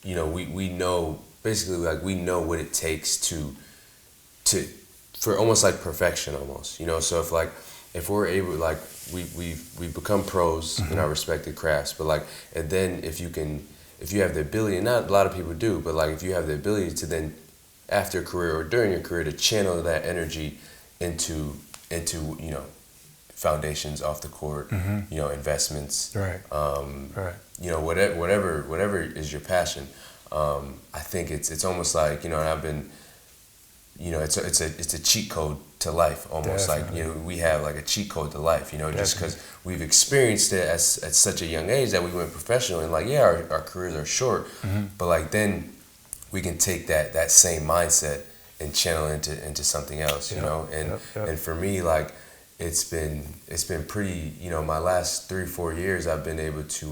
we know, basically, like, we know what it takes for almost like perfection almost, you know. So if we're able, like, we've become pros in our respective crafts, but like, and then if you have the ability, and not a lot of people do, but like if you have the ability to then, after a career or during your career, to channel that energy into you know, foundations off the court, you know, investments, Right. you know, whatever is your passion. I think it's almost like, you know, and I've been, you know, it's a cheat code to life, almost. Definitely. Like, you know, we have like a cheat code to life, you know, just Definitely. because we've experienced it at such a young age that we went professional, and like, yeah, our careers are short, but like then we can take that same mindset and channel into something else, you know. And for me, like, it's been pretty, you know, my last 3-4 years I've been able to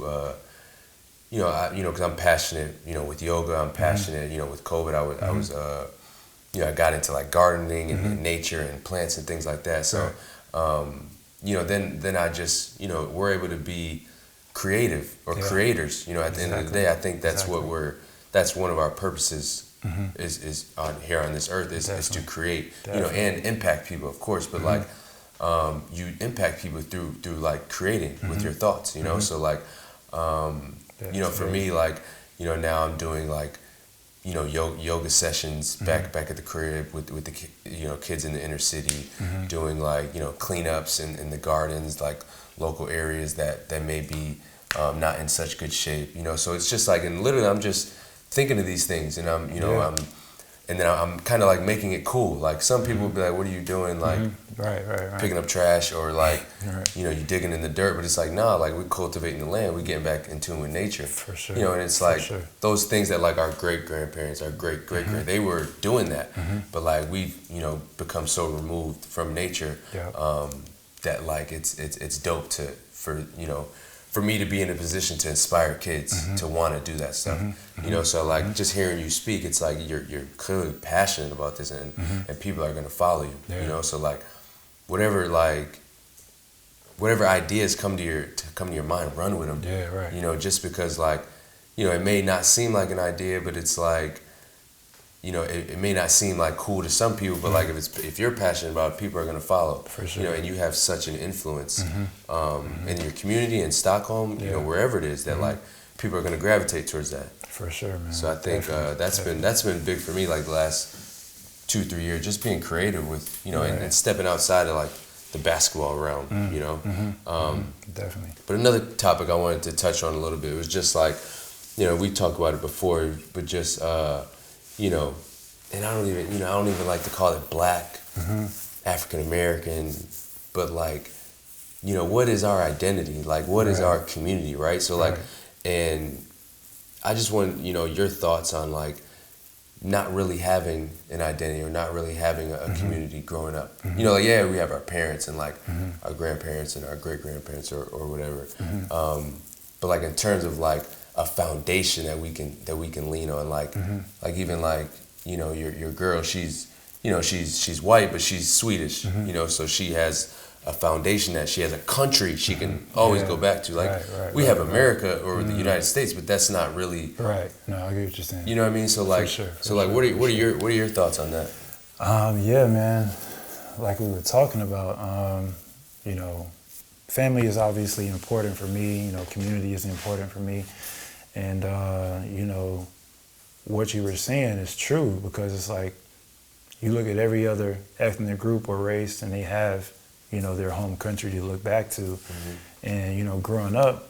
you know, because I'm passionate, you know, with yoga. I'm passionate, you know, with COVID. I was you know, I got into like gardening and nature and plants and things like that. So, you know, then I just, you know, we're able to be creative or creators. You know, at the end of the day, I think that's what that's one of our purposes is on here on this earth is to create, you know, and impact people, of course. But like, you impact people through like creating with your thoughts. You know, so like, you know, for me, like, you know, now I'm doing like, you know, yoga sessions back at the crib with the, you know, kids in the inner city, doing like, you know, cleanups in the gardens, like local areas that may be not in such good shape, you know. So it's just like, and literally I'm just thinking of these things, and I'm, you know, and then I'm kind of like making it cool. Like some people would be like, what are you doing? Like picking up trash, or like, you know, you digging in the dirt, but it's like, nah, like we're cultivating the land, we're getting back in tune with nature. For sure. You know, and it's like those things that like our great-grandparents, our great-great, they were doing that. But like we've, you know, become so removed from nature that like it's dope for you know, for me to be in a position to inspire kids to want to do that stuff. You know, so like just hearing you speak, it's like you're clearly passionate about this, and people are going to follow you. You know, so like whatever ideas come to your mind, run with them. Yeah, right. You know, just because like, you know, it may not seem like an idea, but it's like, you know, it may not seem like cool to some people, but like if you're passionate about it, people are going to follow. For sure. You know, and you have such an influence in your community, in Stockholm, you know, wherever it is, that like people are going to gravitate towards that. For sure, man. So I think that's been big for me, like the last 2-3 years, just being creative with, you know, and stepping outside of like the basketball realm, you know. Definitely. But another topic I wanted to touch on a little bit was just like, you know, we talked about it before, but just you know, and I don't even like to call it Black, African American, but like, you know, what is our identity? Like, what is our community, right? So like, and I just want, you know, your thoughts on like not really having an identity or not really having a community growing up. You know, like, yeah, we have our parents and like our grandparents and our great-grandparents or whatever. But like in terms of like a foundation that we can lean on, like like even like, you know, your girl, she's, you know, she's white, but she's Swedish, you know, so she has a foundation, that she has a country she can always go back to. Like we have America or the United States, but that's not really No, I get what you're saying. You know what I mean? So like, what are your thoughts on that? Yeah, man. Like we were talking about, you know, family is obviously important for me. You know, community is important for me, and you know, what you were saying is true, because it's like you look at every other ethnic group or race, and they have, you know, their home country to look back to. And, you know, growing up,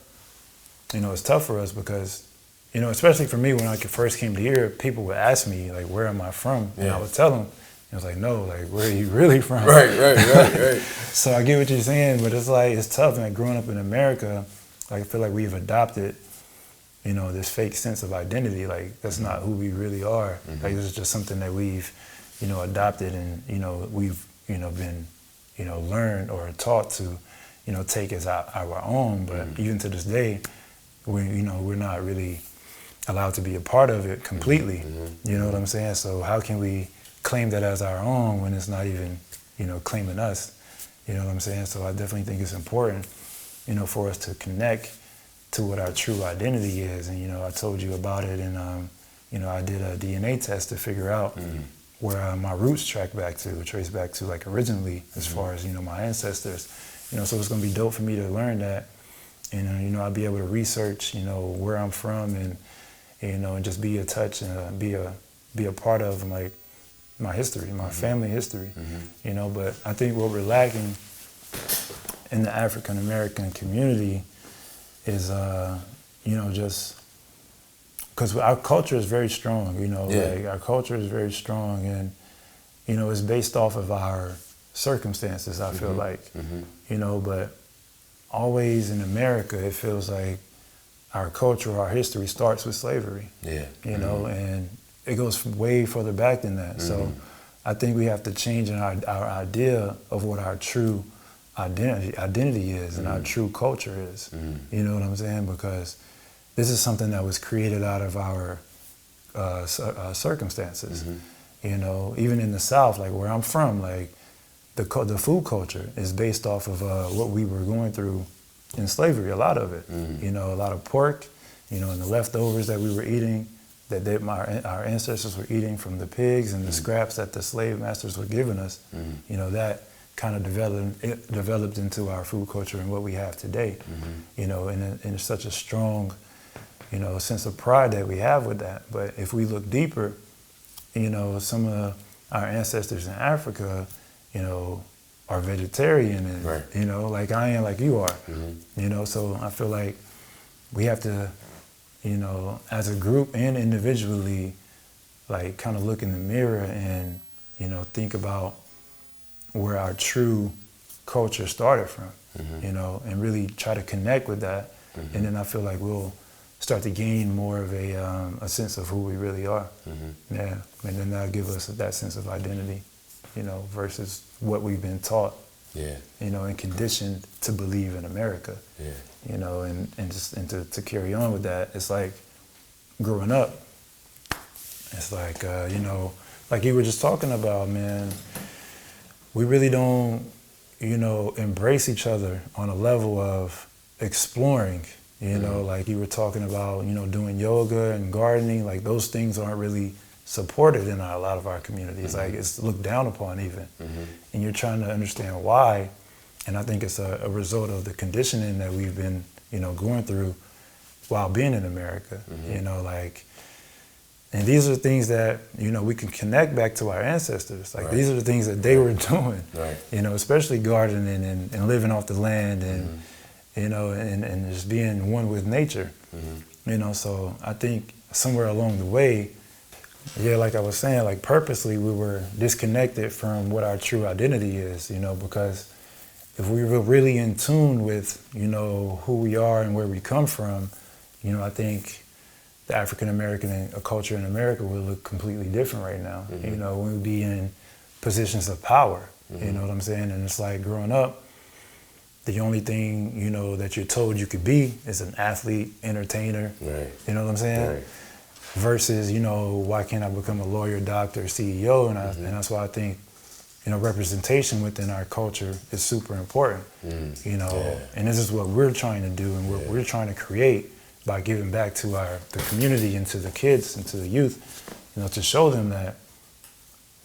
you know, it's tough for us because, you know, especially for me, when I first came to here, people would ask me, like, where am I from? And I would tell them, I was like, no, like, where are you really from? Right. So I get what you're saying, but it's like, it's tough. And like, growing up in America, like, I feel like we've adopted, you know, this fake sense of identity. Like, that's not who we really are. Like, this is just something that we've, you know, adopted, and, you know, we've, you know, been, you know, learned or taught to, you know, take as our own. But even to this day, we're not really allowed to be a part of it completely. You know what I'm saying? So how can we claim that as our own when it's not even, you know, claiming us? You know what I'm saying? So I definitely think it's important, you know, for us to connect to what our true identity is. And, you know, I told you about it, and, you know, I did a DNA test to figure out, where my roots trace back to like originally, as far as, my ancestors. So it's gonna be dope for me to learn that, and I'll be able to research, where I'm from, and and just be in touch and be a part of my history, my family history. But I think what we're lacking in the African American community is, just because our culture is very strong. Like our culture is very strong, and it's based off of our circumstances. I feel like, but always in America, it feels like our culture, our history starts with slavery. And it goes way further back than that. So I think we have to change our idea of what our true identity is and our true culture is. You know what I'm saying? Because this is something that was created out of our circumstances. Even in the South, like where I'm from, like the food culture is based off of what we were going through in slavery, a lot of it. A lot of pork, and the leftovers that we were eating, that our ancestors were eating from the pigs and the scraps that the slave masters were giving us. That kind of developed into our food culture and what we have today. And it's such a strong, sense of pride that we have with that. But if we look deeper, some of our ancestors in Africa, are vegetarian, and right. Like I am, like you are. So I feel like we have to, as a group and individually, like kind of look in the mirror and think about where our true culture started from, and really try to connect with that. And then I feel like we'll start to gain more of a sense of who we really are. Yeah, and then that'll give us that sense of identity, versus what we've been taught, and conditioned to believe in America. And to carry on with that, it's like growing up, it's like, like you were just talking about, man, we really don't, embrace each other on a level of exploring, like you were talking about, doing yoga and gardening, like those things aren't really supported in a lot of our communities. Like it's looked down upon even. And you're trying to understand why. And I think it's a result of the conditioning that we've been, going through while being in America. And these are things that, we can connect back to our ancestors. Like these are the things that they were doing, especially gardening and living off the land and, and just being one with nature. So I think somewhere along the way, like I was saying, like purposely we were disconnected from what our true identity is, because if we were really in tune with, who we are and where we come from, I think the African American culture in America would look completely different right now. We would be in positions of power, you know what I'm saying? And it's like growing up, the only thing, that you're told you could be is an athlete, entertainer, you know what I'm saying? Right. Versus, why can't I become a lawyer, doctor, CEO? And that's why I think, representation within our culture is super important. And this is what we're trying to do and what we're trying to create by giving back to the community and to the kids and to the youth, to show them that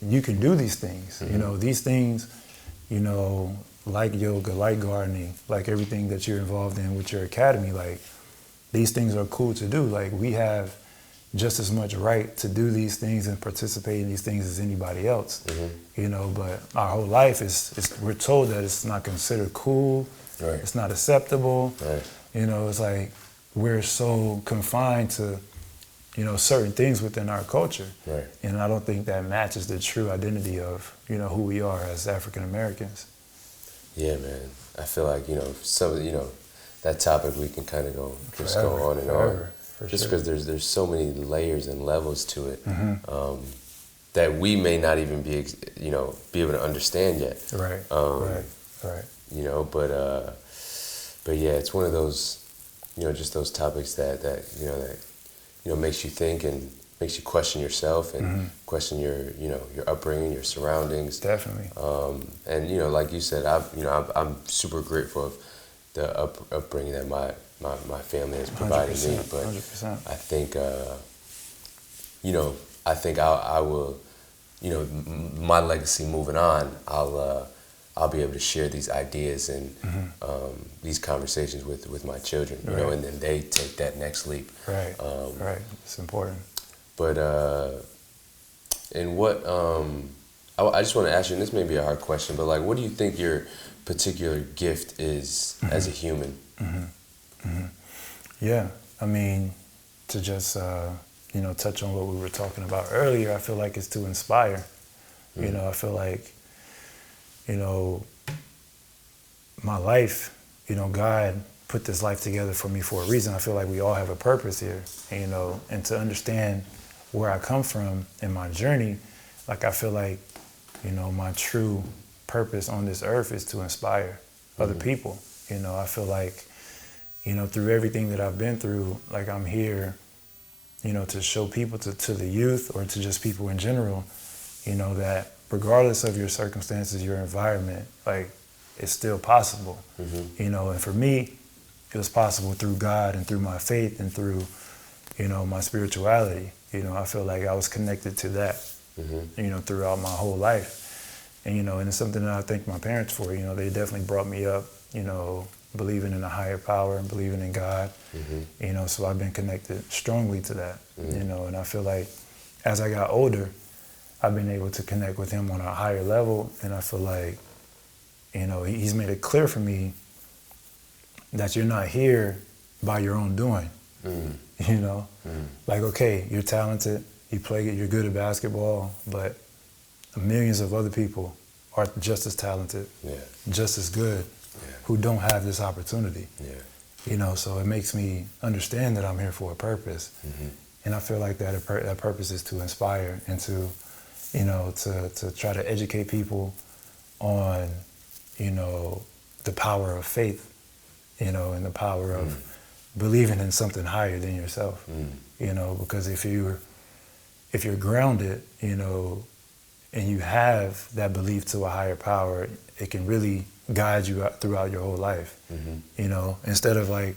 you can do these things. These things, like yoga, like gardening, like everything that you're involved in with your academy, like these things are cool to do. Like we have just as much right to do these things and participate in these things as anybody else, but our whole life we're told that it's not considered cool, it's not acceptable, it's like we're so confined to, certain things within our culture, and I don't think that matches the true identity of, who we are as African Americans. Yeah, man, I feel like, some of, that topic we can kind of go on and on. Just because there's so many layers and levels to it that we may not even be able to understand yet. Right. But yeah, it's one of those just those topics that makes you think and makes you question yourself and question your upbringing, your surroundings. Definitely. And like you said, I'm super grateful of the upbringing that my family has provided me, but 100%. I think I will you know, my legacy moving on, I'll be able to share these ideas and these conversations with my children, you know, and then they take that next leap. Right. Right. It's important. But and what I just want to ask you, and this may be a hard question, but like, what do you think your particular gift is as a human? Yeah, I mean, to just you know, touch on what we were talking about earlier, I feel like it's to inspire. You know, I feel like, you know, my life, you know, God put this life together for me for a reason. I feel like we all have a purpose here, you know, and to understand where I come from in my journey, like I feel like, you know, my true purpose on this earth is to inspire other people. You know, I feel like, you know, through everything that I've been through, like I'm here, you know, to show people, to the youth or to just people in general, you know, that regardless of your circumstances, your environment, like it's still possible. You know, and for me, it was possible through God and through my faith and through, you know, my spirituality. You know, I feel like I was connected to that, you know, throughout my whole life. And, you know, and it's something that I thank my parents for. You know, they definitely brought me up, you know, believing in a higher power and believing in God. You know, so I've been connected strongly to that, you know, and I feel like as I got older, I've been able to connect with him on a higher level. And I feel like, you know, he's made it clear for me that you're not here by your own doing. You know, like, okay, you're talented, you're good at basketball, but millions of other people are just as talented, just as good, who don't have this opportunity. You know, so it makes me understand that I'm here for a purpose. And I feel like that purpose is to inspire and to, you know, to try to educate people on, you know, the power of faith, you know, and the power of believing in something higher than yourself, you know, because if you're grounded, you know, and you have that belief to a higher power, it can really guide you throughout your whole life, you know, instead of like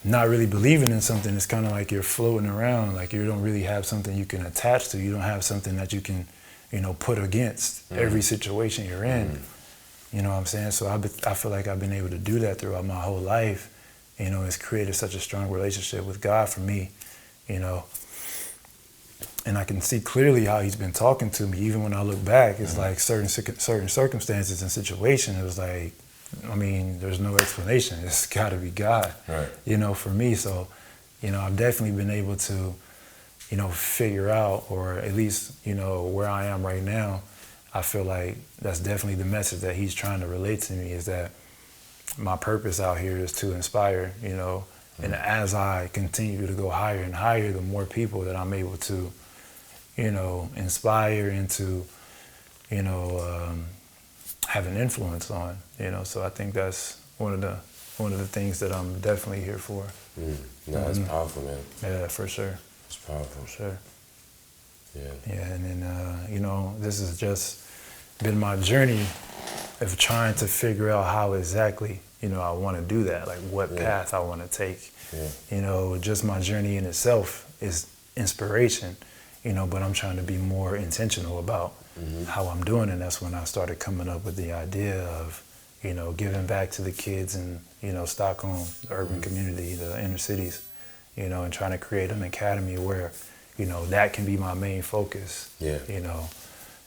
not really believing in something. It's kind of like you're floating around, like you don't really have something you can attach to. You don't have something that you can, you know, put against every situation you're in. You know what I'm saying? So I feel like I've been able to do that throughout my whole life. You know, it's created such a strong relationship with God for me, you know. And I can see clearly how he's been talking to me. Even when I look back, it's like certain circumstances and situations, it was like, I mean, there's no explanation. It's got to be God, you know, for me. So, you know, I've definitely been able to, you know, figure out, or at least, you know, where I am right now, I feel like that's definitely the message that he's trying to relate to me, is that my purpose out here is to inspire, you know, and as I continue to go higher and higher, the more people that I'm able to, you know, inspire and to, you know, have an influence on, you know. So I think that's one of the things that I'm definitely here for. No, that's powerful, man. Yeah, for sure. It's powerful. For sure. Yeah. Yeah, and then, you know, this has just been my journey of trying to figure out how exactly, you know, I want to do that, like what path I want to take. You know, just my journey in itself is inspiration, you know, but I'm trying to be more intentional about how I'm doing. And that's when I started coming up with the idea of, you know, giving back to the kids in, you know, Stockholm, the urban community, the inner cities, you know, and trying to create an academy where, you know, that can be my main focus, you know,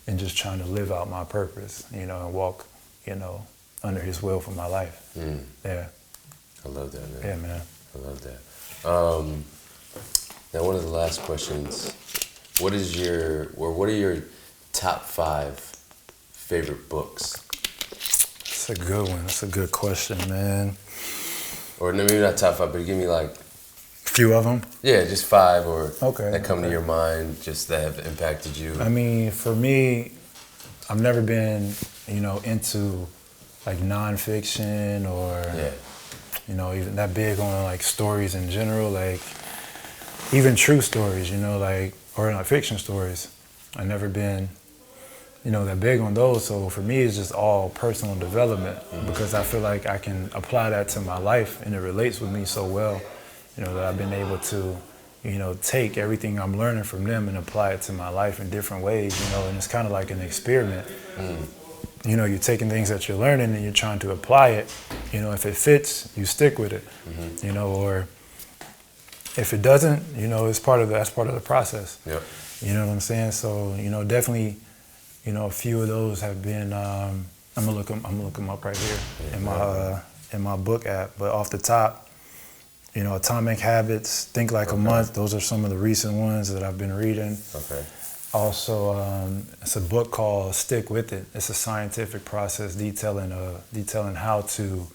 and just trying to live out my purpose, you know, and walk, you know, under his will for my life. Yeah. I love that, man. Yeah, man. I love that. Now, one of the last questions, what are your top 5 favorite books? That's a good one. That's a good question, man. Or maybe not top 5, but give me like... A few of them? Yeah, just 5 or that come to your mind, just that have impacted you. I mean, for me, I've never been, you know, into like nonfiction or, you know, even that big on like stories in general, like even true stories, you know, like, or not fiction stories. I've never been, you know, that big on those. So for me, it's just all personal development because I feel like I can apply that to my life and it relates with me so well, you know, that I've been able to, take everything I'm learning from them and apply it to my life in different ways, and it's kind of like an experiment. You're taking things that you're learning and you're trying to apply it. If it fits, you stick with it, or if it doesn't, that's part of the process. Yep. You know what I'm saying? So, definitely, a few of those have been, I'm gonna look them up right here in my book app, but off the top, Atomic Habits, Think Like a Month, those are some of the recent ones that I've been reading. Okay. Also, it's a book called Stick With It. It's a scientific process detailing how to,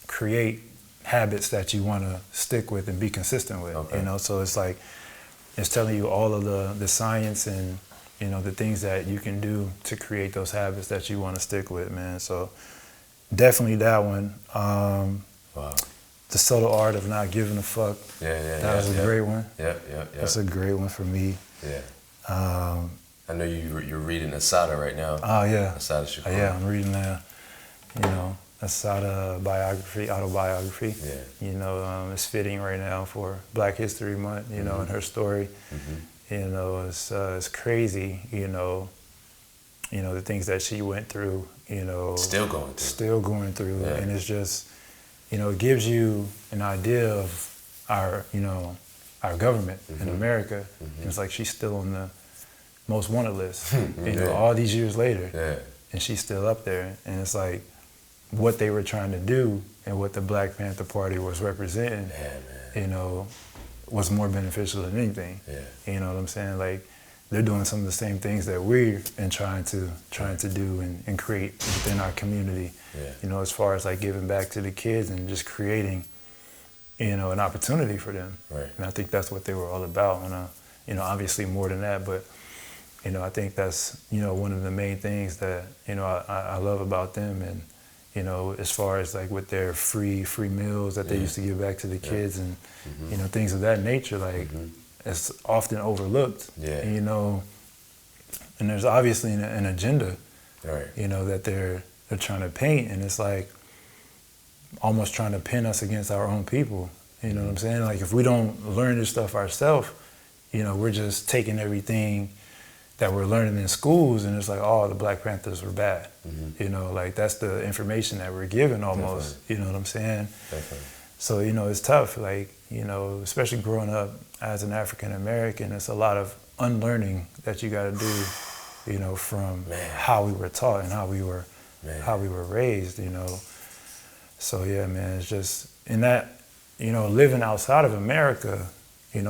create habits that you want to stick with and be consistent with. Okay. So it's telling you all of the science and, the things that you can do to create those habits that you want to stick with, man. So definitely that one. Wow. The Subtle Art of Not Giving a Fuck. That was a great one. Yeah. That's a great one for me. Yeah. I know you're reading Asada right now. Oh, yeah. Asada Shakur. Yeah, I'm reading Asada autobiography. Yeah. It's fitting right now for Black History Month, and her story. It's crazy, the things that she went through, Still going through. Yeah. And it's just, it gives you an idea of our government in America. And it's like she's still on the most wanted list, all these years later. Yeah. And she's still up there. And it's like what they were trying to do and what the Black Panther Party was representing, was more beneficial than anything. Yeah. You know what I'm saying? Like, they're doing some of the same things that we're trying to do and create within our community. Yeah. As far as like giving back to the kids and just creating, an opportunity for them. Right. And I think that's what they were all about. And obviously more than that, but I think that's one of the main things that I love about them. And as far as like with their free meals that they used to give back to the kids and things of that nature, like it's often overlooked. Yeah. And there's obviously an agenda, Right. that they're trying to paint, and it's like almost trying to pin us against our own people. You know what I'm saying? Like, if we don't learn this stuff ourselves, we're just taking everything that we're learning in schools, and it's like, oh, the Black Panthers were bad. Like, that's the information that we're given almost. Definitely. You know what I'm saying? Definitely. So, it's tough, like, especially growing up as an African American, it's a lot of unlearning that you gotta do, from how we were taught and how we were raised, So yeah, man, it's just, in that, living outside of America,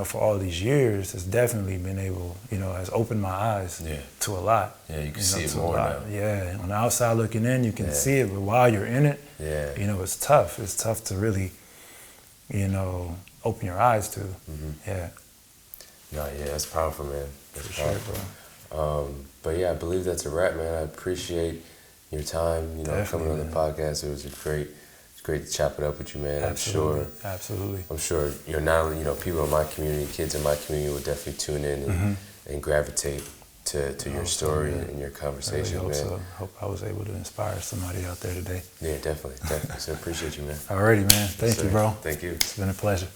for all these years, has definitely been able, has opened my eyes to a lot. Yeah, you can see it more now. Yeah, on the outside looking in, you can see it, but while you're in it, it's tough. It's tough to really, open your eyes to. Yeah. No, yeah, that's powerful, man. That's For powerful. sure, bro. But yeah, I believe that's a wrap, man. I appreciate your time, Definitely, coming on the man. podcast. It was great to chop it up with you, man. Absolutely. I'm sure you're not only, people in my community, kids in my community will definitely tune in and gravitate to your story and your conversation, I really man. hope so. Hope I was able to inspire somebody out there today. Yeah, definitely. So appreciate you, man. Alrighty, man. Thank you, bro. Thank you. It's been a pleasure.